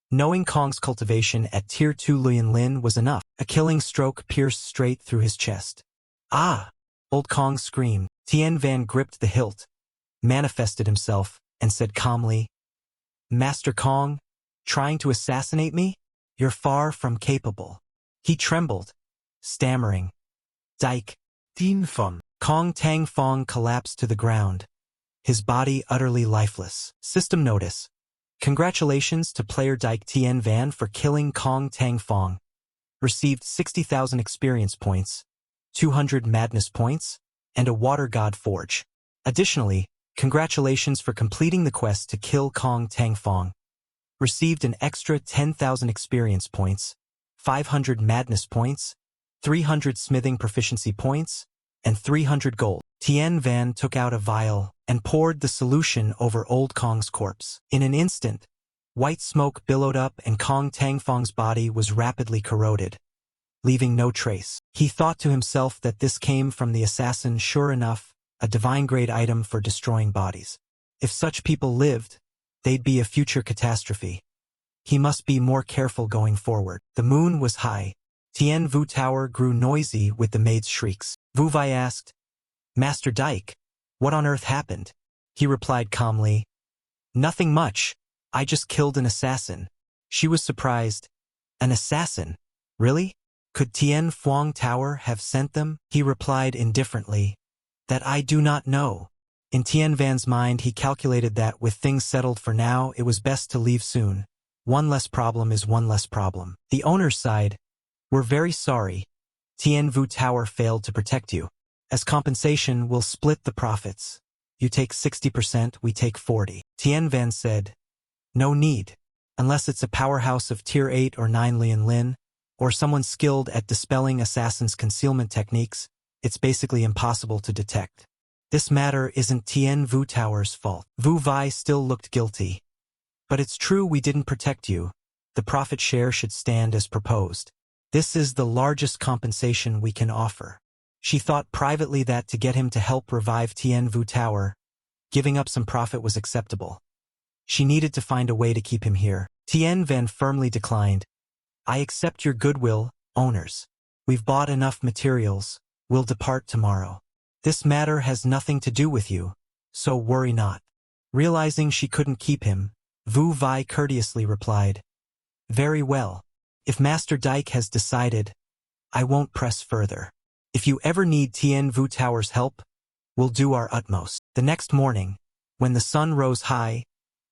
Knowing Kong's cultivation at Tier 2 Lian Lin was enough. A killing stroke pierced straight through his chest. Ah! Old Kong screamed. Tien Van gripped the hilt, manifested himself, and said calmly, Master Kong, trying to assassinate me? You're far from capable. He trembled, stammering. Dike, Tin Fon. Kong Tang Fong collapsed to the ground, his body utterly lifeless. System notice. Congratulations to player Dike Tien Van for killing Kong Tang Fong. Received 60,000 experience points, 200 madness points, and a water god forge. Additionally, congratulations for completing the quest to kill Kong Tang Fong. Received an extra 10,000 experience points, 500 madness points, 300 smithing proficiency points, and 300 gold. Tien Van took out a vial and poured the solution over Old Kong's corpse. In an instant, white smoke billowed up and Kong Tang Fong's body was rapidly corroded, leaving no trace. He thought to himself that this came from the assassin. Sure enough, a divine-grade item for destroying bodies. If such people lived, they'd be a future catastrophe. He must be more careful going forward. The moon was high. Tien Vu Tower grew noisy with the maid's shrieks. Vu Vai asked, Master Dike, what on earth happened? He replied calmly, Nothing much. I just killed an assassin. She was surprised. An assassin? Really? Could Tien Phuong Tower have sent them? He replied indifferently, That I do not know. In Tien Van's mind he calculated that with things settled for now it was best to leave soon. One less problem is one less problem. The owner sighed, We're very sorry. Tien Vu Tower failed to protect you. As compensation, we'll split the profits. You take 60%, we take 40%. Tien Van said, No need. Unless it's a powerhouse of Tier 8 or 9 Lian Lin, or someone skilled at dispelling assassin's concealment techniques, it's basically impossible to detect. This matter isn't Tien Vu Tower's fault. Vu Vai still looked guilty. But it's true we didn't protect you. The profit share should stand as proposed. This is the largest compensation we can offer. She thought privately that to get him to help revive Tien Vu Tower, giving up some profit was acceptable. She needed to find a way to keep him here. Tien Van firmly declined. I accept your goodwill, owners. We've bought enough materials. We'll depart tomorrow. This matter has nothing to do with you, so worry not. Realizing she couldn't keep him, Vu Vai courteously replied, Very well. If Master Dike has decided, I won't press further. If you ever need Tien Vu Tower's help, we'll do our utmost. The next morning, when the sun rose high,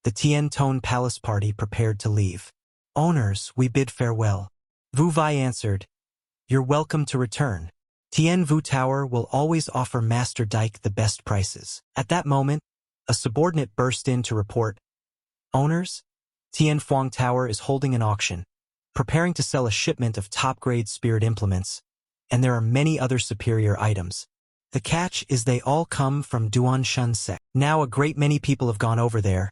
the Tien Tone Palace party prepared to leave. Owners, we bid farewell. Vu Vai answered, You're welcome to return. Tien Vu Tower will always offer Master Dike the best prices. At that moment, a subordinate burst in to report, Owners, Tien Phuong Tower is holding an auction, preparing to sell a shipment of top-grade spirit implements, and there are many other superior items. The catch is they all come from Duan Shun Sect. Now a great many people have gone over there,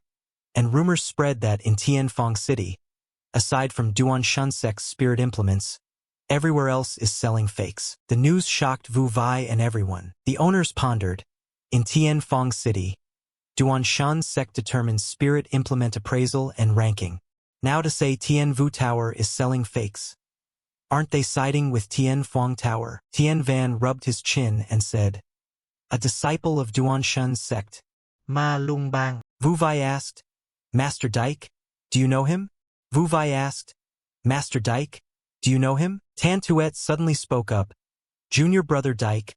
and rumors spread that in Tien Phuong City, aside from Duan Shun Sect's spirit implements, everywhere else is selling fakes. The news shocked Vu Vai and everyone. The owners pondered. In Tien Phuong City, Duan Shan Sect determines spirit implement appraisal and ranking. Now to say Tien Vu Tower is selling fakes. Aren't they siding with Tien Phuong Tower? Tien Van rubbed his chin and said, A disciple of Duan Shun's sect. Ma Lung Bang. Vu Vai asked, Master Dike, do you know him? Vu Vai asked, Master Dike, do you know him? Tan Tuet suddenly spoke up. Junior brother Dike,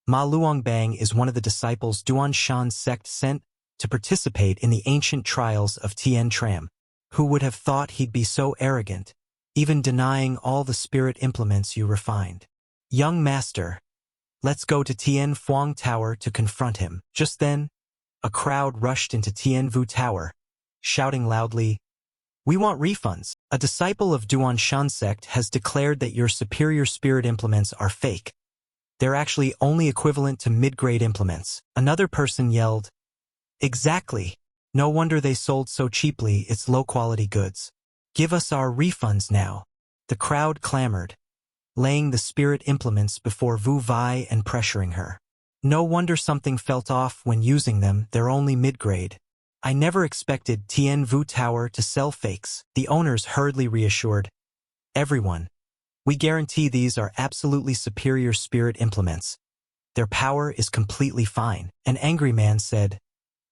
Ma Luong Bang is one of the disciples Duan Shan's sect sent to participate in the ancient trials of Tien Tram. Who would have thought he'd be so arrogant, even denying all the spirit implements you refined? Young master, let's go to Tien Phuong Tower to confront him. Just then, a crowd rushed into Tien Vu Tower, shouting loudly, We want refunds. A disciple of Duan Shan sect has declared that your superior spirit implements are fake. They're actually only equivalent to mid-grade implements. Another person yelled, "Exactly. No wonder they sold so cheaply, it's low-quality goods. Give us our refunds now." The crowd clamored, laying the spirit implements before Wu Vai and pressuring her. No wonder something felt off when using them, they're only mid-grade. I never expected Tien Vu Tower to sell fakes. The owners hurriedly reassured everyone. We guarantee these are absolutely superior spirit implements. Their power is completely fine. An angry man said,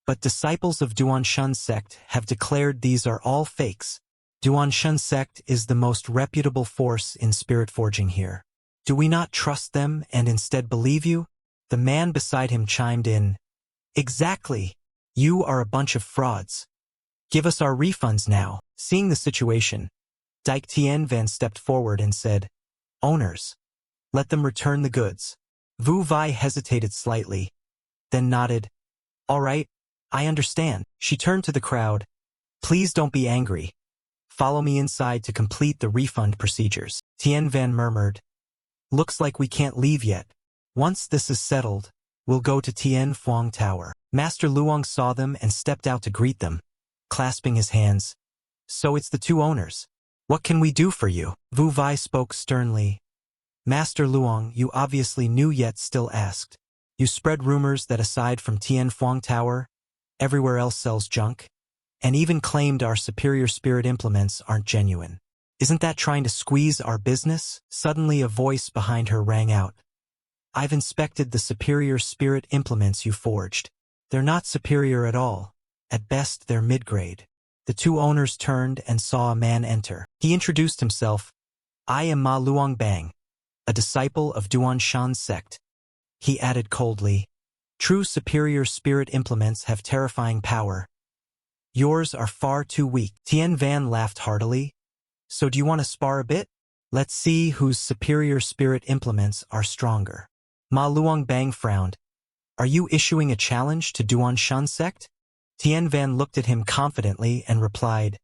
but disciples of Duan Shan sect have declared these are all fakes. Duan Shan sect is the most reputable force in spirit forging here. Do we not trust them and instead believe you? The man beside him chimed in, exactly. You are a bunch of frauds. Give us our refunds now. Seeing the situation, Dike Tien Van stepped forward and said, owners, let them return the goods. Wu Vai hesitated slightly, then nodded. All right, I understand. She turned to the crowd. Please don't be angry. Follow me inside to complete the refund procedures. Tien Van murmured. Looks like we can't leave yet. Once this is settled, we'll go to Tien Phuong Tower. Master Luong saw them and stepped out to greet them, clasping his hands. So it's the two owners. What can we do for you? Wu Vai spoke sternly. Master Luong, you obviously knew yet still asked. You spread rumors that aside from Tien Phuong Tower, everywhere else sells junk, and even claimed our superior spirit implements aren't genuine. Isn't that trying to squeeze our business? Suddenly a voice behind her rang out. I've inspected the superior spirit implements you forged. They're not superior at all. At best, they're mid-grade. The two owners turned and saw a man enter. He introduced himself. I am Ma Luong Bang, a disciple of Duan Shan sect. He added coldly, true superior spirit implements have terrifying power. Yours are far too weak. Tien Van laughed heartily. So do you want to spar a bit? Let's see whose superior spirit implements are stronger. Ma Luong Bang frowned. Are you issuing a challenge to Duan Shan sect? Tien Van looked at him confidently and replied,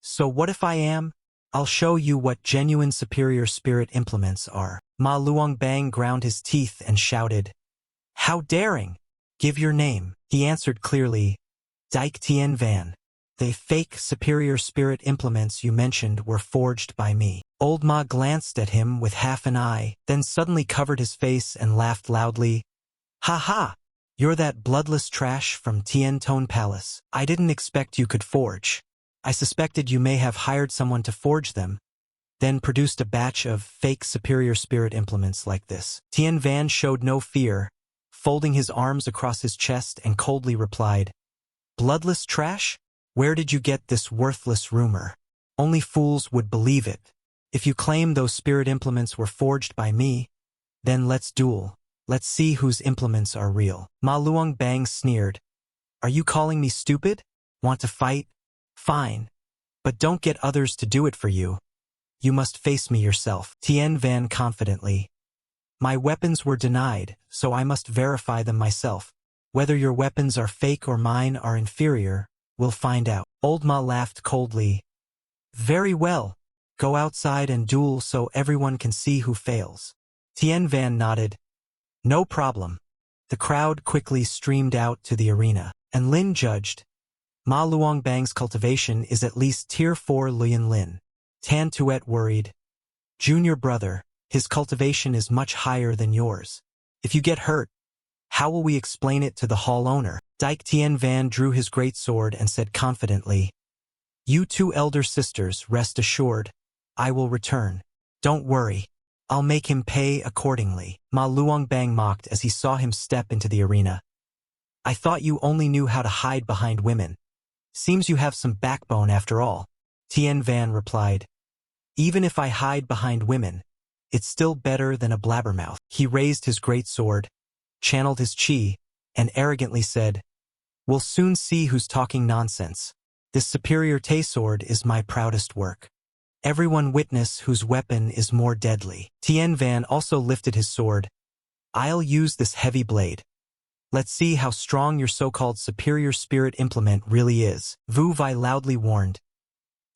so what if I am? I'll show you what genuine superior spirit implements are. Ma Luong Bang ground his teeth and shouted, how daring! Give your name. He answered clearly, Dike Tien Van. The fake superior spirit implements you mentioned were forged by me. Old Ma glanced at him with half an eye, then suddenly covered his face and laughed loudly. Ha ha! You're that bloodless trash from Tien Tone Palace. I didn't expect you could forge. I suspected you may have hired someone to forge them, then produced a batch of fake superior spirit implements like this. Tien Van showed no fear, folding his arms across his chest and coldly replied, bloodless trash? Where did you get this worthless rumor? Only fools would believe it. If you claim those spirit implements were forged by me, then let's duel. Let's see whose implements are real. Ma Luong Bang sneered. Are you calling me stupid? Want to fight? Fine. But don't get others to do it for you. You must face me yourself. Tien Van confidently. My weapons were denied, so I must verify them myself. Whether your weapons are fake or mine are inferior, we'll find out. Old Ma laughed coldly. Very well. Go outside and duel so everyone can see who fails. Tien Van nodded. No problem. The crowd quickly streamed out to the arena, and Lin judged. Ma Luong Bang's cultivation is at least Tier 4 Lian Lin. Tan Tuet worried. Junior brother, his cultivation is much higher than yours. If you get hurt, how will we explain it to the hall owner? Dike Tien Van drew his great sword and said confidently, you two elder sisters, rest assured, I will return. Don't worry. I'll make him pay accordingly. Ma Luong Bang mocked as he saw him step into the arena. I thought you only knew how to hide behind women. Seems you have some backbone after all. Tien Van replied. Even if I hide behind women, it's still better than a blabbermouth. He raised his great sword, channeled his chi, and arrogantly said, we'll soon see who's talking nonsense. This superior Tay sword is my proudest work. Everyone witness whose weapon is more deadly. Tien Van also lifted his sword. I'll use this heavy blade. Let's see how strong your so-called superior spirit implement really is. Wu Vai loudly warned.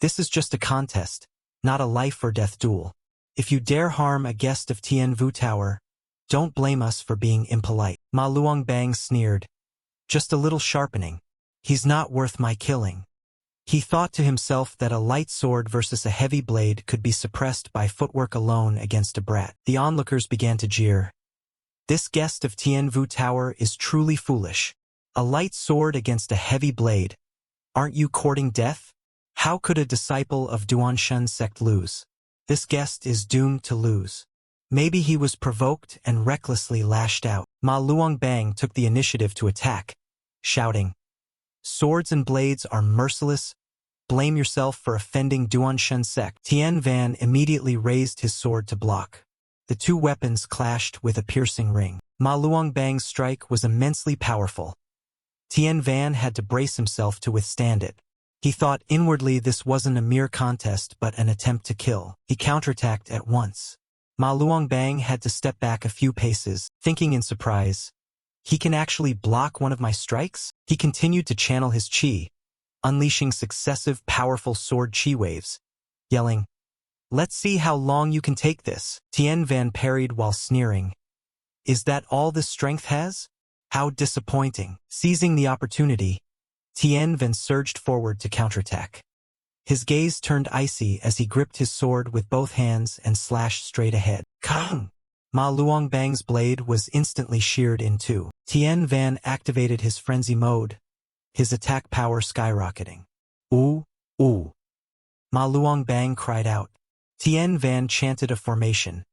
This is just a contest, not a life or death duel. If you dare harm a guest of Tien Vu Tower, don't blame us for being impolite. Ma Luangbang sneered. Just a little sharpening. He's not worth my killing. He thought to himself that a light sword versus a heavy blade could be suppressed by footwork alone against a brat. The onlookers began to jeer. This guest of Tien Vu Tower is truly foolish. A light sword against a heavy blade. Aren't you courting death? How could a disciple of Duanshan sect lose? This guest is doomed to lose. Maybe he was provoked and recklessly lashed out. Ma Luangbang took the initiative to attack, shouting, "Swords and blades are merciless. Blame yourself for offending Duanshan sect." Tian Van immediately raised his sword to block. The two weapons clashed with a piercing ring. Ma Luangbang's strike was immensely powerful. Tian Van had to brace himself to withstand it. He thought inwardly this wasn't a mere contest but an attempt to kill. He counterattacked at once. Ma Luangbang had to step back a few paces, thinking in surprise, "He can actually block one of my strikes?" He continued to channel his qi, unleashing successive powerful sword qi waves, yelling, "Let's see how long you can take this." Tian Van parried while sneering, "Is that all this strength has? How disappointing." Seizing the opportunity, Tian Van surged forward to counterattack. His gaze turned icy as he gripped his sword with both hands and slashed straight ahead. Kang! Ma Luangbang's blade was instantly sheared in two. Tian Van activated his frenzy mode, his attack power skyrocketing. "Ooh, ooh!" Ma Luangbang cried out. Tian Van chanted a formation.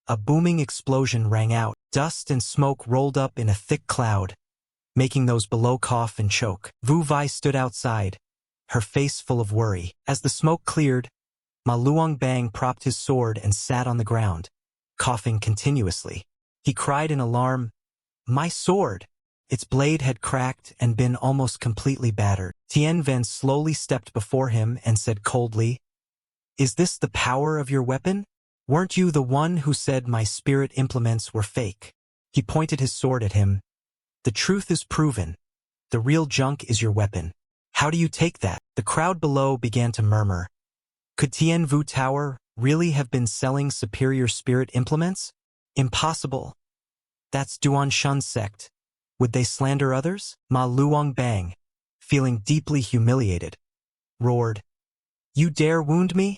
A booming explosion rang out. Dust and smoke rolled up in a thick cloud, making those below cough and choke. Wu Vai stood outside, her face full of worry. As the smoke cleared, Ma Luangbang propped his sword and sat on the ground, coughing continuously. He cried in alarm, "My sword!" Its blade had cracked and been almost completely battered. Tian Van slowly stepped before him and said coldly, "Is this the power of your weapon? Weren't you the one who said my spirit implements were fake?" He pointed his sword at him. "The truth is proven. The real junk is your weapon. How do you take that?" The crowd below began to murmur. Could Tien Vu Tower really have been selling superior spirit implements? Impossible. That's Duanshan sect. Would they slander others? Ma Luangbang, feeling deeply humiliated, roared, "You dare wound me?"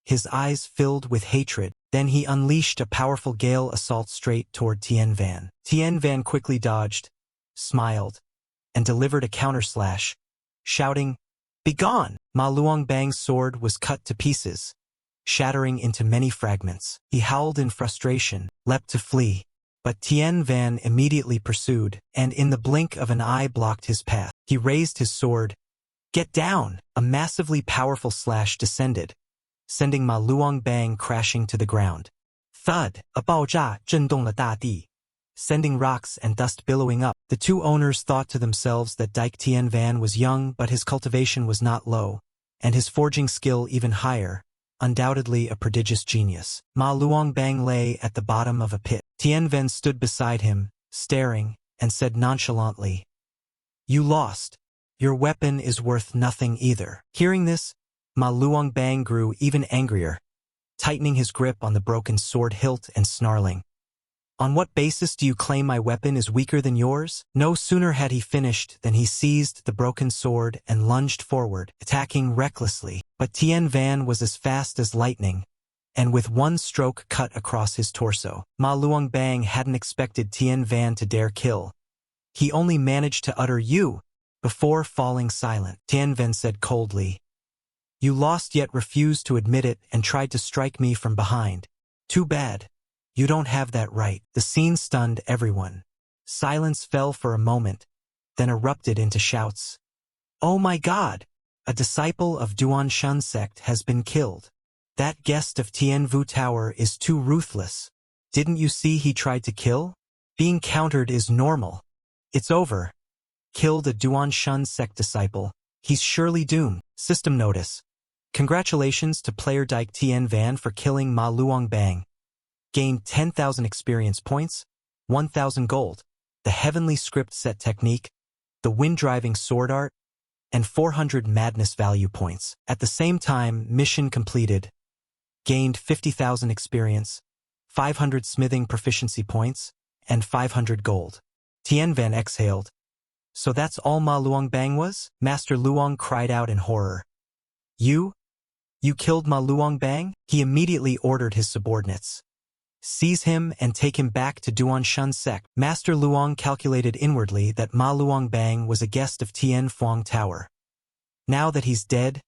His eyes filled with hatred. Then he unleashed a powerful gale assault straight toward Tian Van. Tian Van quickly dodged, smiled, and delivered a counterslash, shouting, "Begone!" Ma Luangbang's sword was cut to pieces, shattering into many fragments. He howled in frustration, leapt to flee, but Tian Van immediately pursued, and in the blink of an eye blocked his path. He raised his sword. "Get down!" A massively powerful slash descended, sending Ma Luangbang crashing to the ground. Thud! A 爆炸震动了大地, sending rocks and dust billowing up. The two owners thought to themselves that Dyke Tian Van was young, but his cultivation was not low, and his forging skill even higher, undoubtedly a prodigious genius. Ma Luangbang lay at the bottom of a pit. Tian Van stood beside him, staring, and said nonchalantly, "You lost. Your weapon is worth nothing either." Hearing this, Ma Luangbang grew even angrier, tightening his grip on the broken sword hilt and snarling, "On what basis do you claim my weapon is weaker than yours?" No sooner had he finished than he seized the broken sword and lunged forward, attacking recklessly. But Tian Van was as fast as lightning, and with one stroke cut across his torso. Ma Luangbang hadn't expected Tian Van to dare kill. He only managed to utter "you" before falling silent. Tian Van said coldly, "You lost yet refused to admit it and tried to strike me from behind. Too bad. You don't have that right." The scene stunned everyone. Silence fell for a moment, then erupted into shouts. "Oh my God! A disciple of Duanshan sect has been killed. That guest of Tien Vu Tower is too ruthless. Didn't you see he tried to kill? Being countered is normal. It's over. Killed a Duanshan sect disciple. He's surely doomed." System notice. Congratulations to player Dyke Tian Van for killing Ma Luangbang. Gained 10,000 experience points, 1,000 gold. The heavenly script set technique, the wind-driving sword art, and 400 madness value points. At the same time, mission completed. Gained 50,000 experience, 500 smithing proficiency points, and 500 gold. Tianvan exhaled. So that's all Ma Luongbang was? Master Luong cried out in horror. You killed Ma Luongbang? He immediately ordered his subordinates. Seize him and take him back to Duanshan sect. Master Luong calculated inwardly that Ma Luongbang was a guest of Tian Fuang Tower. Now that he's dead,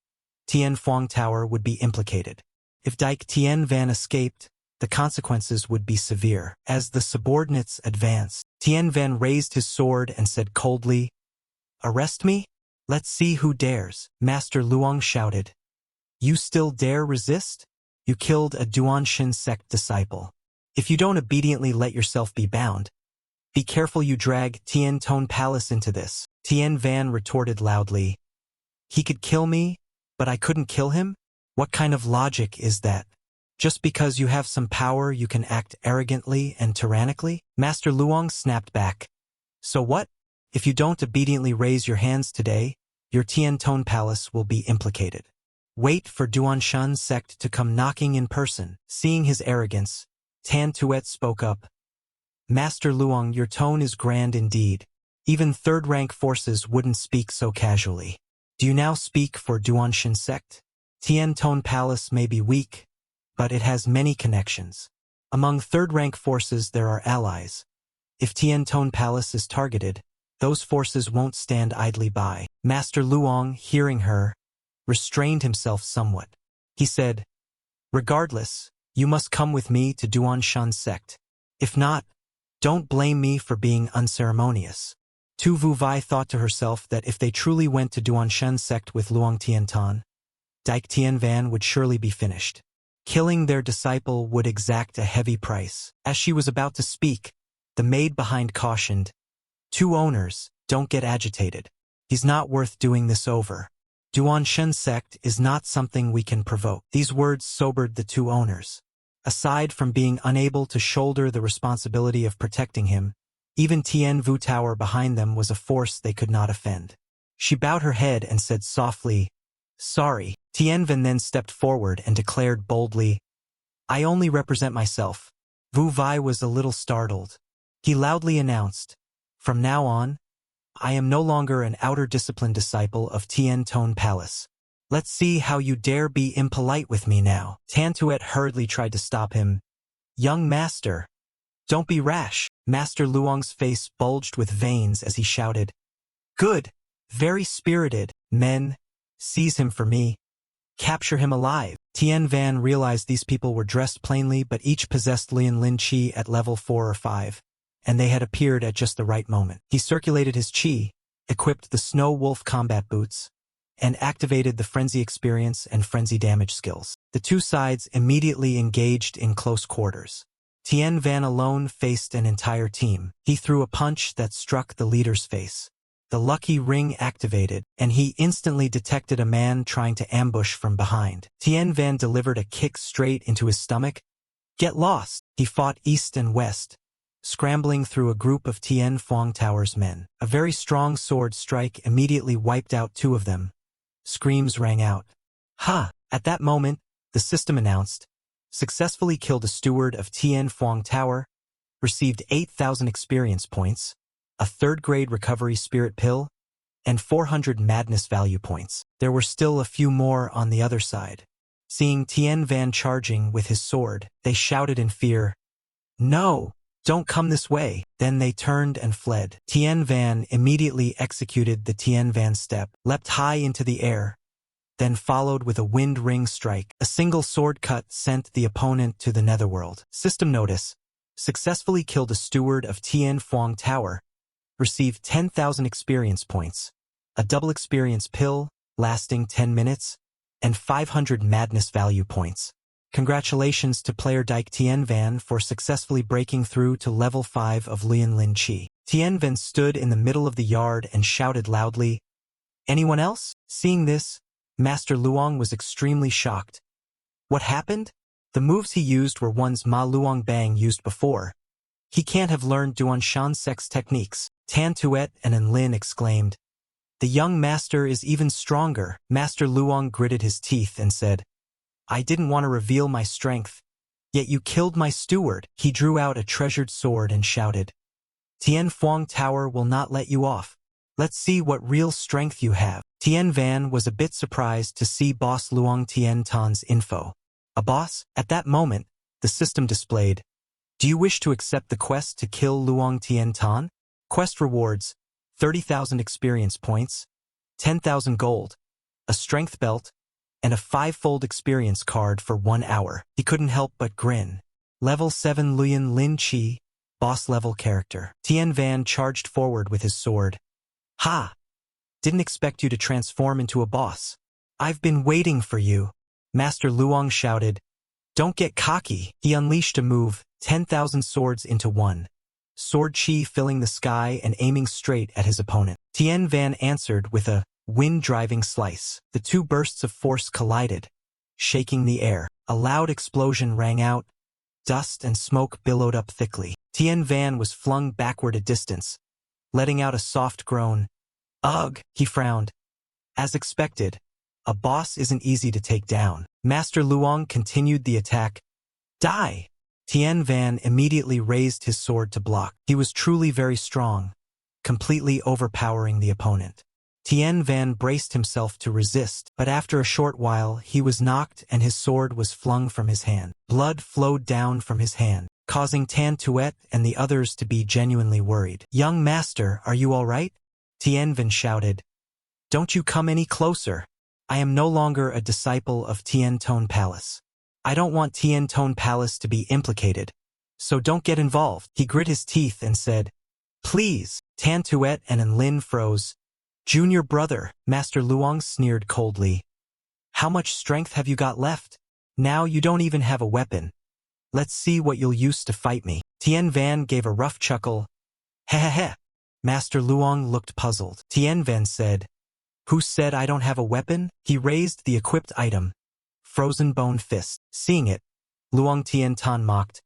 Tian Fuang Tower would be implicated. If Dike Tian Van escaped, the consequences would be severe. As the subordinates advanced, Tian Van raised his sword and said coldly, "Arrest me? Let's see who dares." Master Luong shouted. "You still dare resist? You killed a Duanshan sect disciple. If you don't obediently let yourself be bound, be careful you drag Tian Tone Palace into this." Tian Van retorted loudly. "He could kill me, but I couldn't kill him? What kind of logic is that? Just because you have some power you can act arrogantly and tyrannically?" Master Luong snapped back. "So what? If you don't obediently raise your hands today, your Tian Tone Palace will be implicated. Wait for Duanshan sect to come knocking in person." Seeing his arrogance, Tan Tuet spoke up. "Master Luong, your tone is grand indeed. Even third-rank forces wouldn't speak so casually. Do you now speak for Duanshan sect? Tian Tone Palace may be weak, but it has many connections. Among third-rank forces there are allies. If Tian Tone Palace is targeted, those forces won't stand idly by." Master Luong, hearing her, restrained himself somewhat. He said, "Regardless, you must come with me to Duanshan sect. If not, don't blame me for being unceremonious." Tu Vu Vai thought to herself that if they truly went to Duanshan sect with Luong Tiantan, Dike Tian Van would surely be finished. Killing their disciple would exact a heavy price. As she was about to speak, the maid behind cautioned, "Two owners, don't get agitated. He's not worth doing this over. Duanshan sect is not something we can provoke." These words sobered the two owners. Aside from being unable to shoulder the responsibility of protecting him, even Tian Vu Tower behind them was a force they could not offend. She bowed her head and said softly, "Sorry." Tian Van then stepped forward and declared boldly, "I only represent myself." Vu Vai was a little startled. He loudly announced, "From now on, I am no longer an outer discipline disciple of Tian Tone Palace. Let's see how you dare be impolite with me now." Tan Tuet hurriedly tried to stop him. "Young master, don't be rash." Master Luong's face bulged with veins as he shouted, "Good, very spirited. Men, seize him for me. Capture him alive." Tian Van realized these people were dressed plainly but each possessed Lian Lin Qi at level 4 or 5, and they had appeared at just the right moment. He circulated his Qi, equipped the Snow Wolf combat boots, and activated the Frenzy Experience and Frenzy Damage skills. The two sides immediately engaged in close quarters. Tian Van alone faced an entire team. He threw a punch that struck the leader's face. The lucky ring activated, and he instantly detected a man trying to ambush from behind. Tian Van delivered a kick straight into his stomach. "Get lost!" He fought east and west, scrambling through a group of Tian Fuang Tower's men. A very strong sword strike immediately wiped out two of them. Screams rang out. "Ha!" At that moment, the system announced, "Successfully killed a steward of Tian Fuang Tower, received 8,000 experience points, a third-grade recovery spirit pill, and 400 madness value points." There were still a few more on the other side. Seeing Tian Van charging with his sword, they shouted in fear, "No! Don't come this way." Then they turned and fled. Tian Van immediately executed the Tian Van step, leapt high into the air, then followed with a wind ring strike. A single sword cut sent the opponent to the netherworld. System notice: successfully killed a steward of Tian Fuang Tower, received 10,000 experience points, a double experience pill lasting 10 minutes, and 500 madness value points. Congratulations to player Dike Tian Van for successfully breaking through to level 5 of Lian Lin Qi. Tian Van stood in the middle of the yard and shouted loudly, "Anyone else?" Seeing this, Master Luong was extremely shocked. What happened? The moves he used were ones Ma Luongbang used before. He can't have learned Duanshan sect's techniques. Tan Tuet and Enlin exclaimed, The young master is even stronger. Master Luong gritted his teeth and said, I didn't want to reveal my strength. Yet you killed my steward. He drew out a treasured sword and shouted, Tien Phuong Tower will not let you off. Let's see what real strength you have. Tien Van was a bit surprised to see boss Luong Tien Tan's info. A boss? At that moment, the system displayed, Do you wish to accept the quest to kill Luong Tien Tan? Quest rewards, 30,000 experience points, 10,000 gold, a strength belt, and a 5-fold experience card for 1 hour. He couldn't help but grin. Level 7 Luyan Lin Chi, boss level character. Tien Van charged forward with his sword. Ha! Didn't expect you to transform into a boss. I've been waiting for you. Master Luong shouted. Don't get cocky. He unleashed a move, 10,000 swords into one. Sword chi filling the sky and aiming straight at his opponent. Tien Van answered with a wind-driving slice. The two bursts of force collided, shaking the air. A loud explosion rang out. Dust and smoke billowed up thickly. Tien Van was flung backward a distance, letting out a soft groan. Ugh, he frowned. As expected, a boss isn't easy to take down. Master Luong continued the attack. Die! Tien Van immediately raised his sword to block. He was truly very strong, completely overpowering the opponent. Tien Van braced himself to resist, but after a short while he was knocked and his sword was flung from his hand. Blood flowed down from his hand, causing Tan Tuet and the others to be genuinely worried. Young master, are you all right? Tien Van shouted. Don't you come any closer. I am no longer a disciple of Tien Tone Palace. I don't want Tien Tone Palace to be implicated, so don't get involved. He grit his teeth and said, Please. Tan Tuet and Enlin froze. Junior brother, Master Luong sneered coldly. How much strength have you got left? Now you don't even have a weapon. Let's see what you'll use to fight me. Tien Van gave a rough chuckle. Heh. Master Luong looked puzzled. Tien Van said, Who said I don't have a weapon? He raised the equipped item, Frozen Bone Fist. Seeing it, Luong Tien Tan mocked.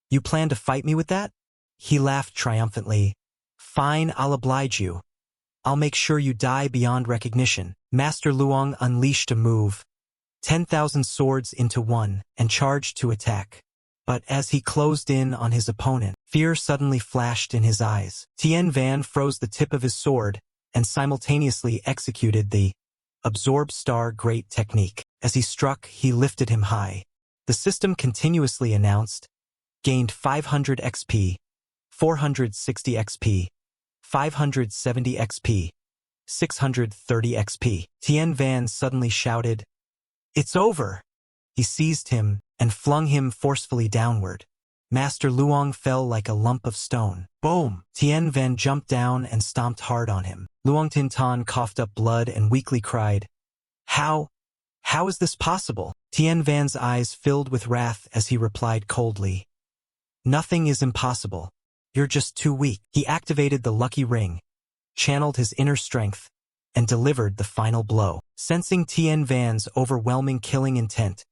You plan to fight me with that? He laughed triumphantly. Fine, I'll oblige you. I'll make sure you die beyond recognition. Master Luong unleashed a move, 10,000 swords into one, and charged to attack. But as he closed in on his opponent, fear suddenly flashed in his eyes. Tien Van froze the tip of his sword and simultaneously executed the Absorb Star Great technique. As he struck, he lifted him high. The system continuously announced, gained 500 XP, 460 XP, 570 XP, 630 XP. Tien Van suddenly shouted, It's over! He seized him and flung him forcefully downward. Master Luong fell like a lump of stone. Boom! Tien Van jumped down and stomped hard on him. Luong Tin Tan coughed up blood and weakly cried, How is this possible? Tien Van's eyes filled with wrath as he replied coldly, Nothing is impossible. You're just too weak. He activated the lucky ring, channeled his inner strength, and delivered the final blow. Sensing Tien Van's overwhelming killing intent,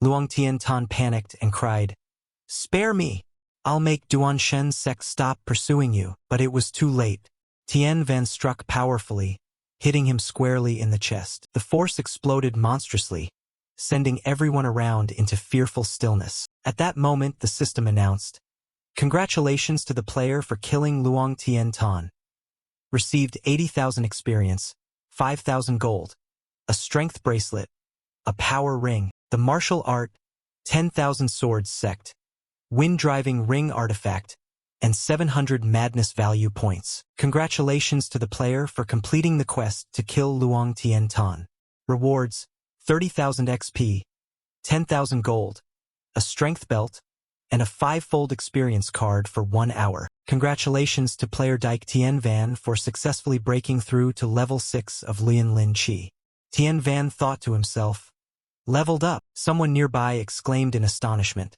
Luong Tien Tan panicked and cried, Spare me! I'll make Duan Shen Sek stop pursuing you. But it was too late. Tien Van struck powerfully, hitting him squarely in the chest. The force exploded monstrously, sending everyone around into fearful stillness. At that moment, the system announced, Congratulations to the player for killing Luong Tien Tan. Received 80,000 experience, 5,000 gold, a strength bracelet, a power ring, the martial art, 10,000 swords sect, wind-driving ring artifact, and 700 madness value points. Congratulations to the player for completing the quest to kill Luong Tien Tan. Rewards, 30,000 XP, 10,000 gold, a strength belt, and a 5-fold experience card for 1 hour. Congratulations to player Dyke Tien Van for successfully breaking through to level 6 of Luyan Lin Chi. Tien Van thought to himself, Leveled up. Someone nearby exclaimed in astonishment.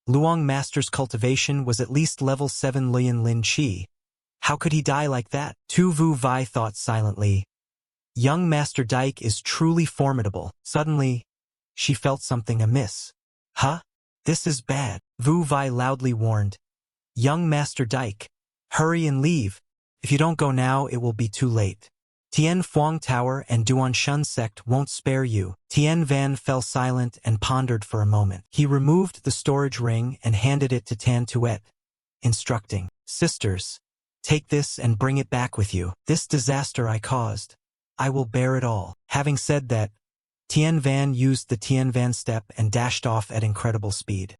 Luong Master's cultivation was at least level 7 Luyan Lin Chi. How could he die like that? Tu Vu Vai thought silently. Young Master Dyke is truly formidable. Suddenly, she felt something amiss. Huh? This is bad. Vu Vai loudly warned. Young Master Dyke, hurry and leave. If you don't go now, it will be too late. Tien Phuong Tower and Duan Shun sect won't spare you. Tien Van fell silent and pondered for a moment. He removed the storage ring and handed it to Tan Tuet, instructing, "Sisters, take this and bring it back with you. This disaster I caused. I will bear it all." Having said that, Tien Van used the Tien Van step and dashed off at incredible speed.